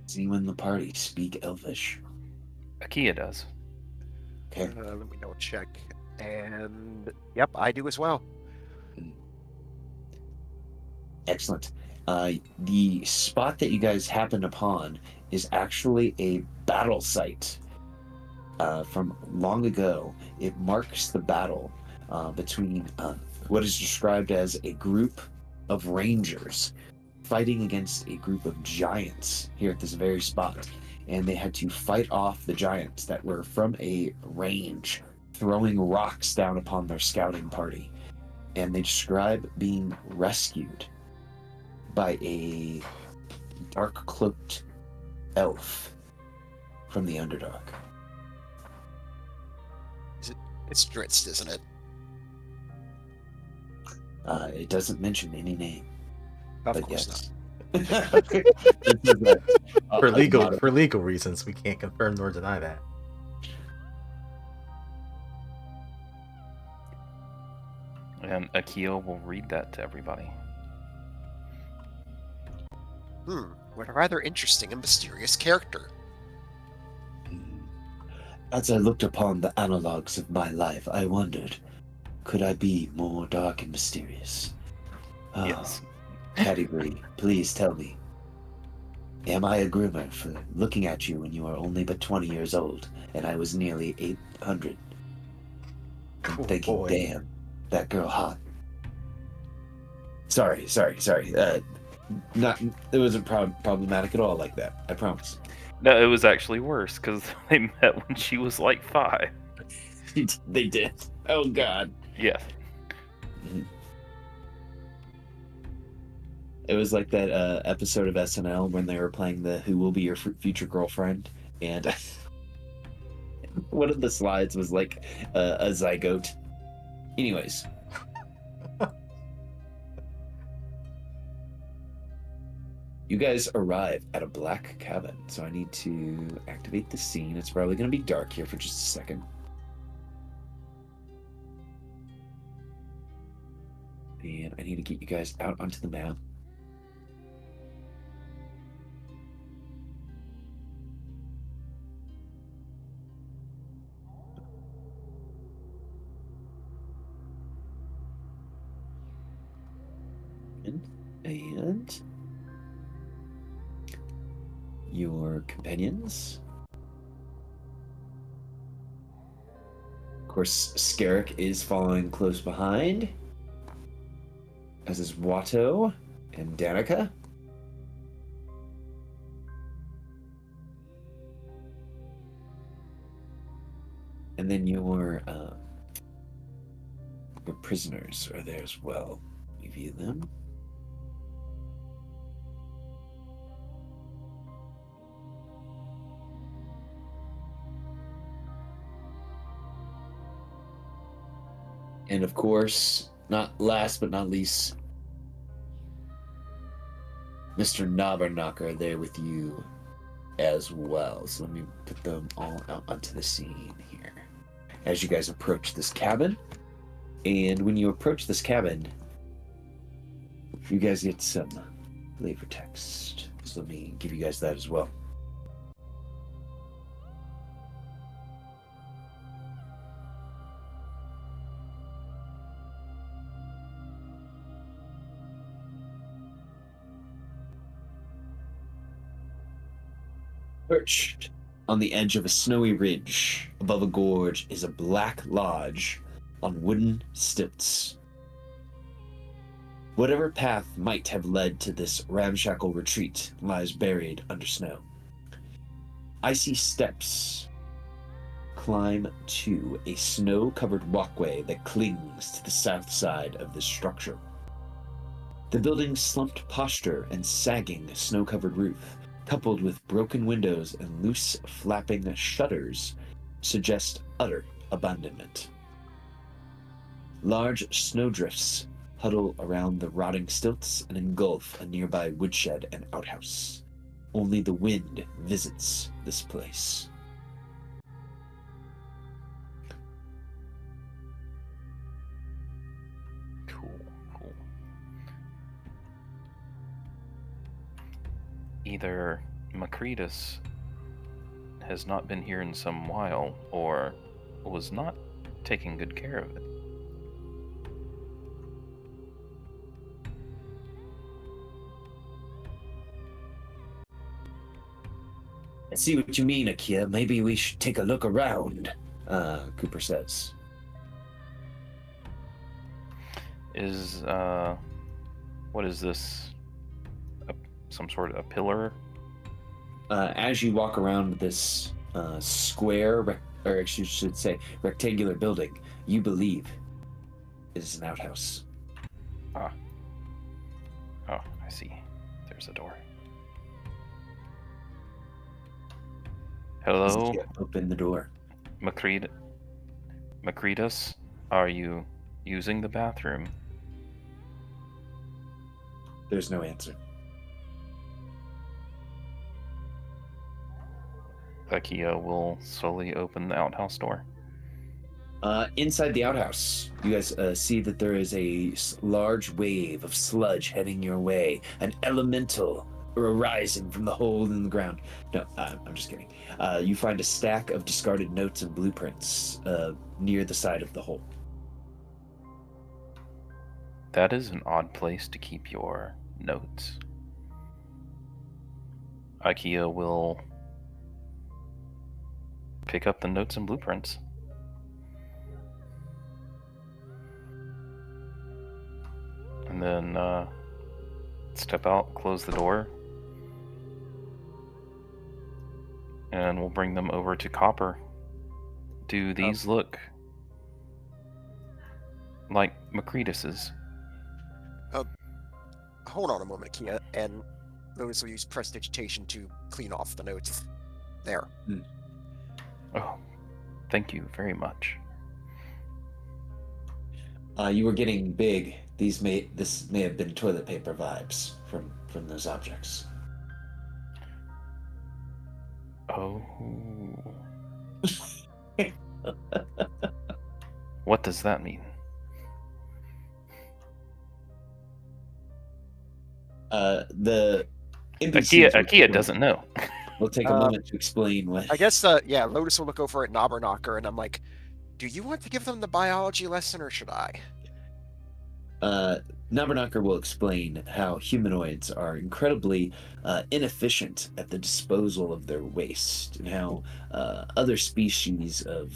Speaker 2: Does anyone in the party speak Elvish?
Speaker 3: Akia does.
Speaker 2: Okay.
Speaker 1: Let me double check. And yep, I do as well.
Speaker 2: Excellent. The spot that you guys happened upon is actually a battle site from long ago. It marks the battle between what is described as a group of rangers fighting against a group of giants here at this very spot. And they had to fight off the giants that were from a range, throwing rocks down upon their scouting party. And they describe being rescued by a dark-cloaked elf from the Underdark.
Speaker 1: It's Dritz, isn't it?
Speaker 2: It doesn't mention any name.
Speaker 1: Of
Speaker 2: but
Speaker 1: course
Speaker 2: yes.
Speaker 1: not.
Speaker 4: For legal reasons, we can't confirm nor deny that.
Speaker 3: And Akia will read that to everybody.
Speaker 1: What a rather interesting and mysterious character.
Speaker 2: As I looked upon the analogues of my life, I wondered, could I be more dark and mysterious?
Speaker 3: Yes.
Speaker 2: Category, please tell me. Am I a groomer for looking at you when you are only but 20 years old, and I was nearly 800? And thinking,
Speaker 4: boy.
Speaker 2: damn, that girl hot. Sorry. Not, it wasn't problematic at all like that, I promise.
Speaker 3: No, it was actually worse because they met when she was like 5.
Speaker 2: They did. Oh, God.
Speaker 3: Yes.
Speaker 2: It was like that episode of SNL when they were playing the Who Will Be Your Future Girlfriend, and one of the slides was like a zygote. Anyways. You guys arrive at a black cabin, so I need to activate the scene. It's probably going to be dark here for just a second. And I need to get you guys out onto the map. And your companions. Of course, Scarrick is following close behind, as is Watto and Danica. And then your prisoners are there as well. We view them. And of course, not last but not least, Mr. Knobberknocker there with you as well. So let me put them all out onto the scene here. As you guys approach this cabin, and when you approach this cabin, you guys get some flavor text. So let me give you guys that as well. Perched on the edge of a snowy ridge above a gorge is a black lodge on wooden stilts. Whatever path might have led to this ramshackle retreat lies buried under snow. Icy steps climb to a snow-covered walkway that clings to the south side of this structure. The building's slumped posture and sagging snow-covered roof, coupled with broken windows and loose flapping shutters, suggest utter abandonment. Large snowdrifts huddle around the rotting stilts and engulf a nearby woodshed and outhouse. Only the wind visits this place.
Speaker 3: Cool. Either Macretus has not been here in some while, or was not taking good care of it.
Speaker 2: I see what you mean, Akia. Maybe we should take a look around, Cooper says.
Speaker 3: What is this? Some sort of a pillar?
Speaker 2: As you walk around this square, or I should say rectangular building, you believe it is an outhouse.
Speaker 3: Ah. Oh, I see. There's a door. Hello,
Speaker 2: Akia, open the door.
Speaker 3: Macretus, are you using the bathroom?
Speaker 2: There's no answer.
Speaker 3: Akia will slowly open the outhouse door.
Speaker 2: Inside the outhouse, you guys see that there is a large wave of sludge heading your way, an elemental arising from the hole in the ground. No, I'm just kidding. You find a stack of discarded notes and blueprints near the side of the hole.
Speaker 3: That is an odd place to keep your notes. Akia will pick up the notes and blueprints. And then step out, close the door, and we'll bring them over to Copper. Do these look like Macretus's?
Speaker 1: Hold on a moment, Akia, and Lotus will use prestidigitation to clean off the notes. There.
Speaker 3: Oh, thank you very much.
Speaker 2: You were getting big. This may have been toilet paper vibes from those objects.
Speaker 3: Oh. What does that mean?
Speaker 2: The NPCs
Speaker 3: Akia doesn't know.
Speaker 2: We'll take a moment to explain what.
Speaker 1: I guess, Lotus will look over at Knobberknocker, and I'm like, do you want to give them the biology lesson, or should I?
Speaker 2: Knobberknocker will explain how humanoids are incredibly inefficient at the disposal of their waste, and how other species of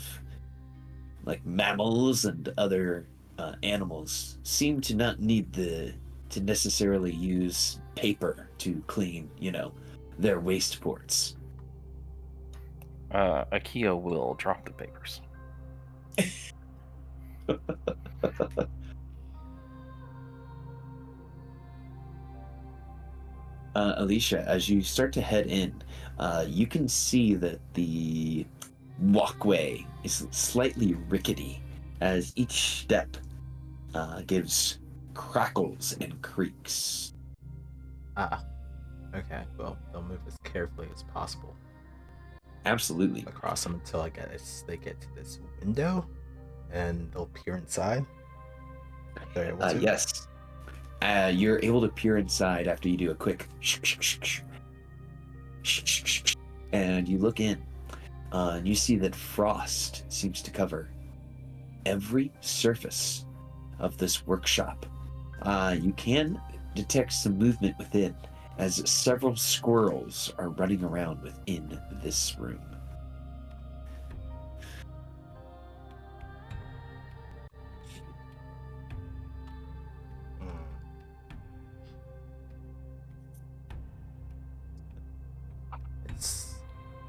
Speaker 2: like mammals and other animals seem to not need to necessarily use paper to clean, their waste ports.
Speaker 3: Akia will drop the papers.
Speaker 2: Alicia, as you start to head in, you can see that the walkway is slightly rickety as each step gives crackles and creaks.
Speaker 4: Okay, well, they'll move as carefully as possible
Speaker 2: Absolutely.
Speaker 4: across them until they get to this window, and they'll peer inside. They're able to.
Speaker 2: Yes. You're able to peer inside after you do a quick and you look in, and you see that frost seems to cover every surface of this workshop. You can detect some movement within, as several squirrels are running around within this room.
Speaker 4: It's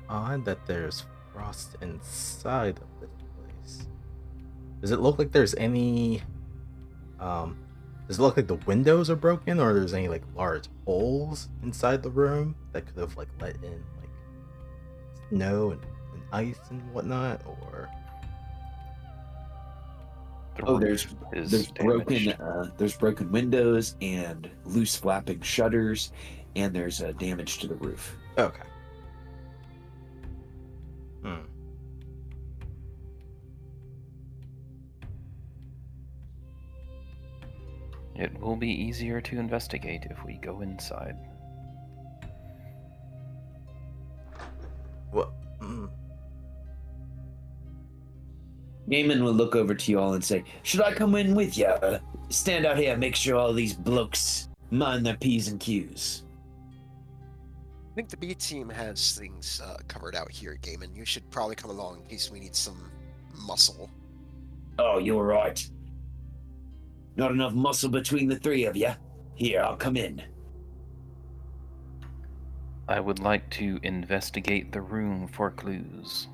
Speaker 4: odd that there's frost inside of this place. Does it look like there's any Does it look like the windows are broken, or there's any like large holes inside the room that could have like let in like snow and ice and whatnot? Or
Speaker 3: The
Speaker 2: Oh,
Speaker 3: roof is damaged.
Speaker 2: there's broken windows and loose flapping shutters, and there's damage to the roof.
Speaker 4: okay. Hmm.
Speaker 3: It will be easier to investigate if we go inside.
Speaker 4: What? Mm.
Speaker 2: Gaiman will look over to you all and say, "Should I come in with you? Stand out here, make sure all these blokes mind their P's and Q's."
Speaker 1: I think the B team has things covered out here, Gaiman. You should probably come along in case we need some muscle.
Speaker 2: Oh, you're right. Not enough muscle between the three of you. Here, I'll come in.
Speaker 3: I would like to investigate the room for clues.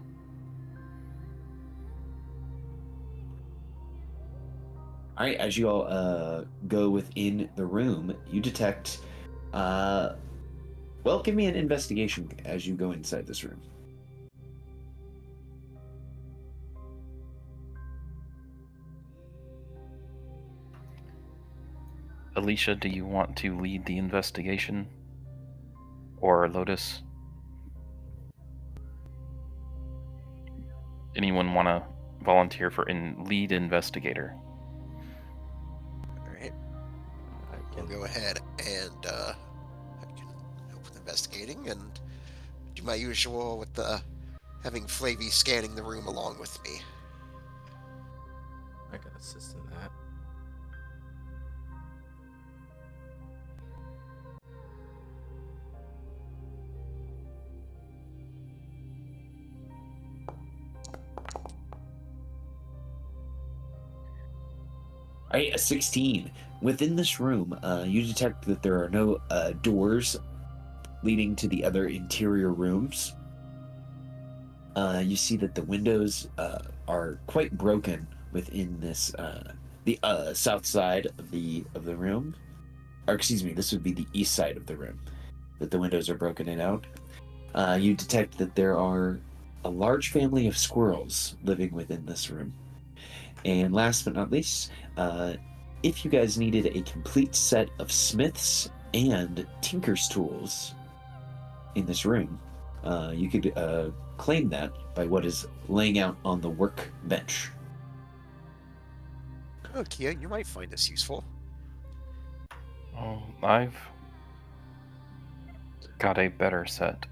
Speaker 2: All right, as you all go within the room, you detect. Well, give me an investigation as you go inside this room.
Speaker 3: Alicia, do you want to lead the investigation? Or Lotus? Anyone want to volunteer for lead investigator?
Speaker 1: All right.
Speaker 4: I
Speaker 1: We'll
Speaker 4: can
Speaker 1: go ahead and I can help with investigating and do my usual with the having Flavy scanning the room along with me.
Speaker 4: I can assist in that.
Speaker 2: All right, a 16. Within this room, you detect that there are no doors leading to the other interior rooms. You see that the windows are quite broken within this the south side of the room, or excuse me, this would be the east side of the room. That the windows are broken in out. You detect that there are a large family of squirrels living within this room. And last but not least, if you guys needed a complete set of smiths and tinker's tools in this room, you could claim that by what is laying out on the workbench.
Speaker 1: Oh, Kia, you might find this useful.
Speaker 3: Oh, I've got a better set.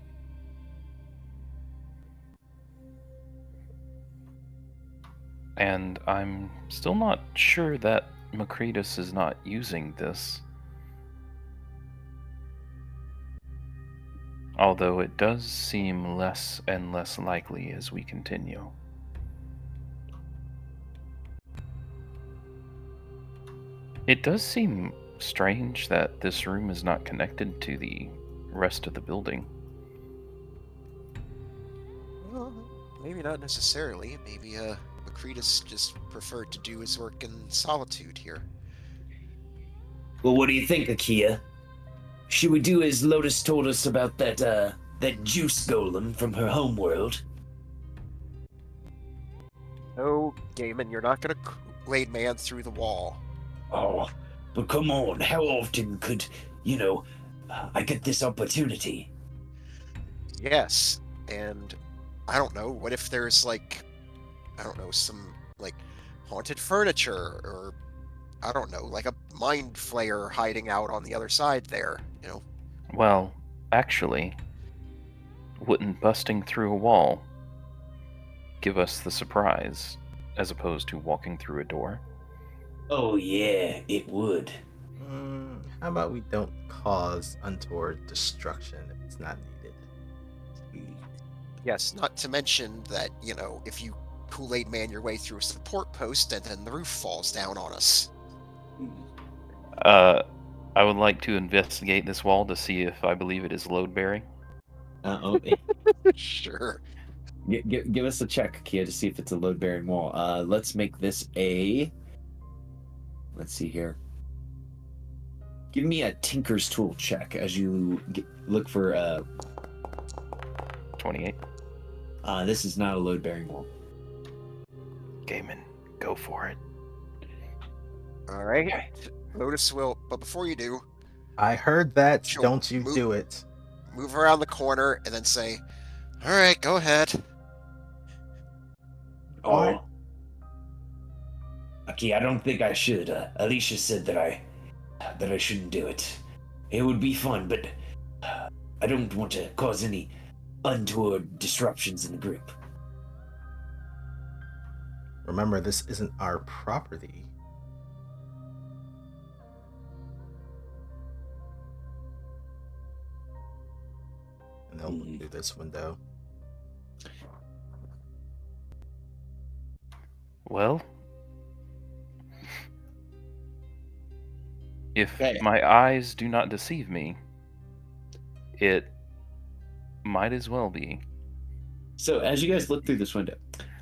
Speaker 3: And I'm still not sure that Macretus is not using this. Although it does seem less and less likely as we continue. It does seem strange that this room is not connected to the rest of the building.
Speaker 1: Well, maybe not necessarily. Maybe Macretus just preferred to do his work in solitude here.
Speaker 2: Well, what do you think, Akia? Should we do as Lotus told us about that juice golem from her homeworld?
Speaker 1: Oh, Gaiman, you're not gonna Kool-Aid man through the wall.
Speaker 2: Oh, but come on, how often could, I get this opportunity?
Speaker 1: Yes, and I don't know, what if there's like, I don't know, some like haunted furniture or I don't know, like a mind flayer hiding out on the other side there, you know?
Speaker 3: Well, actually, wouldn't busting through a wall give us the surprise as opposed to walking through a door?
Speaker 2: Oh yeah, it would.
Speaker 4: How about we don't cause untoward destruction if it's not needed?
Speaker 1: Yes, not to mention that, you know, if you Kool-Aid man your way through a support post and then the roof falls down on us.
Speaker 3: I would like to investigate this wall to see if I believe it is load bearing.
Speaker 1: Sure.
Speaker 2: Give us a check, Kia, to see if it's a load-bearing wall. Let's make this a... Let's see here. Give me a Tinker's Tool check as you look for
Speaker 3: 28.
Speaker 2: This is not a load-bearing wall.
Speaker 3: Gaiman, go for it.
Speaker 1: All right. Lotus will, but before you do,
Speaker 4: I heard that.
Speaker 1: she'll
Speaker 4: Don't you
Speaker 1: move,
Speaker 4: do it.
Speaker 1: move around the corner and then say, "All right, go ahead."
Speaker 2: Oh. Okay, I don't think I should. Alicia said that I shouldn't do it. It would be fun, but I don't want to cause any untoward disruptions in the group.
Speaker 4: Remember, this isn't our property. And they'll look through this window.
Speaker 3: Well, if
Speaker 2: Okay.
Speaker 3: my eyes do not deceive me, it might as well be.
Speaker 2: So as you guys look through this window,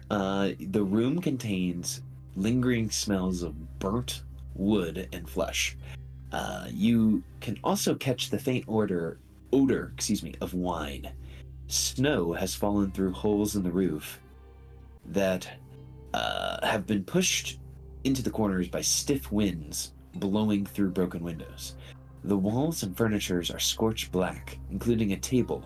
Speaker 2: the room contains lingering smells of burnt wood and flesh. You can also catch the faint odor, of wine. Snow has fallen through holes in the roof that have been pushed into the corners by stiff winds blowing through broken windows. The walls and furnitures are scorched black, including a table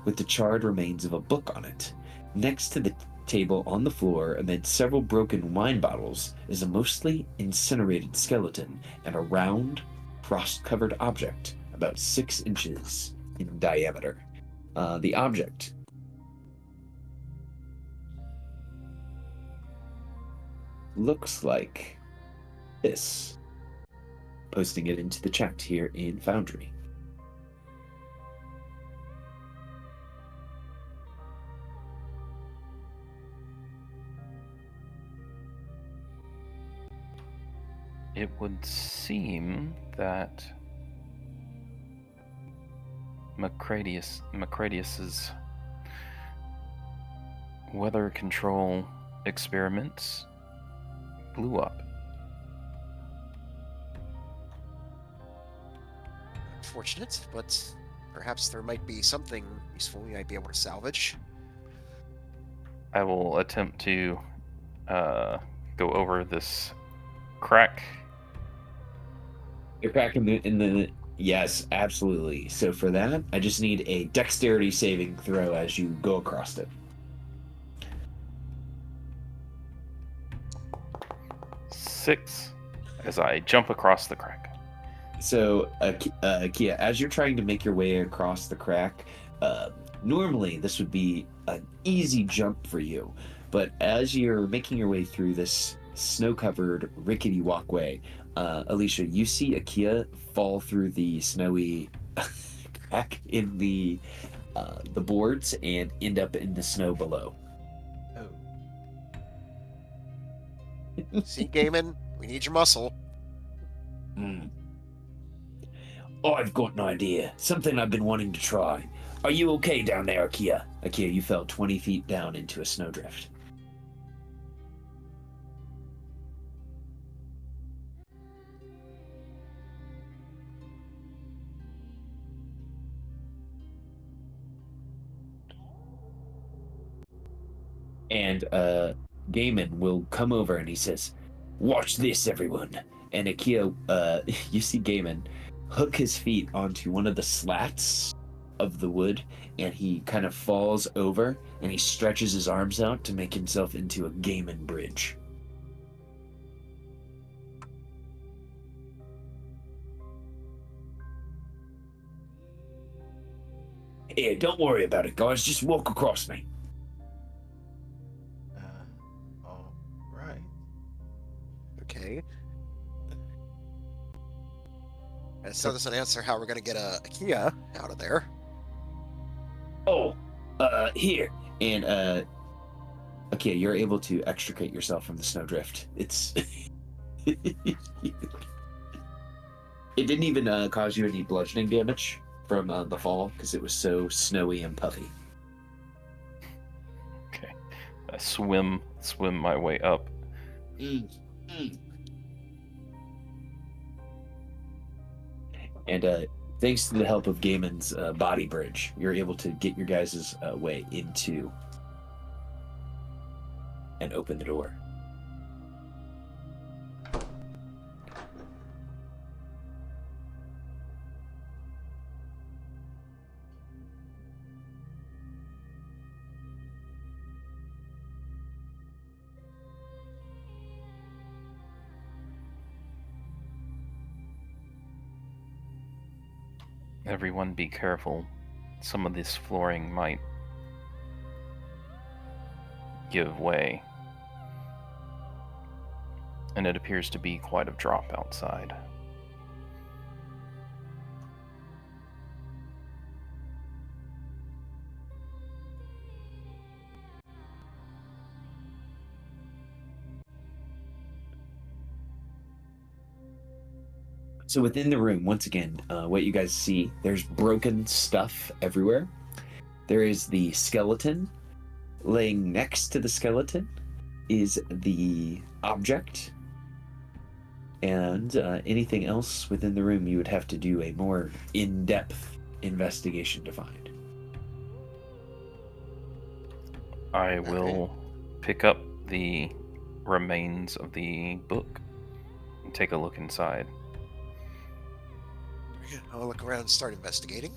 Speaker 2: with the charred remains of a book on it. Next to the table on the floor, amid several broken wine bottles, is a mostly incinerated skeleton and a round, frost-covered object about 6 inches in diameter. The object looks like this. Posting it into the chat here in Foundry.
Speaker 3: It would seem that Macradius's weather control experiments blew up.
Speaker 1: Unfortunate, but perhaps there might be something useful we might be able to salvage.
Speaker 3: I will attempt to go over this crack.
Speaker 2: You're cracking in the yes, absolutely. So for that, I just need a dexterity saving throw as you go across it.
Speaker 3: 6 as I jump across the crack.
Speaker 2: So, Kia, as you're trying to make your way across the crack, normally this would be an easy jump for you, but as you're making your way through this snow-covered, rickety walkway, Alicia, you see Akia fall through the snowy crack in the boards and end up in the snow below.
Speaker 1: See, Gaiman, we need your muscle.
Speaker 2: I've got an idea. Something I've been wanting to try. Are you okay down there, Akia? Akia, you fell 20 feet down into a snowdrift. And Gaiman will come over and he says, "Watch this, everyone." And Akia, you see Gaiman hook his feet onto one of the slats of the wood, and he kind of falls over, and he stretches his arms out to make himself into a Gaiman bridge. Here, don't worry about it, guys. Just walk across me.
Speaker 4: All right.
Speaker 1: Okay. That still doesn't answer how we're gonna get a Kia out of there.
Speaker 2: Oh, here. And, okay, you're able to extricate yourself from the snowdrift. It's... It didn't even cause you any bludgeoning damage from the fall, because it was so snowy and puffy.
Speaker 3: Okay. I swim my way up.
Speaker 2: And thanks to the help of Gaiman's body bridge, you're able to get your guys' way into and open the door.
Speaker 3: Everyone be careful. Some of this flooring might give way. And it appears to be quite a drop outside.
Speaker 2: So within the room, once again, what you guys see, there's broken stuff everywhere. There is the skeleton. Laying next to the skeleton is the object. And anything else within the room, you would have to do a more in-depth investigation to find.
Speaker 3: I will pick up the remains of the book and take a look inside.
Speaker 1: I'll look around and start investigating.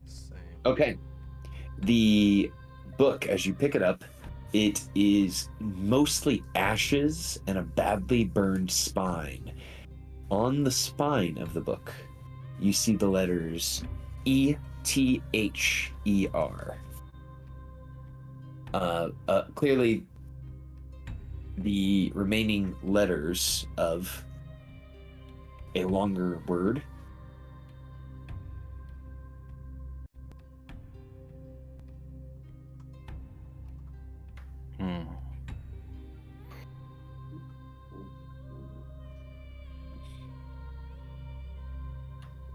Speaker 4: Same.
Speaker 2: Okay. The book, as you pick it up, it is mostly ashes and a badly burned spine. On the spine of the book, you see the letters E-T-H-E-R. Clearly, the remaining letters of a longer word.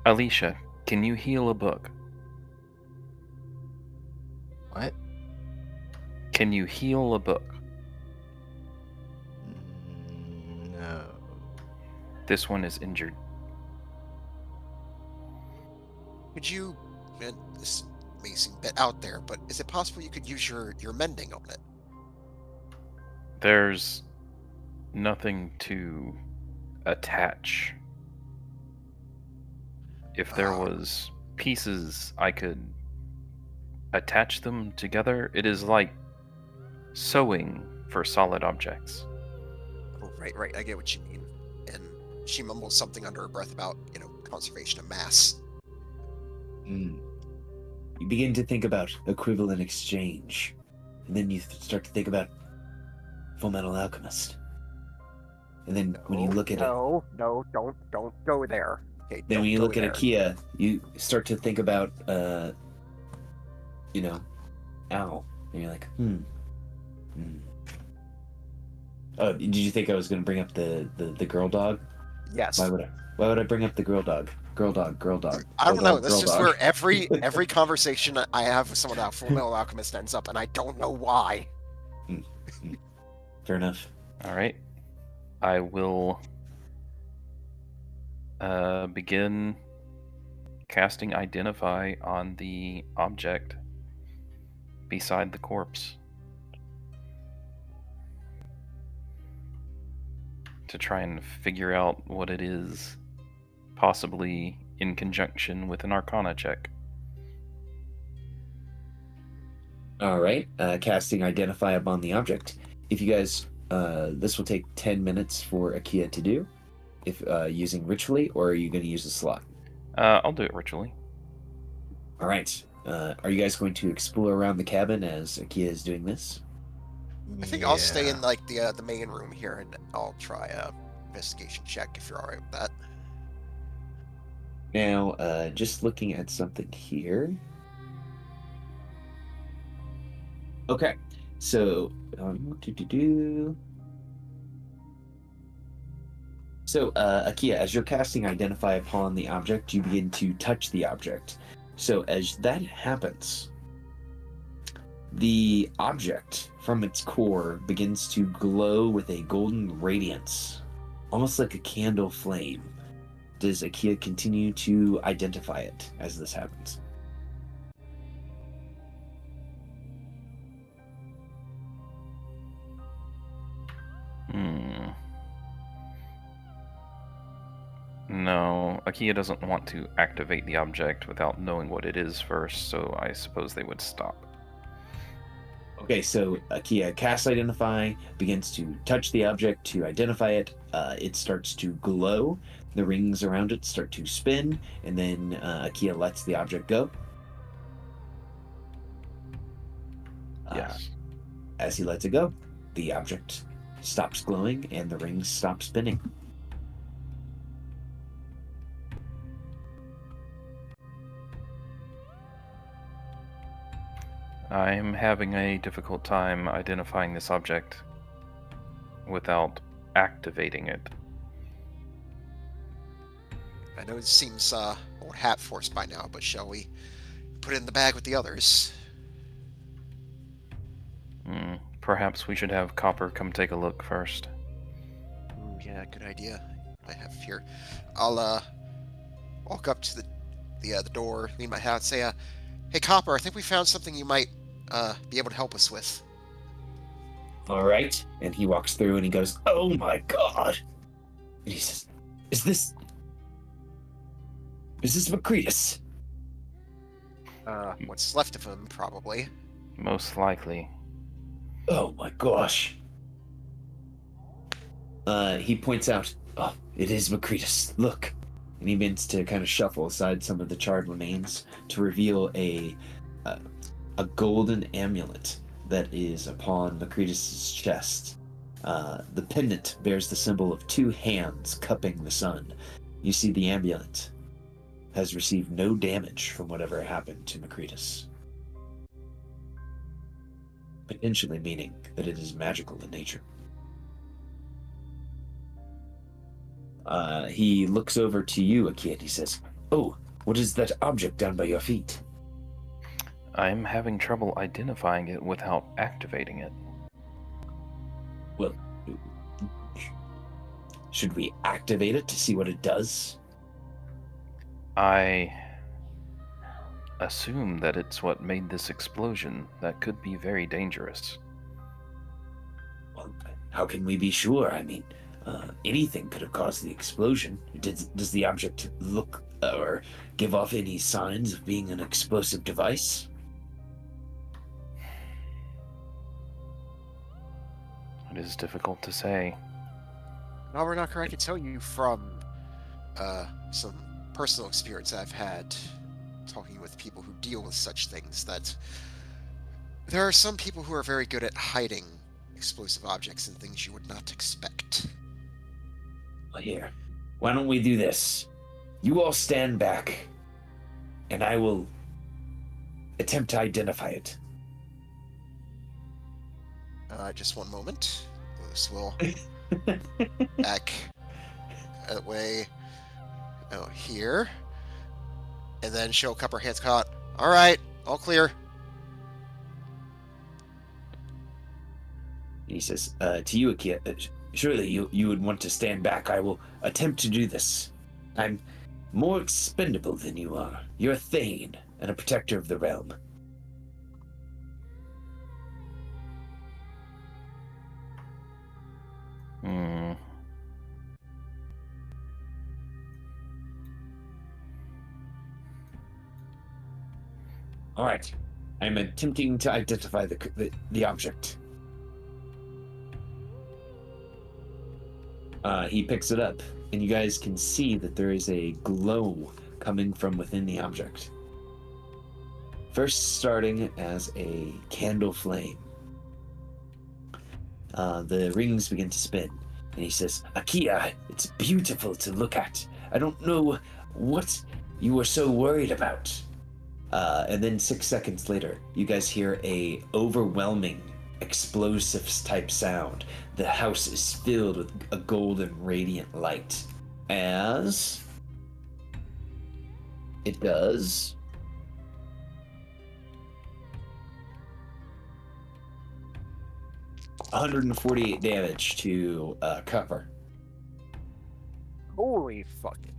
Speaker 3: Alicia, can you heal a book?
Speaker 4: What?
Speaker 3: Can you heal a book?
Speaker 4: No.
Speaker 3: This one is injured.
Speaker 1: Could you, and this may seem a bit out there, but is it possible you could use your mending on it?
Speaker 3: There's nothing to attach. If there was pieces, I could attach them together. It is like sewing for solid objects.
Speaker 1: Oh, right, I get what you mean. And she mumbles something under her breath about, conservation of mass.
Speaker 2: You begin to think about equivalent exchange, and then you start to think about Fullmetal Alchemist. And then when you look at it,
Speaker 1: No, don't go there. Okay,
Speaker 2: then when you look at IKEA, you start to think about, Al, and you're like, Oh, did you think I was going to bring up the girl dog?
Speaker 1: Yes.
Speaker 2: Why would I bring up the girl dog? Girl dog.
Speaker 1: I don't know. That's
Speaker 2: Girl
Speaker 1: just
Speaker 2: dog.
Speaker 1: where every conversation I have with someone about Fullmetal Alchemist ends up, and I don't know why.
Speaker 2: Fair enough.
Speaker 3: All right. I will begin casting Identify on the object beside the corpse to try and figure out what it is, possibly in conjunction with an Arcana check.
Speaker 2: All right. Casting Identify upon the object. If you guys, this will take 10 minutes for IKEA to do, if using ritually, or are you going to use a slot?
Speaker 3: I'll do it ritually.
Speaker 2: All right. Are you guys going to explore around the cabin as IKEA is doing this?
Speaker 1: I think I'll stay in the main room here, and I'll try a investigation check if you're all right with that.
Speaker 2: Now, just looking at something here. Okay, so So, Akia, as you're casting Identify upon the object, you begin to touch the object. So, as that happens, the object from its core begins to glow with a golden radiance, almost like a candle flame. does Akia continue to identify it as this happens?
Speaker 3: No, Akia doesn't want to activate the object without knowing what it is first, so I suppose they would stop.
Speaker 2: Okay, so Akia casts Identify, begins to touch the object to identify it. It starts to glow. The rings around it start to spin, and then Akia lets the object go.
Speaker 3: Yes.
Speaker 2: As he lets it go, the object stops glowing and the rings stop spinning.
Speaker 3: I'm having a difficult time identifying this object without activating it.
Speaker 1: I know it seems old hat force by now, but shall we put it in the bag with the others?
Speaker 3: Perhaps we should have Copper come take a look first.
Speaker 1: Ooh, yeah, good idea. I have fear. I'll walk up to the door, lean my hat, say, "Hey, Copper, I think we found something you might be able to help us with."
Speaker 2: All right. And he walks through and he goes, "Oh my god." And he says, Is this Macretus?"
Speaker 1: What's left of him, probably.
Speaker 3: Most likely.
Speaker 2: Oh my gosh. He points out, "Oh, it is Macretus. Look." And he begins to kind of shuffle aside some of the charred remains to reveal a golden amulet that is upon Macretus' chest. The pendant bears the symbol of two hands cupping the sun. You see the amulet has received no damage from whatever happened to Macretus, potentially meaning that it is magical in nature. He looks over to you, Akia, and he says, "Oh, what is that object down by your feet?"
Speaker 3: I'm having trouble identifying it without activating it.
Speaker 2: Well, should we activate it to see what it does?
Speaker 3: I assume that it's what made this explosion. That could be very dangerous.
Speaker 2: Well, how can we be sure? I mean, anything could have caused the explosion. Does the object look or give off any signs of being an explosive device?
Speaker 3: It is difficult to say.
Speaker 1: No, we're not correct. I can tell you from some personal experience I've had talking with people who deal with such things that there are some people who are very good at hiding explosive objects and things you would not expect.
Speaker 2: Well, here, why don't we do this? You all stand back, and I will attempt to identify it.
Speaker 1: Just one moment. This will back that way. Oh, here. And then show a couple hands caught. All right, all clear.
Speaker 2: He says, to you, Akia, surely you would want to stand back. I will attempt to do this. I'm more expendable than you are. You're a Thane and a protector of the realm. All right. I'm attempting to identify the object. He picks it up, and you guys can see that there is a glow coming from within the object. First starting as a candle flame. The rings begin to spin, and he says, "Akia, it's beautiful to look at. I don't know what you were so worried about." And then 6 seconds later, you guys hear a overwhelming explosives type sound. The house is filled with a golden radiant light as it does 148 damage to Copper.
Speaker 1: Holy fucking.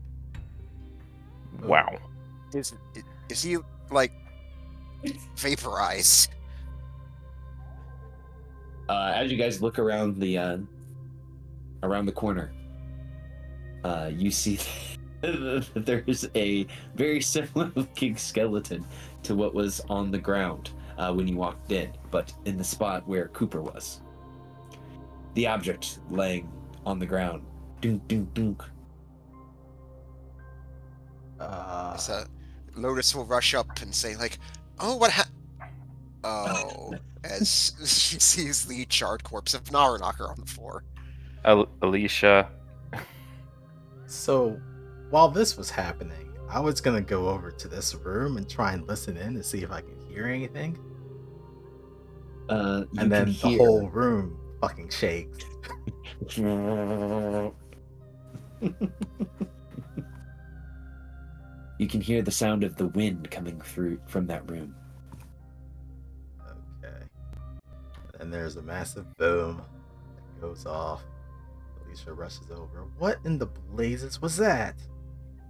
Speaker 3: Wow.
Speaker 1: Is he like vaporized?
Speaker 2: As you guys look around the corner, you see that there's a very similar looking skeleton to what was on the ground when you walked in, but in the spot where Cooper was. The object laying on the ground. Dunk, dunk, dunk.
Speaker 1: So Lotus will rush up and say like, "Oh, what Oh," as she sees the charred corpse of Naranaka on the floor.
Speaker 3: Alicia.
Speaker 4: So, while this was happening, I was gonna go over to this room and try and listen in to see if I can hear anything.
Speaker 2: You
Speaker 4: And then
Speaker 2: can
Speaker 4: the
Speaker 2: hear...
Speaker 4: whole room fucking shakes.
Speaker 2: You can hear the sound of the wind coming through from that room.
Speaker 4: Okay. And there's a massive boom that goes off. Alicia rushes over. What in the blazes was that?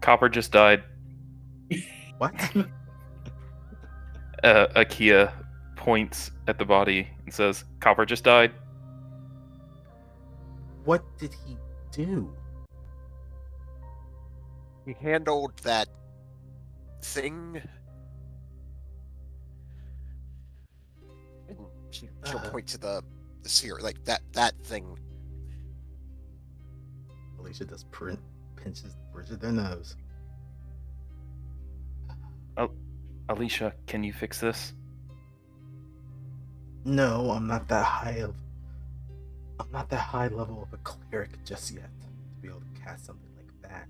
Speaker 3: Copper just died.
Speaker 4: What?
Speaker 3: Akia points at the body and says, Copper just died.
Speaker 4: What did he do?
Speaker 1: He handled that thing. And she'll point to the sphere, like that thing.
Speaker 4: Alicia just pinches the bridge of their nose.
Speaker 3: Alicia, can you fix this?
Speaker 4: No, I'm not that high level of a cleric just yet to be able to cast something like that.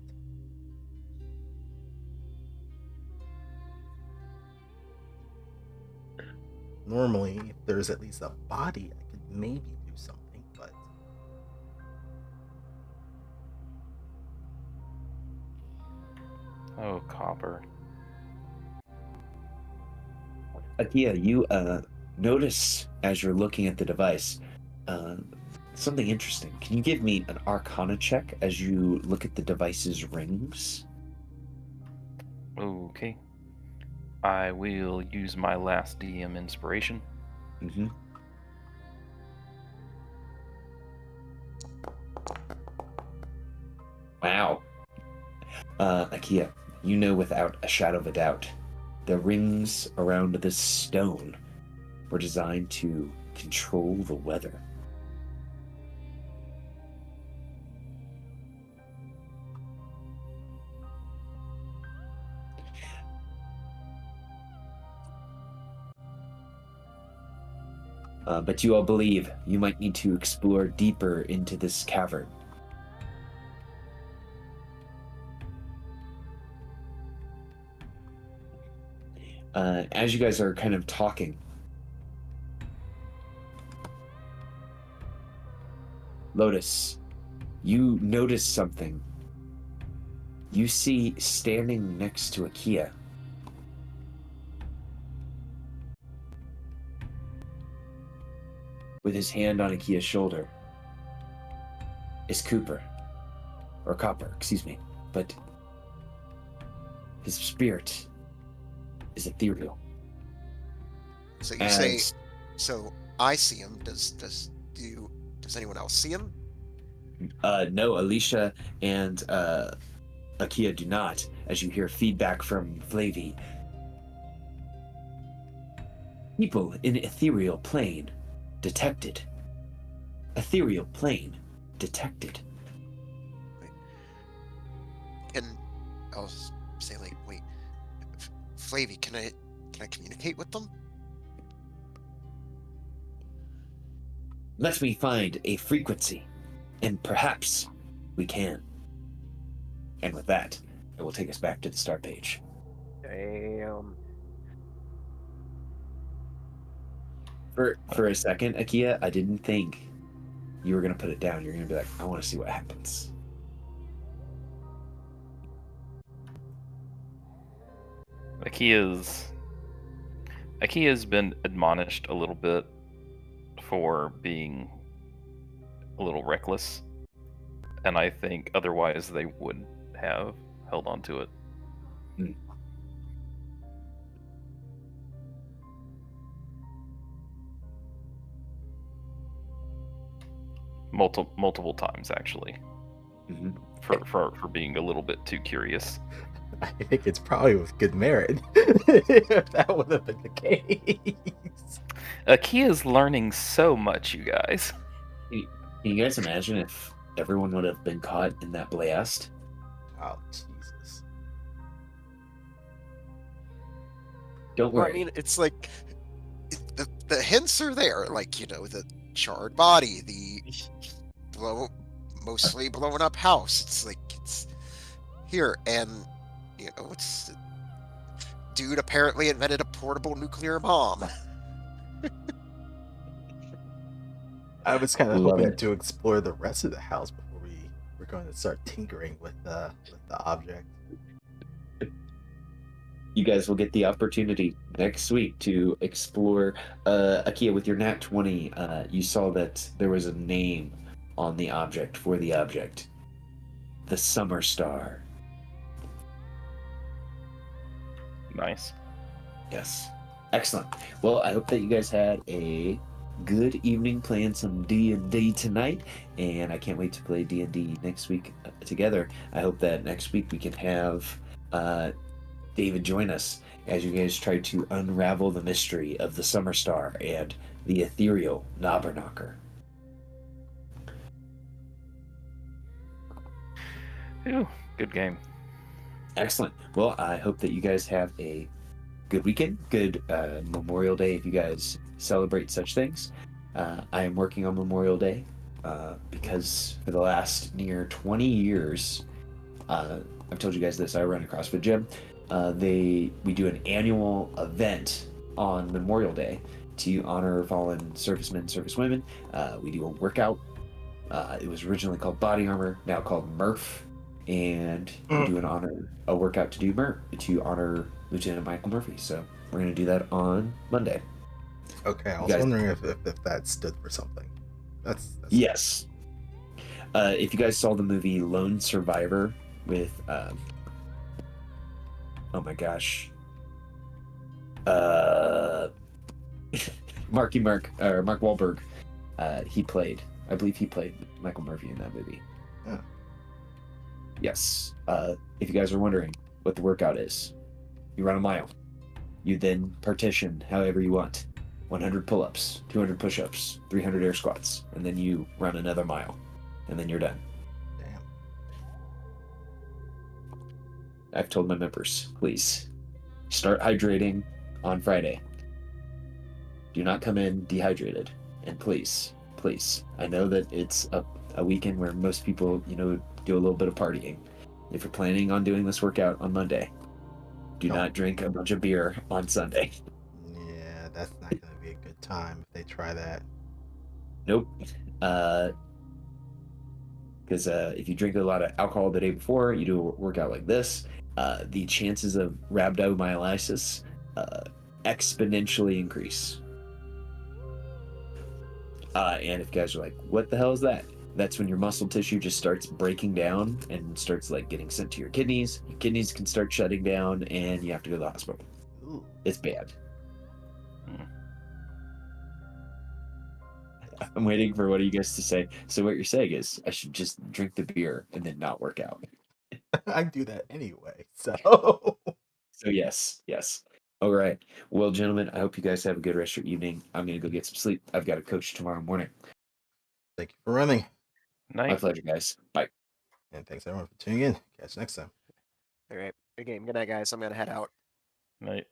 Speaker 4: Normally, if there's at least a body, I could maybe do something, but
Speaker 3: Oh, Copper.
Speaker 2: Akia, you notice as you're looking at the device something interesting. Can you give me an Arcana check as you look at the device's rings?
Speaker 3: Okay. I will use my last DM inspiration.
Speaker 2: Mm-hmm. Wow. Akia, you know without a shadow of a doubt, the rings around this stone were designed to control the weather. But you all believe you might need to explore deeper into this cavern. As you guys are kind of talking, Lotus, you notice something. You see standing next to Akia, with his hand on Akia's shoulder, is Cooper. Or Copper, excuse me. But his spirit is ethereal.
Speaker 1: So you say, so I see him. Does anyone else see him?
Speaker 2: No, Alicia and Akia do not, as you hear feedback from Flavy. People in ethereal plane detected. Ethereal plane detected.
Speaker 1: And I'll say like, wait, Flavy, can I communicate with them?
Speaker 2: Let me find a frequency, and perhaps we can. And with that, it will take us back to the start page.
Speaker 1: Damn.
Speaker 2: For a second, Akia, I didn't think you were gonna put it down. You're gonna be like, I want to see what happens.
Speaker 3: Akia's been admonished a little bit for being a little reckless, and I think otherwise they would have held on to it.
Speaker 2: Mm.
Speaker 3: Multiple times actually,
Speaker 2: Mhm.
Speaker 3: for being a little bit too curious.
Speaker 4: I think it's probably with good merit. If that would have been the case.
Speaker 3: Akia's learning so much, you guys.
Speaker 2: Can you guys imagine if everyone would have been caught in that blast?
Speaker 4: Oh, Jesus.
Speaker 2: Don't
Speaker 1: Well, I
Speaker 2: worry.
Speaker 1: mean, it's like the hints are there, like the charred body, the mostly blown up house. It's like it's here, and it's dude apparently invented a portable nuclear bomb.
Speaker 4: I was kind of
Speaker 2: Love
Speaker 4: hoping
Speaker 2: it.
Speaker 4: to explore the rest of the house before we were going to start tinkering with the object.
Speaker 2: You guys will get the opportunity next week to explore Akia with your Nat 20. You saw that there was a name on the object for the object. The Summer Star.
Speaker 3: Nice.
Speaker 2: Yes. Excellent. Well, I hope that you guys had a good evening playing some D&D tonight, and I can't wait to play D&D next week together. I hope that next week we can have David join us as you guys try to unravel the mystery of the Summer Star and the ethereal Knobberknocker.
Speaker 3: Ooh, good game.
Speaker 2: Excellent. Well, I hope that you guys have a good weekend, good Memorial Day if you guys celebrate such things. I am working on Memorial Day because for the last near 20 years, I've told you guys this, I run a CrossFit gym. We do an annual event on Memorial Day to honor fallen servicemen, servicewomen. We do a workout. It was originally called Body Armor, now called Murph. And we do a workout to honor Lieutenant Michael Murphy. So we're going to do that on Monday.
Speaker 4: Okay, I was
Speaker 2: guys-
Speaker 4: wondering if that stood for something. That's
Speaker 2: Yes. If you guys saw the movie Lone Survivor with, oh my gosh, Mark Wahlberg, I believe he played Michael Murphy in that movie.
Speaker 4: Yeah.
Speaker 2: Yes. If you guys are wondering what the workout is, you run a mile. You then partition however you want. 100 pull-ups, 200 push-ups, 300 air squats, and then you run another mile, and then you're done.
Speaker 4: Damn.
Speaker 2: I've told my members, please, start hydrating on Friday. Do not come in dehydrated. And please, I know that it's a weekend where most people, do a little bit of partying. If you're planning on doing this workout on Monday, do not drink a bunch of beer on Sunday.
Speaker 4: Yeah, that's not going to be a good time if they try that.
Speaker 2: Nope. Because if you drink a lot of alcohol the day before, you do a workout like this, the chances of rhabdomyolysis exponentially increase. And if you guys are like, what the hell is that? That's when your muscle tissue just starts breaking down and starts getting sent to your kidneys. Your kidneys can start shutting down and you have to go to the hospital.
Speaker 4: Ooh.
Speaker 2: It's bad. I'm waiting for one of you guys to say. So what you're saying is I should just drink the beer and then not work out.
Speaker 4: I do that anyway, so.
Speaker 2: So yes. All right. Well, gentlemen, I hope you guys have a good rest of your evening. I'm going to go get some sleep. I've got a coach tomorrow morning.
Speaker 4: Thank you for running.
Speaker 3: Night.
Speaker 2: My pleasure, guys. Bye.
Speaker 4: And thanks everyone for tuning in. Catch you next time.
Speaker 1: All right, good game. Good night, guys. I'm gonna head out.
Speaker 3: Night.